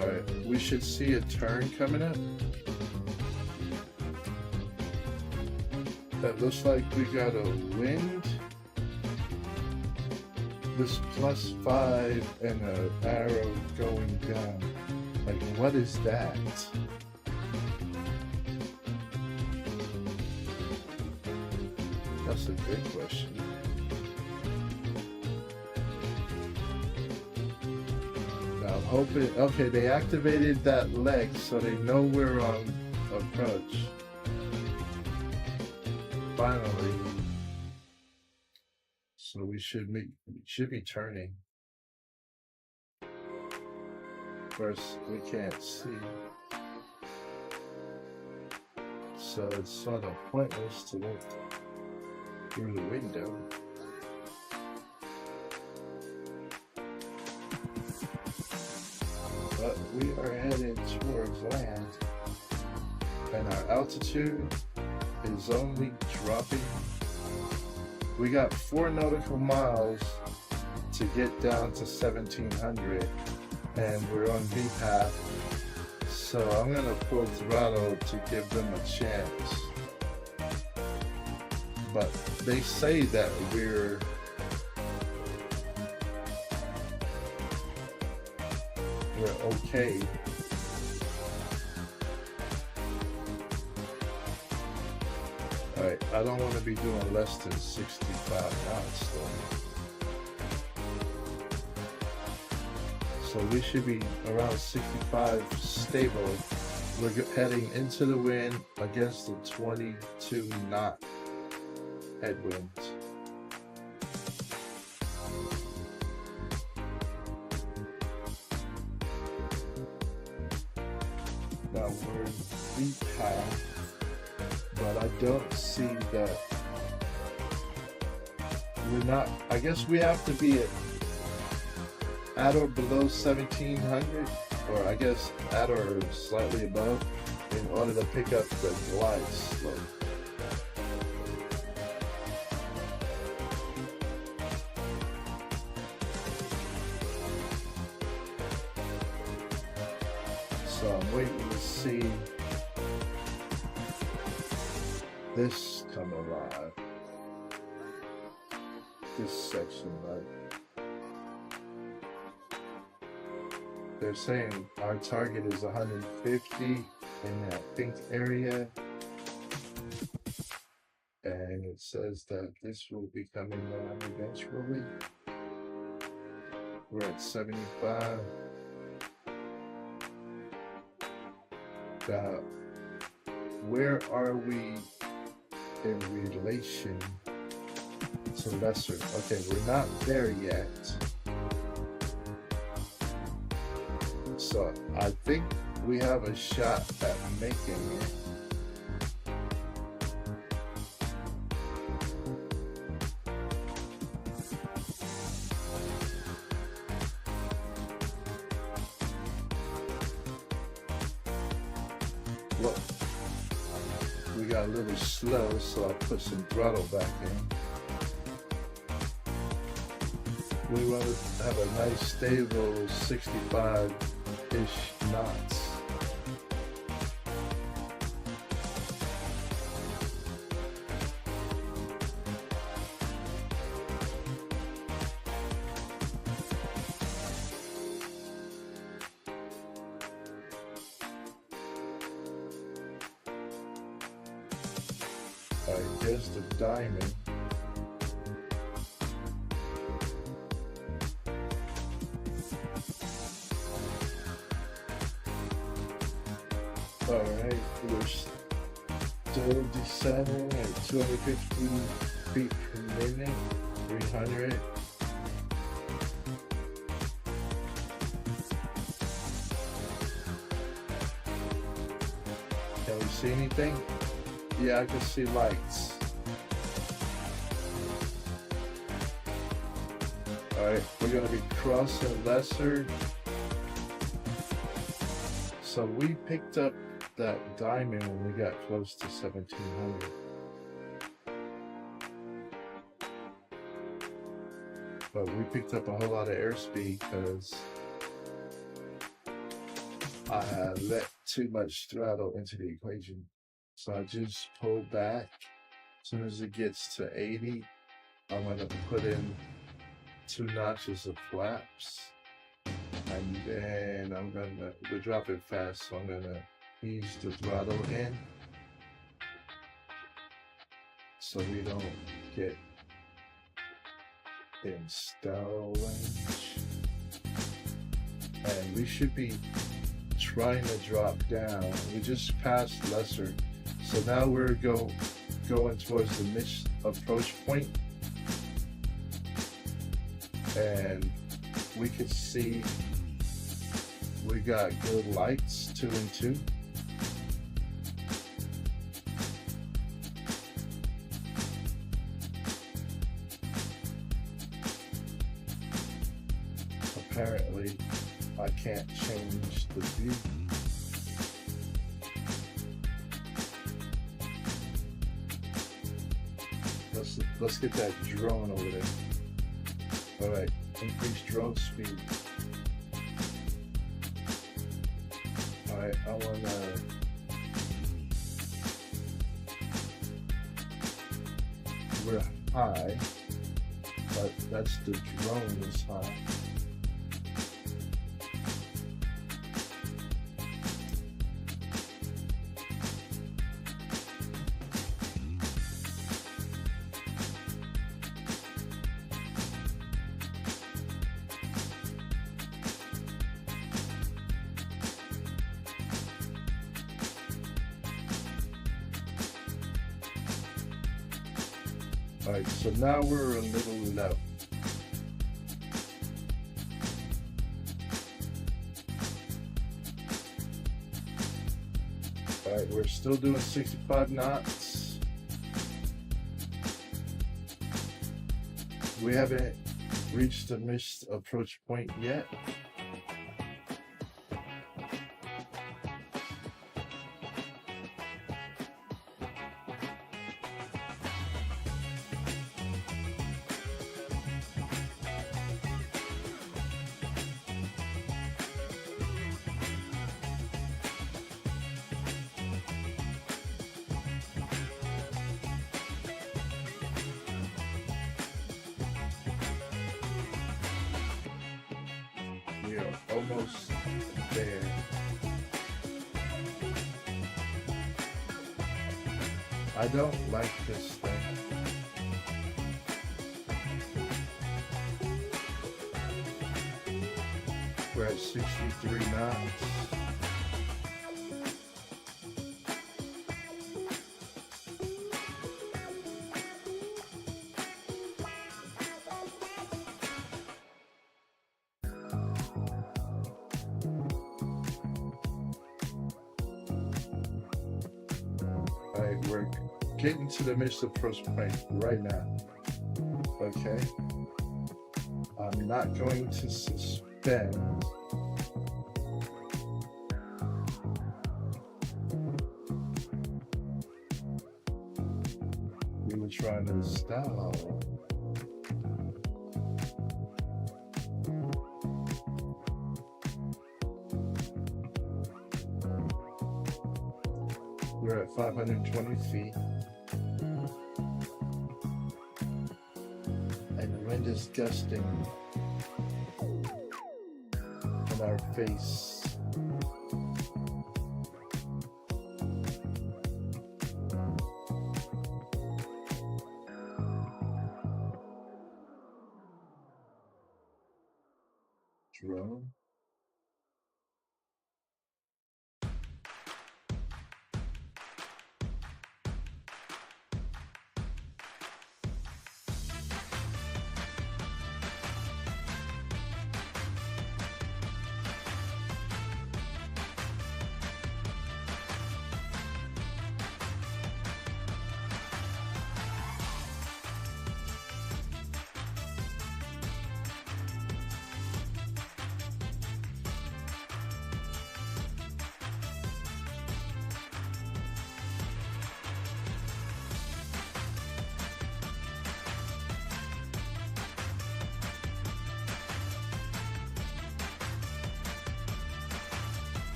Alright, we should see a turn coming up. That looks like we got a wind. This +5 and an arrow going down. Like, what is that? That's a big question. Now I'm hoping, okay, they activated that leg so they know we're on approach. Finally. So we should be turning. First, we can't see. So it's sort of pointless to look through the window. But we are headed towards land, and our altitude is only dropping. We got 4 nautical miles to get down to 1700, and we're on VPAP. So I'm gonna pull throttle to give them a chance. But they say that we're okay. Alright, I don't want to be doing less than 65 knots though. So we should be around 65 stable. We're heading into the wind against the 22 knot headwinds. Now we're in VPAP, but I don't see that we're not. I guess we have to be at or below 1700, or I guess at or slightly above, in order to pick up the glide slope. So I'm waiting to see this come alive. This section, right? They're saying our target is 150 in that pink area. And it says that this will be coming down eventually. We're at 75. Now, where are we in relation to lesser? Okay, we're not there yet. So I think we have a shot at making it. Look, we got a little slow, so I put some throttle back in. We want to have a nice stable 65-ish knots. Alright, here's the diamond. Alright, we're still descending at 250 feet per minute, 300. Can we see anything? Yeah, I can see lights. Alright, we're going to be crossing lesser. So we picked up that diamond when we got close to 1700. But we picked up a whole lot of airspeed because I had let too much throttle into the equation. So I just pulled back. As soon as it gets to 80, I'm going to put in 2 notches of flaps. And then we're dropping fast, so I'm gonna ease the throttle in so we don't get in stall range. And we should be trying to drop down. We just passed lesser, so now we're going towards the missed approach point, and we could see we got good lights, 2 and 2. apparently I can't change the view. Let's get that drone over there. All right, increase drone speed. All right, I wanna. We're high, but that's the drone is high. All right, so now we're a little low. All right, we're still doing 65 knots. We haven't reached the missed approach point yet. We are almost there. I don't like this thing. We're at 63 knots. Alright, we're getting to the missed approach point right now. Okay. I'm not going to suspend. We were trying to stall. We're at 520 feet. And the wind is gusting in our face. Drone.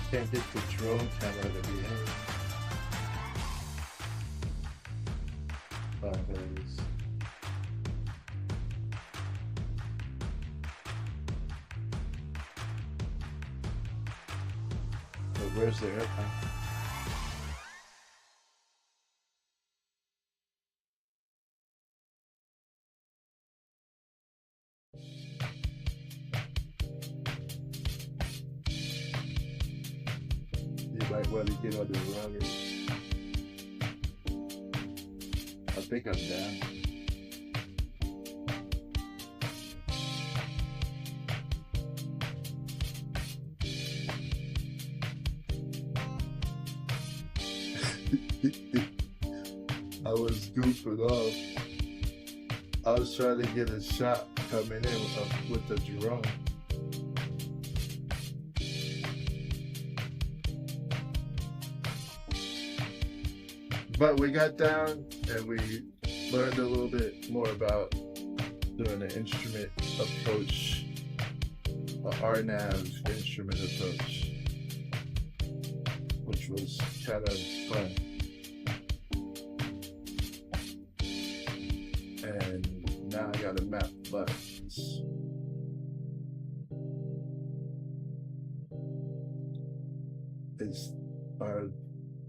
Can't get the drone camera to behave. There so where's the airplane? You might want to get on the runner. I think I'm down. I was goofing off. I was trying to get a shot coming in with the drone. But we got down and we learned a little bit more about doing an instrument approach, a RNAV instrument approach, which was kind of fun. And now I gotta map buttons. Are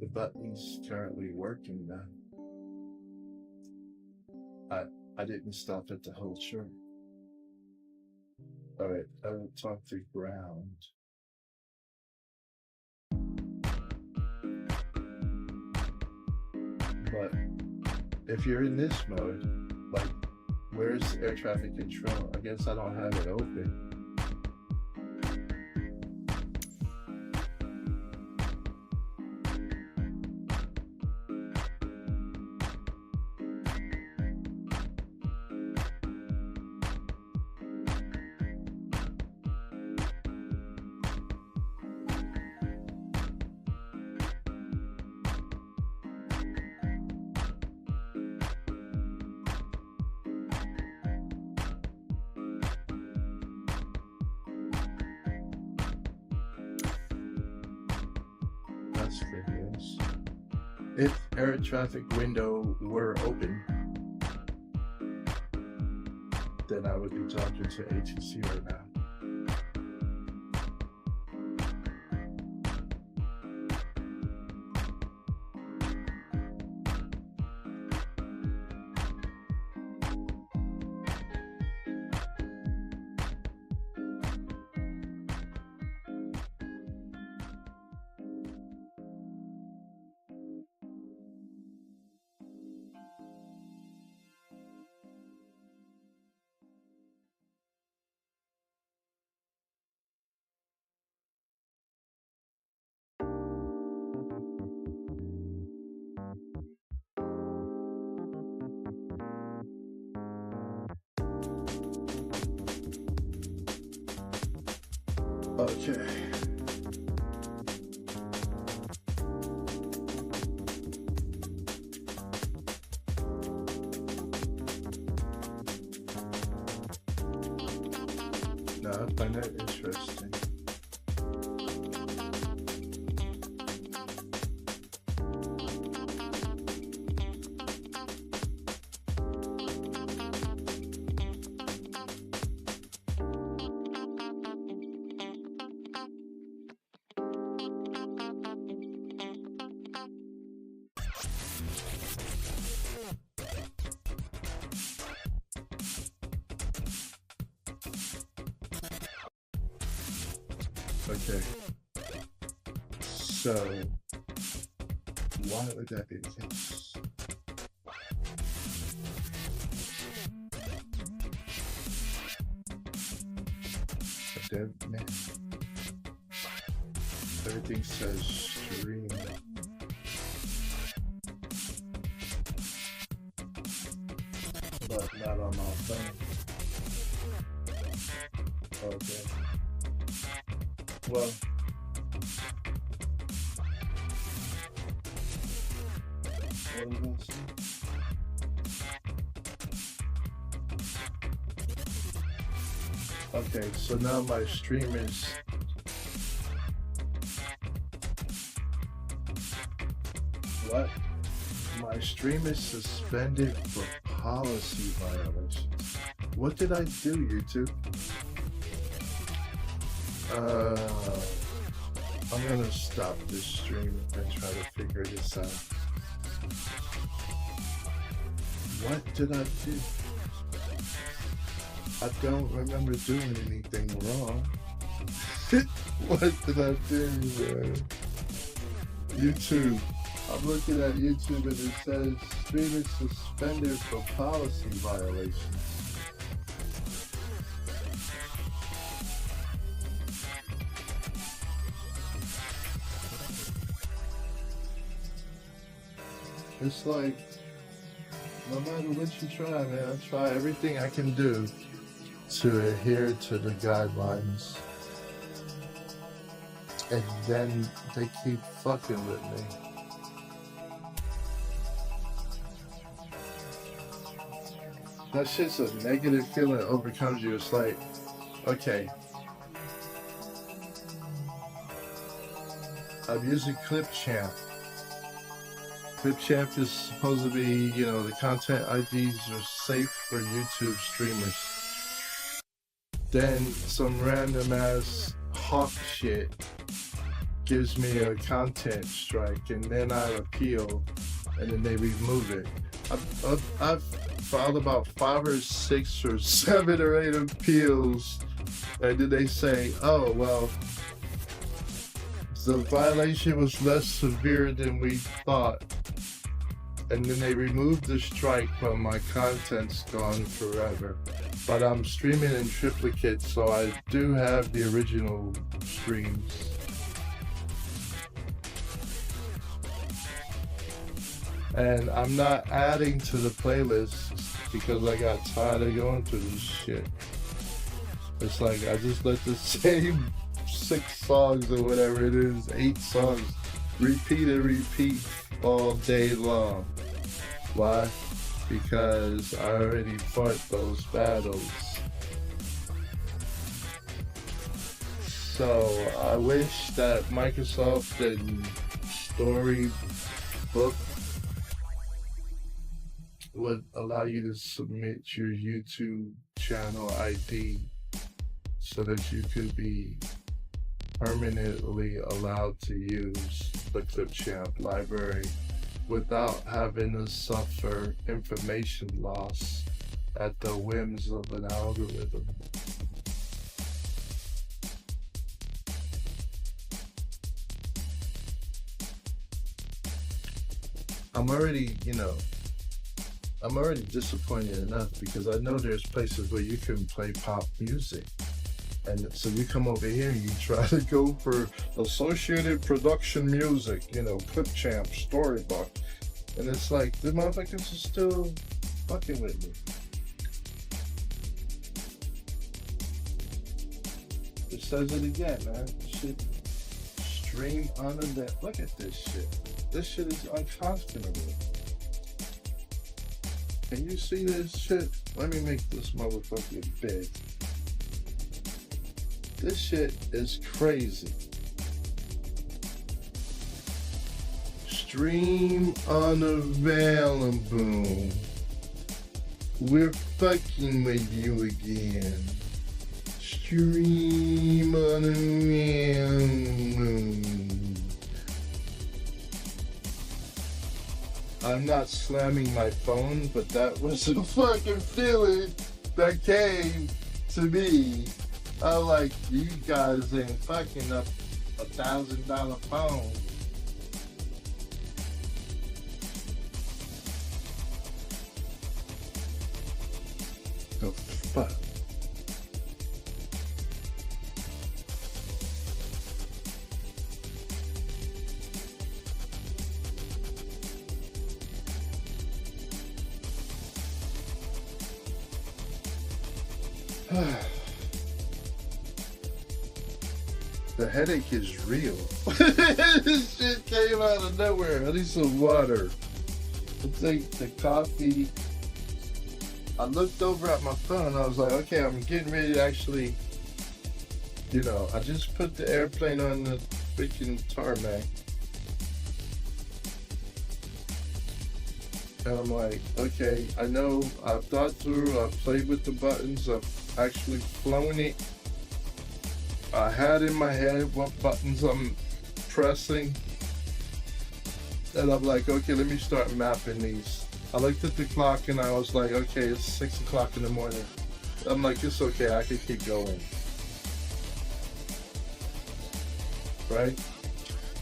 the buttons currently working now? I didn't stop at the whole chart. All right, I will talk to ground. But if you're in this mode, like, where's air traffic control? I guess I don't have it open. If air traffic window were open, then I would be talking to ATC right now. Okay. No, I find that interesting. Okay, so why would that be the case? Man, everything says stream. But not on my phone. Okay. Well, what was I saying? Okay, so now my stream is what? My stream is suspended for policy violations. What did I do, YouTube? I'm gonna stop this stream and try to figure this out. What did I do? I don't remember doing anything wrong. What did I do, man? YouTube. I'm looking at YouTube and it says stream is suspended for policy violations. It's like, no matter what you try, man, I try everything I can do to adhere to the guidelines. And then they keep fucking with me. that shit's a negative feeling that overcomes you. It's like, okay, I'm using Clipchamp. Clipchamp is supposed to be, you know, the content IDs are safe for YouTube streamers. Then some random ass hawk shit gives me a content strike, and then I appeal, and then they remove it. I've filed about 5 or 6 or 7 or 8 appeals, and then they say, oh, well, the violation was less severe than we thought. And then they removed the strike, but my content's gone forever. But I'm streaming in triplicate, so I do have the original streams. And I'm not adding to the playlist because I got tired of going through this shit. It's like I just let the same 6 songs or whatever it is, 8 songs, repeat and repeat all day long. Why? Because I already fought those battles. So I wish that Microsoft and Storybook would allow you to submit your YouTube channel ID so that you could be permanently allowed to use the Clipchamp library without having to suffer information loss at the whims of an algorithm. I'm already disappointed enough because I know there's places where you can play pop music. And so you come over here and you try to go for associated production music, you know, Clipchamp, Storybook. And it's like, the motherfuckers are still fucking with me. It says it again, man. Shit, stream on the net. Look at this shit. This shit is unconscionable. Can you see this shit? Let me make this motherfucker big. This shit is crazy. Stream unavailable. We're fucking with you again. Stream unavailable. I'm not slamming my phone, but that was a fucking feeling that came to me. I'm like, you guys ain't fucking up $1,000 phone. The fuck? The headache is real. This shit came out of nowhere. I need some water. I take the coffee. I looked over at my phone. I was like, okay, I'm getting ready to actually, you know, I just put the airplane on the freaking tarmac. And I'm like, okay, I know I've thought through, I've played with the buttons, I've actually flown it. I had in my head what buttons I'm pressing. And I'm like, okay, let me start mapping these. I looked at the clock and I was like, okay, it's 6 o'clock in the morning. I'm like, it's okay, I can keep going. Right?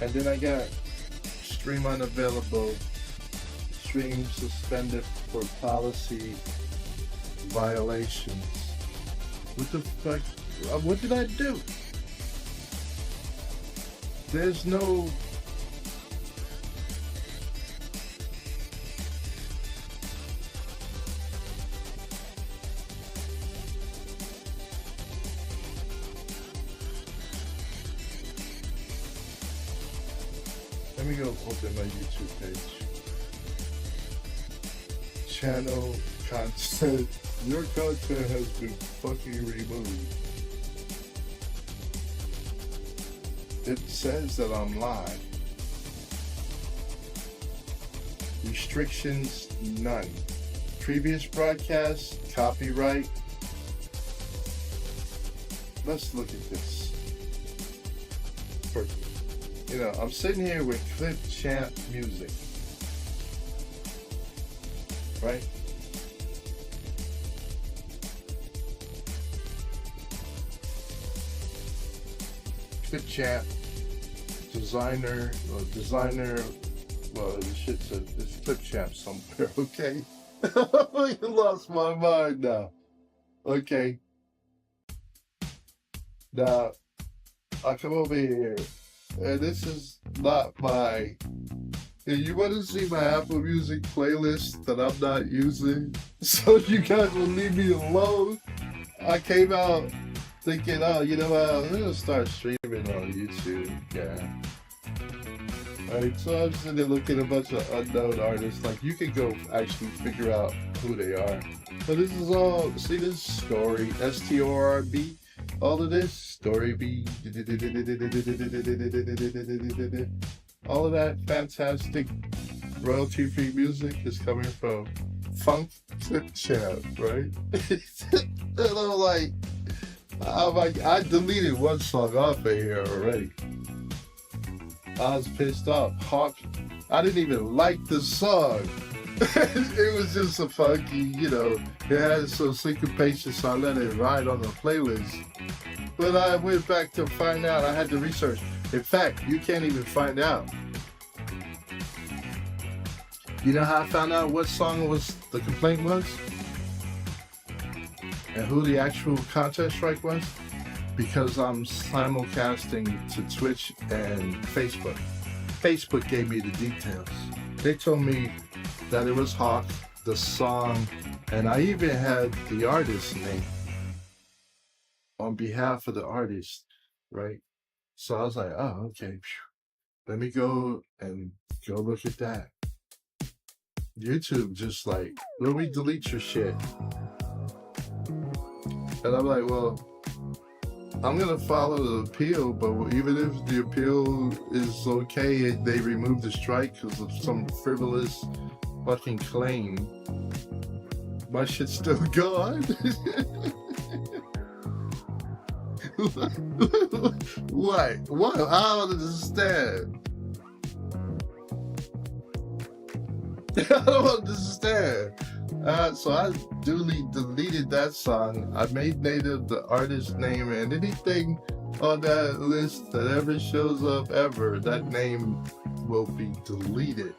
And then I got stream unavailable, stream suspended for policy violations. What the fuck? What did I do? There's no... Let me go open my YouTube page. Channel content, your content has been fucking removed. It says that I'm live. Restrictions, none. Previous broadcasts, copyright. Let's look at this. I'm sitting here with Clip Champ music. Right? Clip Champ, designer, well, this shit says it's Clip Champ somewhere, okay? I lost my mind now. Okay. Now, I come over here, and this is not my... You want to see my Apple Music playlist that I'm not using? So you guys will leave me alone? I came out thinking, oh, you know what, I'm going to start streaming on YouTube. Yeah. Alright, so I'm sitting there looking at a bunch of unknown artists. Like, you can go actually figure out who they are. But this is all, see this story, S-T-O-R-B? All of this, story B. All of that fantastic royalty-free music is coming from Funk Clip Champ, right? And I'm like, I deleted one song off of here already. I was pissed off. Hawk, I didn't even like the song. It was just a funky, it had some syncopation, so I let it ride on the playlist. But I went back to find out, I had to research. In fact, you can't even find out. You know how I found out what song the complaint was? And who the actual contest strike was? Because I'm simulcasting to Twitch and Facebook. Facebook gave me the details. They told me that it was Hawk, the song, and I even had the artist's name on behalf of the artist, right? So I was like, oh, okay. Let me go look at that. YouTube just like, let me delete your shit. And I'm like, well, I'm gonna follow the appeal, but even if the appeal is okay, they remove the strike because of some frivolous fucking claim, my shit's still gone. What? What? I don't understand. I don't understand. So I duly deleted that song. I made native the artist name, and anything on that list that ever shows up ever, that name will be deleted.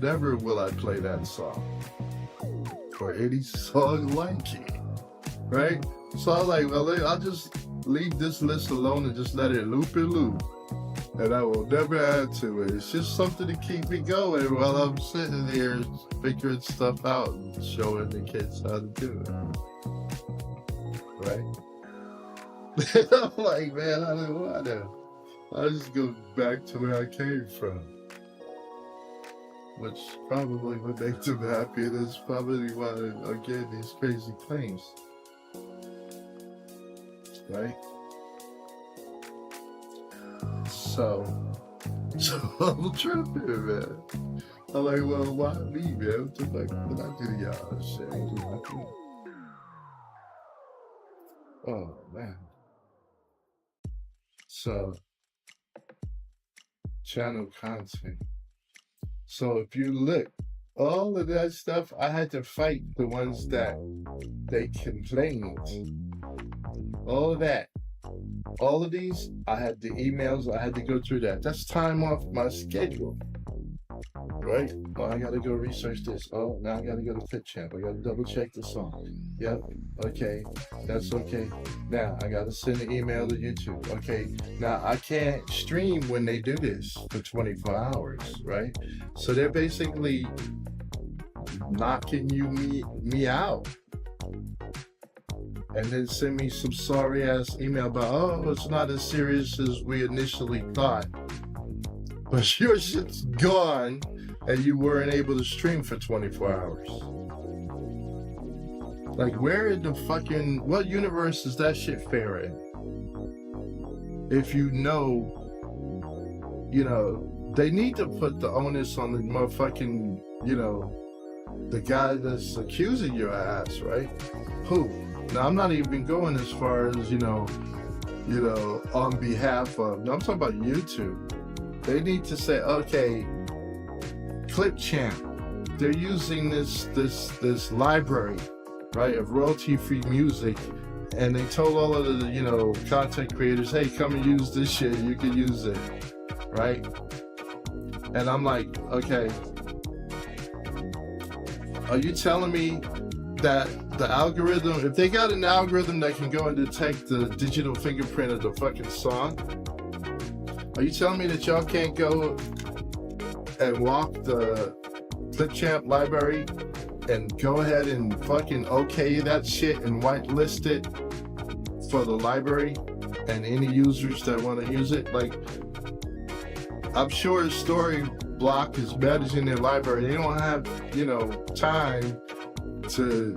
Never will I play that song or any song like it, right? So I was like, well, I'll just leave this list alone and just let it loop and loop. And I will never add to it. It's just something to keep me going while I'm sitting here figuring stuff out and showing the kids how to do it. Right? I'm like, man, I don't want to. I'll just go back to where I came from. Which probably would make them happy. And that's probably why I get these crazy claims. Right? So I'm tripping, man. I'm like, well, why me, man? What the fuck did I do to y'all? Shit, ain't do nothing. Oh, man. So, channel content. So if you look, all of that stuff, I had to fight the ones that they complained. All of that. All of these, I had the emails, I had to go through that. That's time off my schedule, right? Oh, I gotta go research this. Oh, now I gotta go to Clip Champ. I gotta double check the song. Yep, okay, that's okay. Now I gotta send an email to YouTube. Okay, now I can't stream when they do this for 24 hours, right? So they're basically knocking me out. And then send me some sorry ass email about, oh, it's not as serious as we initially thought. But your shit's gone and you weren't able to stream for 24 hours. Like, where in the fucking, what universe is that shit fair in? If you know, they need to put the onus on the motherfucking, the guy that's accusing your ass, right? Who? Now, I'm not even going as far as, on behalf of, no, I'm talking about YouTube. They need to say, okay, Clipchamp, they're using this library, right, of royalty-free music, and they told all of the, content creators, hey, come and use this shit, you can use it, right? And I'm like, okay, are you telling me that the algorithm, if they got an algorithm that can go and detect the digital fingerprint of the fucking song, are you telling me that y'all can't go and walk the Clipchamp library and go ahead and fucking okay that shit and whitelist it for the library and any users that want to use it? Like, I'm sure Storyblock is managing their library. They don't have, time to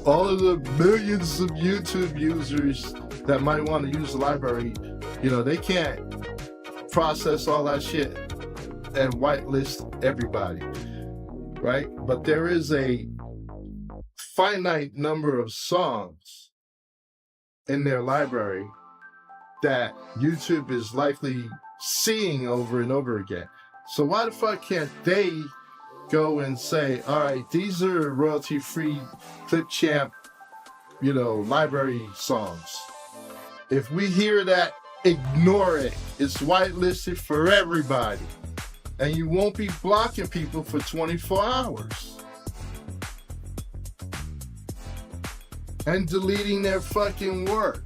all of the millions of YouTube users that might want to use the library. They can't process all that shit and whitelist everybody, right? But there is a finite number of songs in their library that YouTube is likely seeing over and over again. So why the fuck can't they go and say, all right, these are royalty-free Clipchamp, library songs. If we hear that, ignore it. It's whitelisted for everybody. And you won't be blocking people for 24 hours. And deleting their fucking work.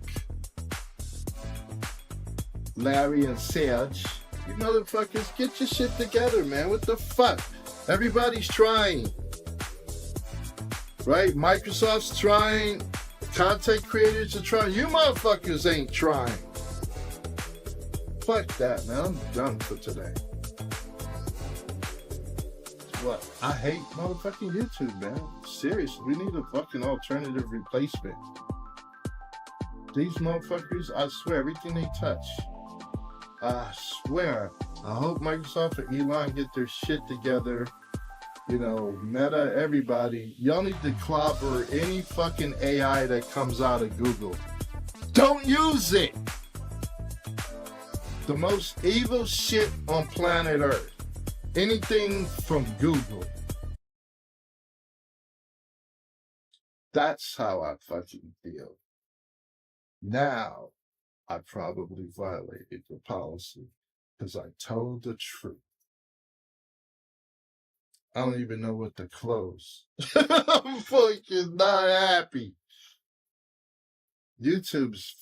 Larry and Serge, you motherfuckers, get your shit together, man. What the fuck? Everybody's trying. Right? Microsoft's trying. Content creators are trying. You motherfuckers ain't trying. Fuck that, man. I'm done for today. What? I hate motherfucking YouTube, man. Seriously, we need a fucking alternative replacement. These motherfuckers, I swear, everything they touch, I swear, I hope Microsoft and Elon get their shit together. Meta, everybody. Y'all need to clobber any fucking AI that comes out of Google. Don't use it! The most evil shit on planet Earth. Anything from Google. That's how I fucking feel. Now, I probably violated the policy because I told the truth. I don't even know what to close. I'm fucking not happy. YouTube's